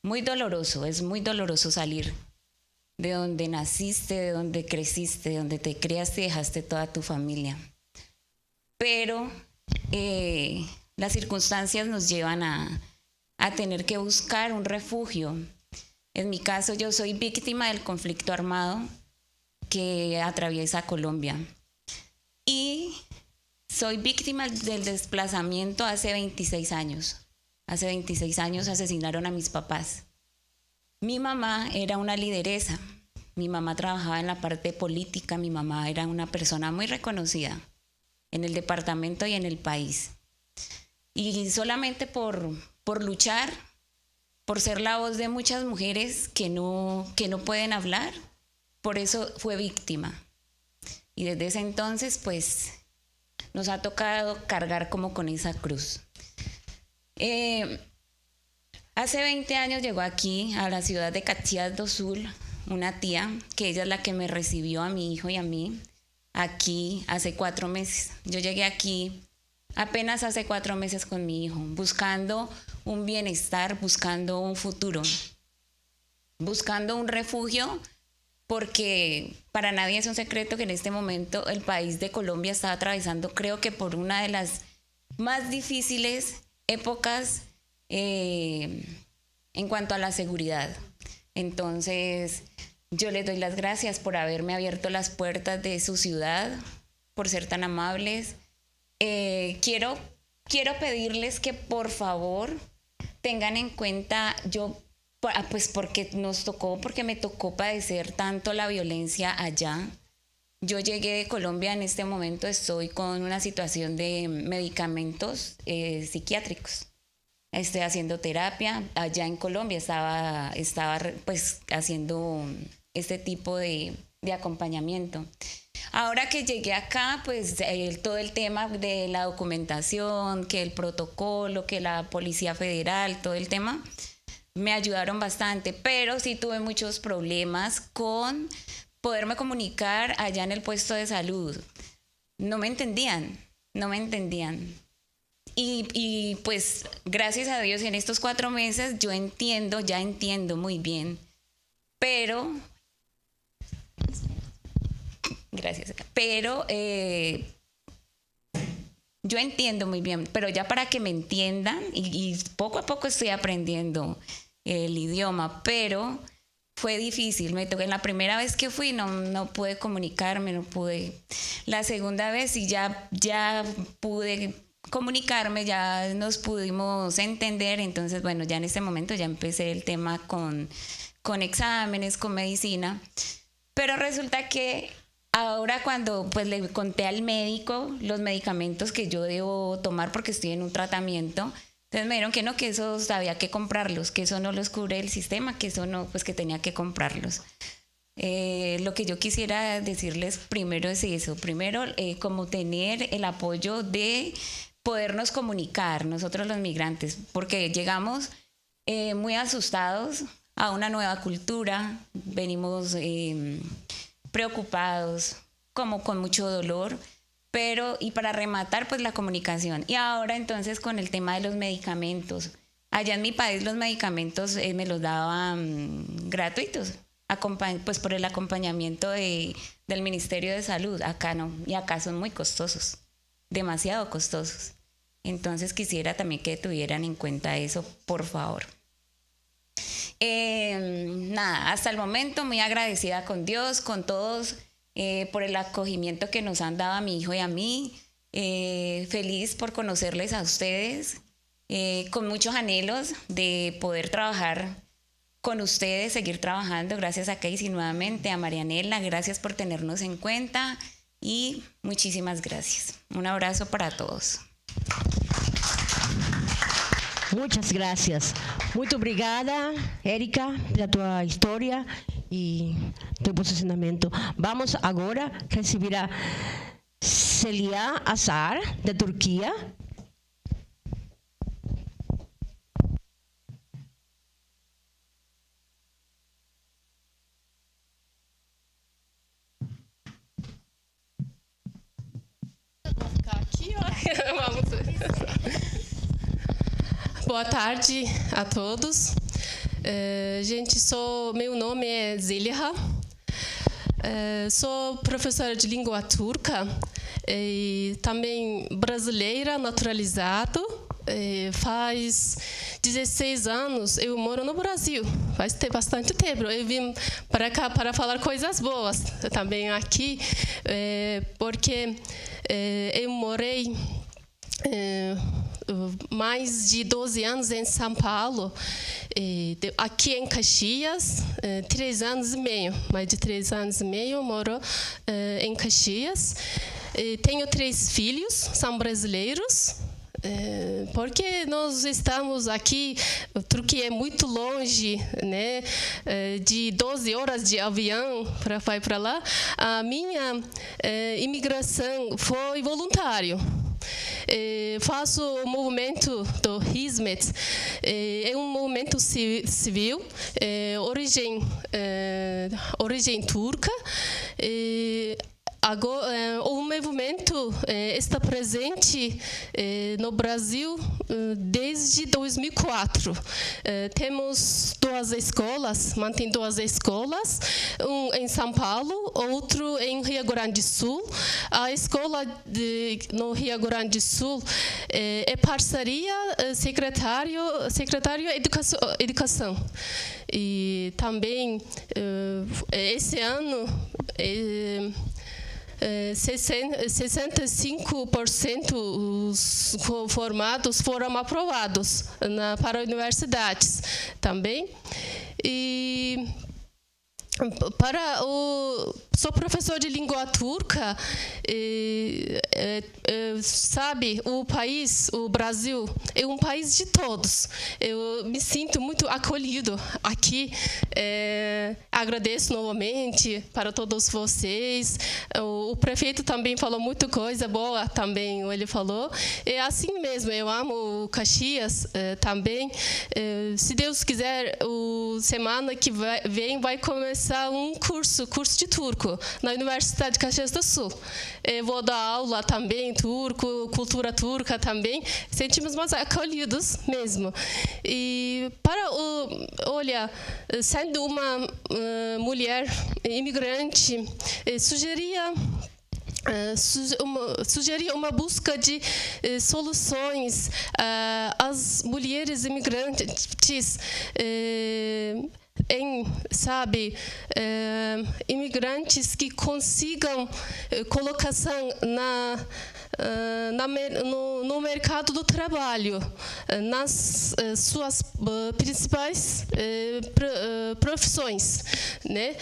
muy doloroso, es muy doloroso salir de donde naciste, de donde creciste, de donde te criaste y dejaste toda tu familia. Pero las circunstancias nos llevan a tener que buscar un refugio. En mi caso, yo soy víctima del conflicto armado que atraviesa Colombia. Y soy víctima del desplazamiento hace 26 años. Hace 26 años asesinaron a mis papás. Mi mamá era una lideresa. Mi mamá trabajaba en la parte política. Mi mamá era una persona muy reconocida en el departamento y en el país. Y solamente por luchar, por ser la voz de muchas mujeres que no pueden hablar, por eso fue víctima. Y desde ese entonces, pues, nos ha tocado cargar como con esa cruz. Hace 20 años llegó aquí a la ciudad de Caxias do Sul una tía, que ella es la que me recibió a mi hijo y a mí aquí hace 4 meses. Yo llegué aquí apenas hace 4 meses con mi hijo, buscando un bienestar, buscando un futuro, buscando un refugio, porque para nadie es un secreto que en este momento el país de Colombia está atravesando, creo que por una de las más difíciles épocas en cuanto a la seguridad. Entonces, yo les doy las gracias por haberme abierto las puertas de su ciudad, por ser tan amables. Quiero pedirles que por favor tengan en cuenta, pues porque me tocó padecer tanto la violencia allá. Yo llegué de Colombia, en este momento estoy con una situación de medicamentos psiquiátricos. Estoy haciendo terapia. Allá en Colombia estaba pues haciendo este tipo de acompañamiento. Ahora que llegué acá, pues todo el tema de la documentación, que el protocolo, que la Policía Federal, todo el tema, me ayudaron bastante, pero sí tuve muchos problemas con poderme comunicar allá en el puesto de salud. No me entendían. Y pues gracias a Dios en estos 4 meses ya entiendo muy bien, pero yo entiendo muy bien, pero ya para que me entiendan, y poco a poco estoy aprendiendo el idioma, pero fue difícil. En la primera vez que fui no pude comunicarme, no pude. La segunda vez sí ya pude comunicarme, ya nos pudimos entender. Entonces, bueno, ya en este momento ya empecé el tema con exámenes, con medicina. Pero resulta que ahora cuando pues le conté al médico los medicamentos que yo debo tomar porque estoy en un tratamiento, entonces me dijeron que no, que eso había que comprarlos, que eso no los cubre el sistema, que eso no, pues que tenía que comprarlos. Lo que yo quisiera decirles primero es eso, como tener el apoyo de podernos comunicar nosotros los migrantes, porque llegamos muy asustados a una nueva cultura, venimos preocupados, como con mucho dolor, y para rematar, pues la comunicación. Y ahora entonces con el tema de los medicamentos. Allá en mi país los medicamentos me los daban gratuitos, pues por el acompañamiento del Ministerio de Salud. Acá no, y acá son muy costosos, demasiado costosos. Entonces quisiera también que tuvieran en cuenta eso, por favor. Nada, hasta el momento muy agradecida con Dios, con todos, por el acogimiento que nos han dado a mi hijo y a mí. Feliz por conocerles a ustedes, con muchos anhelos de poder trabajar con ustedes, seguir trabajando. Gracias a Casey nuevamente, a Marianela, gracias por tenernos en cuenta y muchísimas gracias. Un abrazo para todos. Muchas gracias. Muito obrigada, Érica, pela tua história e teu posicionamento. Vamos agora receber a Celia Azar, da Turquia. Vou ficar aqui, ó. Vamos ver. Boa tarde a todos. Gente, meu nome é Zeliha. Sou professora de língua turca e também brasileira naturalizada. Faz 16 anos eu moro no Brasil. Faz bastante tempo. Eu vim para cá para falar coisas boas também aqui, porque eu morei mais de 12 anos em São Paulo, aqui em Caxias, 3 anos e meio, mais de 3 anos e meio moro em Caxias. Tenho 3 filhos, são brasileiros, porque nós estamos aqui, a Turquia é muito longe, né? De 12 horas de avião para ir para lá. A minha imigração foi voluntário. Faço o movimento do Hizmet, é um movimento civil, origem turca. agora, o movimento está presente no Brasil desde 2004. Temos mantém duas escolas, um em São Paulo, outro em Rio Grande do Sul. A escola no Rio Grande do Sul é parceria secretário Educação. E também, esse ano, 65% dos formados foram aprovados para universidades também. E sou professor de língua turca, sabe, o Brasil, é um país de todos. Eu me sinto muito acolhido aqui. Agradeço novamente para todos vocês. O prefeito também falou muita coisa boa, também ele falou. É assim mesmo, eu amo Caxias também. Se Deus quiser, semana que vem vai começar um curso de turco na Universidade de Caxias do Sul. Vou dar aula também, turco, cultura turca também. Sentimos mais acolhidos mesmo. E olha, sendo uma mulher imigrante, sugeria uma busca de soluções às mulheres imigrantes imigrantes que consigam colocação no mercado do trabalho, nas suas principais profissões, né?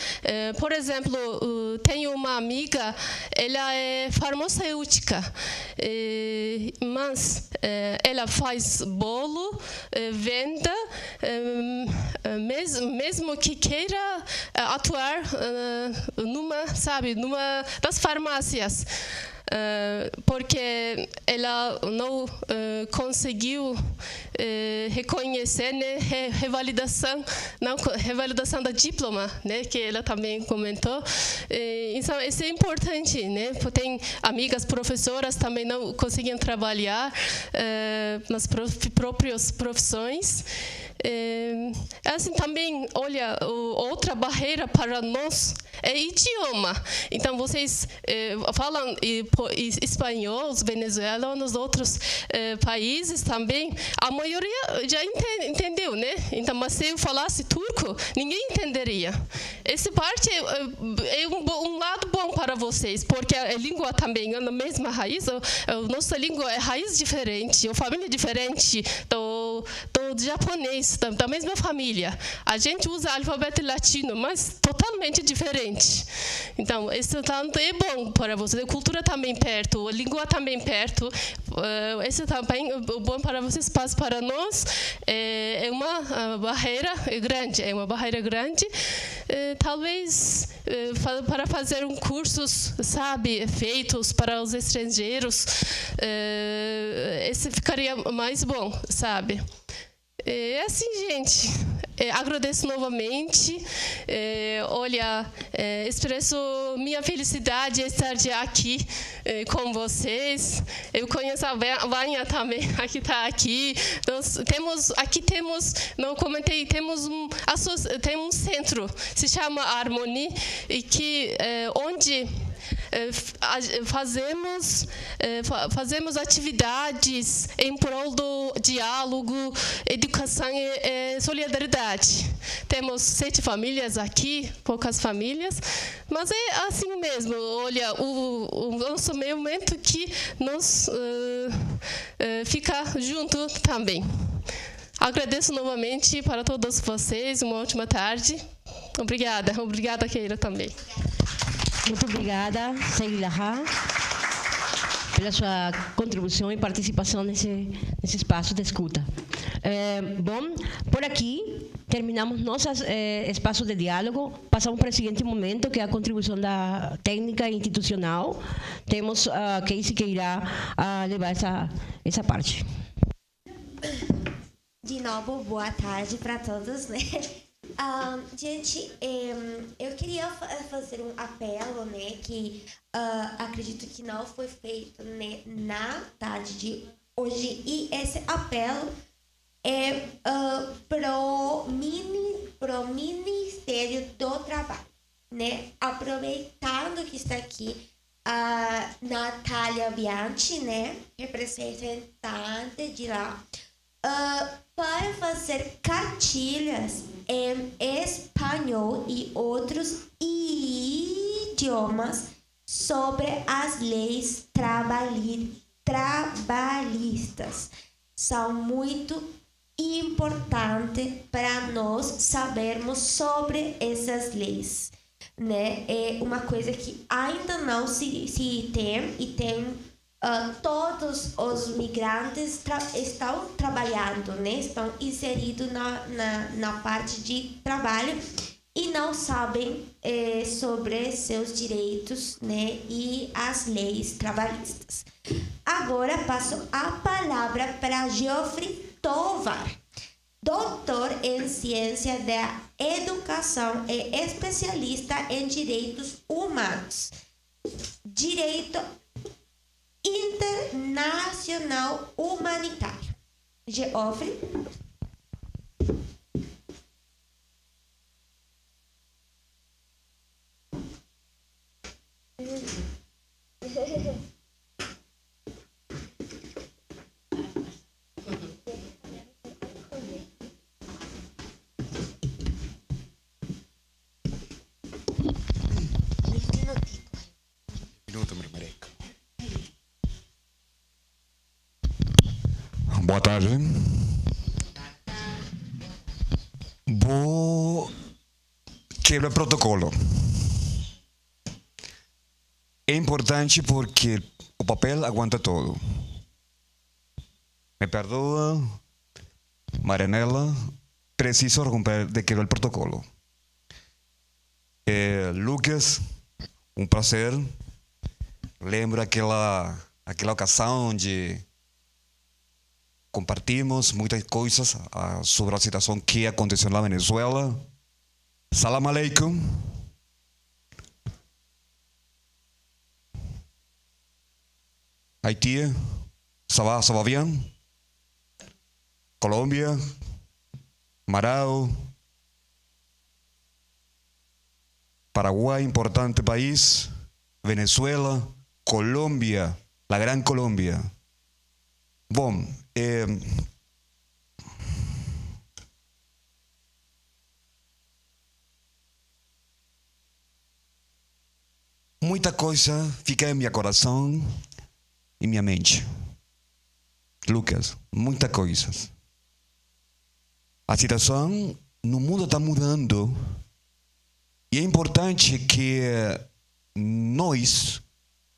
Por exemplo, tenho uma amiga, ela é farmacêutica, mas ela faz bolo, venda, mesmo que queira atuar numa das farmácias. Porque ela não conseguiu reconhecer, né, revalidação da diploma, né, que ela também comentou. Então, isso é importante, né? Tem amigas professoras também não conseguiam trabalhar nas próprias profissões. Assim também, olha, outra barreira para nós é idioma. Então, vocês falam espanhol, os venezuelanos, outros países também, a maioria já entendeu, né? Então, mas se eu falasse turco, ninguém entenderia. Essa parte é um lado bom para vocês, porque a língua também é na mesma raiz. A nossa língua é raiz diferente, a família é diferente do japonês, da mesma família. A gente usa alfabeto latino, mas totalmente diferente. Então, esse tanto é bom para vocês. A cultura também perto, a língua também perto. Esse também é bom para vocês, mas para nós é uma barreira grande. É uma barreira grande. Talvez para fazer cursos, feitos para os estrangeiros, esse ficaria mais bom, sabe? É assim, gente. Agradeço novamente. Olha, expresso minha felicidade de estar aqui com vocês. Eu conheço a Vânia também, que está aqui. Não comentei, temos um centro, se chama Harmony, e que onde fazemos atividades em prol do diálogo, educação e solidariedade. Temos 7 famílias aqui, poucas famílias, mas é assim mesmo. Olha, o nosso movimento que nos fica junto também. Agradeço novamente para todos vocês, uma ótima tarde. Obrigada. Obrigada, Keira, também. Muito obrigada, Seilaha, pela sua contribuição e participação nesse espaço de escuta. Bom, por aqui terminamos nosso espaço de diálogo. Passamos para o seguinte momento, que é a contribuição da técnica institucional. Temos a Casey que irá levar essa parte. De novo, boa tarde para todos, né? Gente, eu queria fazer um apelo, né, que acredito que não foi feito, né, na tarde de hoje, e esse apelo é pro Ministério do Trabalho, né, aproveitando que está aqui a Natália Bianchi, né, representante de lá, para fazer cartilhas em espanhol e outros idiomas sobre as leis trabalhistas. São muito importantes para nós sabermos sobre essas leis, né? É uma coisa que ainda não se tem, e tem todos os migrantes estão trabalhando, né? Estão inseridos na parte de trabalho e não sabem sobre seus direitos, né? E as leis trabalhistas. Agora passo a palavra para Geoffrey Tovar, doutor em ciência da educação e especialista em direitos humanos, direito internacional humanitário. Geoffrey. Boa tarde. Vou quebrar protocolo. É importante porque o papel aguenta todo. Me perdoa, Marianela, preciso romper de quebrar el protocolo. Lucas, um prazer. Lembro aquela ocasião onde compartimos muitas coisas sobre a situação que aconteceu na Venezuela. Salam aleikum. Haití, ça va bien? Colômbia, Marau, Paraguai, importante país, Venezuela, Colômbia, la gran Colômbia. Bom, muita coisa fica em meu coração e minha mente. Lucas, muita coisa. A situação no mundo está mudando e é importante que nós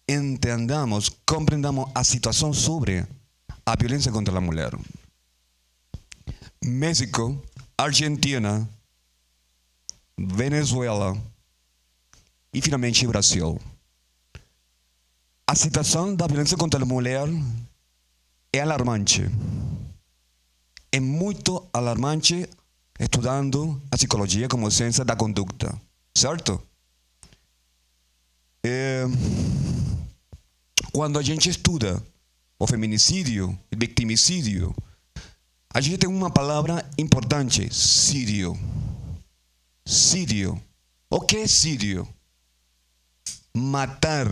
entendamos, compreendamos a situação sobre a violência contra a mulher. México, Argentina, Venezuela e finalmente Brasil. A situação da violência contra a mulher é alarmante. É muito alarmante estudando a psicologia como ciência da conduta, certo? Quando a gente estuda o feminicídio, o victimicídio, a gente tem uma palavra importante: sírio. Sírio. O que é sírio? Matar,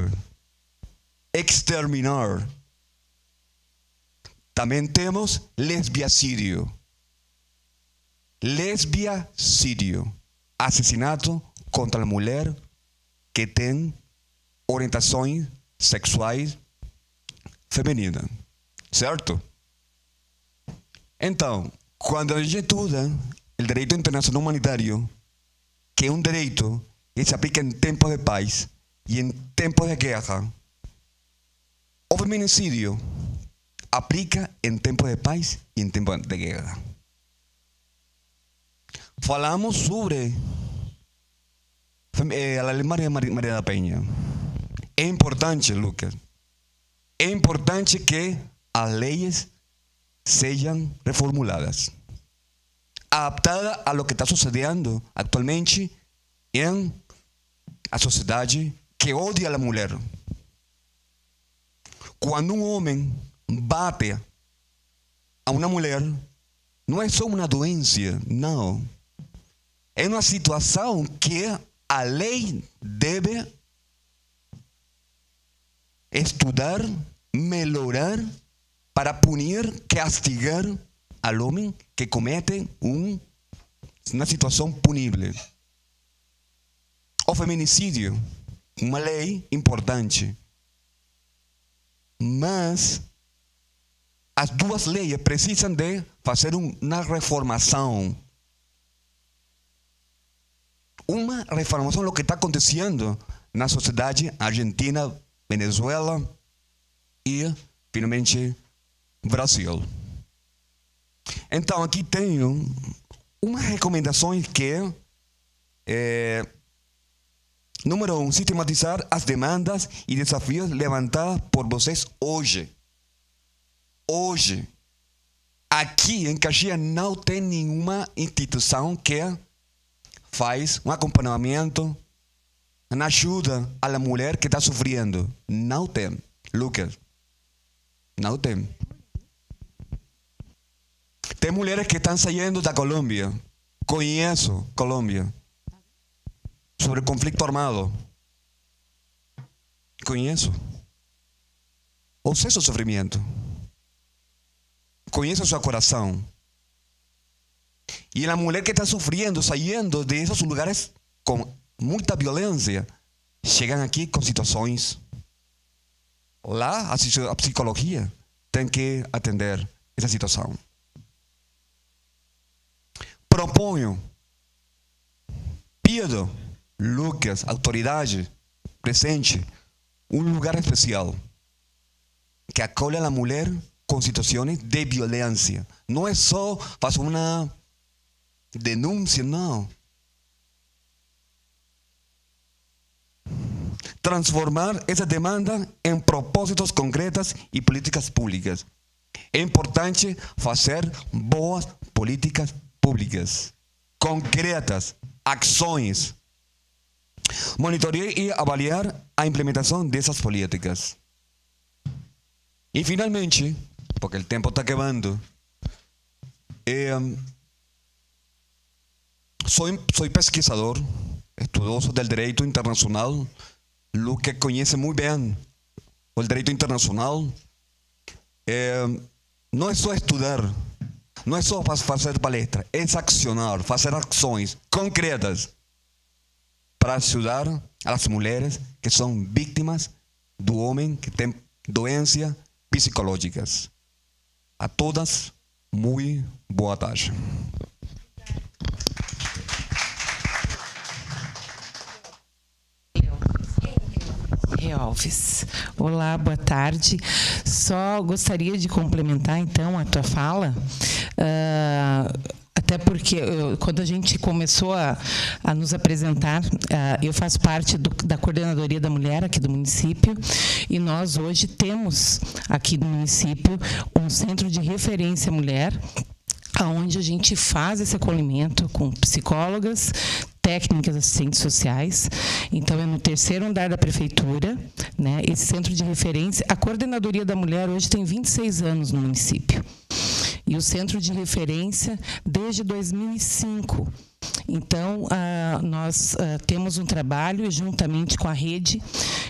exterminar. Também temos lesbiacídio. Lesbiacídio. Assassinato contra a mulher que tem orientações sexuais femininas. Certo? Então, quando a gente estuda o direito internacional humanitário, que é um direito que se aplica em tempos de paz e em tempos de guerra, o feminicídio aplica em tempos de paz e em tempos de guerra. Falamos sobre a Lei Maria da Penha. É importante, Lucas, é importante que as leis sejam reformuladas. adaptada a lo que está sucedendo atualmente em a sociedade que odia a mulher. Quando um homem bate a uma mulher, não é só uma doença, não. É uma situação que a lei deve estudar, melhorar, para punir, castigar al homem que comete uma situação punível. O feminicídio, uma lei importante. Mas as duas leis precisam de fazer uma reformação. Uma reformação do que está acontecendo na sociedade argentina, Venezuela e, finalmente, Brasil. Então, aqui tenho umas recomendações que número 1, sistematizar as demandas e desafios levantados por vocês hoje. Hoje, aqui em Caxias não tem nenhuma instituição que faz um acompanhamento na ajuda à mulher que está sofrendo. Não tem, Lucas. Não tem. Tem mulheres que estão saindo da Colômbia. Conheço Colômbia. Sobre conflito armado. Conheço. Ou sei seu sofrimento. Conheço seu coração. E a mulher que está sofrendo, saindo de esses lugares com muita violência, chegam aqui com situações. Lá, a psicologia tem que atender essa situação. Proponho, pido, Lucas, autoridade presente, um lugar especial que acolha a mulher com situações de violência. Não é só fazer uma denúncia, não. Transformar essa demanda em propósitos concretos e políticas públicas. É importante fazer boas políticas públicas, concretas, ações. Monitorear e avaliar a implementação dessas políticas. E, finalmente, porque o tempo está acabando, sou pesquisador, estudioso do direito internacional, lo que conhece muito bem o direito internacional. Não é só estudar, não é só fazer palestra, é accionar, fazer ações concretas para ajudar as mulheres que são vítimas do homem que tem doenças psicológicas. A todas, muito boa tarde. Alves. Olá, boa tarde. Só gostaria de complementar, então, a tua fala, até porque quando a gente começou a nos apresentar, eu faço parte da Coordenadoria da Mulher aqui do município, e nós hoje temos aqui no município um centro de referência mulher, onde a gente faz esse acolhimento com psicólogas, técnicas, assistentes sociais. Então, é no 3º andar da prefeitura, né? Esse centro de referência. A Coordenadoria da Mulher hoje tem 26 anos no município. E o centro de referência desde 2005. Então, nós temos um trabalho juntamente com a rede,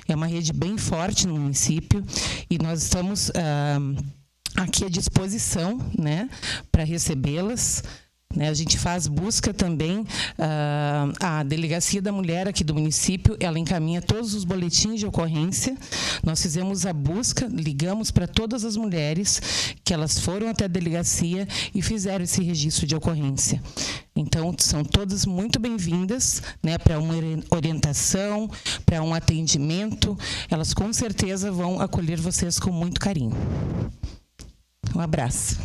é uma rede bem forte no município, e nós estamos aqui à disposição, né, para recebê-las. A gente faz busca também, a Delegacia da Mulher aqui do município, ela encaminha todos os boletins de ocorrência. Nós fizemos a busca, ligamos para todas as mulheres que elas foram até a delegacia e fizeram esse registro de ocorrência. Então, são todas muito bem-vindas, né, para uma orientação, para um atendimento. Elas com certeza vão acolher vocês com muito carinho. Um abraço.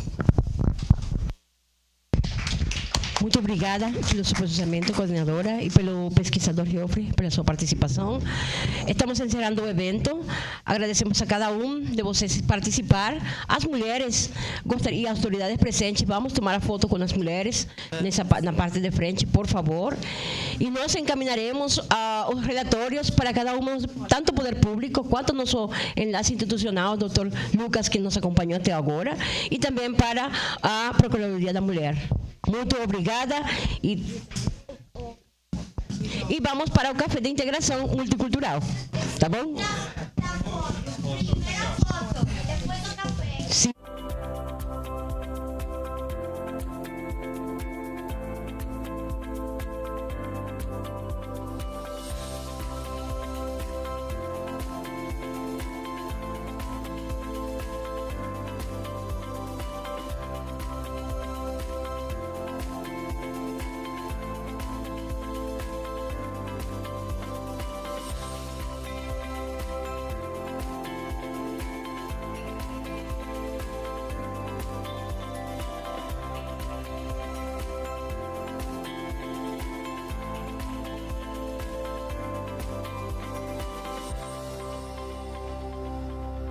Muito obrigada pelo seu posicionamento, coordenadora, e pelo pesquisador Geoffrey, pela sua participação. Estamos encerrando o evento. Agradecemos a cada um de vocês participar. As mulheres e as autoridades presentes, vamos tomar a foto com as mulheres na parte de frente, por favor. E nós encaminharemos os relatórios para cada um, tanto o poder público quanto o nosso enlace institucional, o Dr. Lucas, que nos acompanhou até agora, e também para a Procuradoria da Mulher. Muito obrigada e vamos para o Café de Integração Multicultural, tá bom? Sim.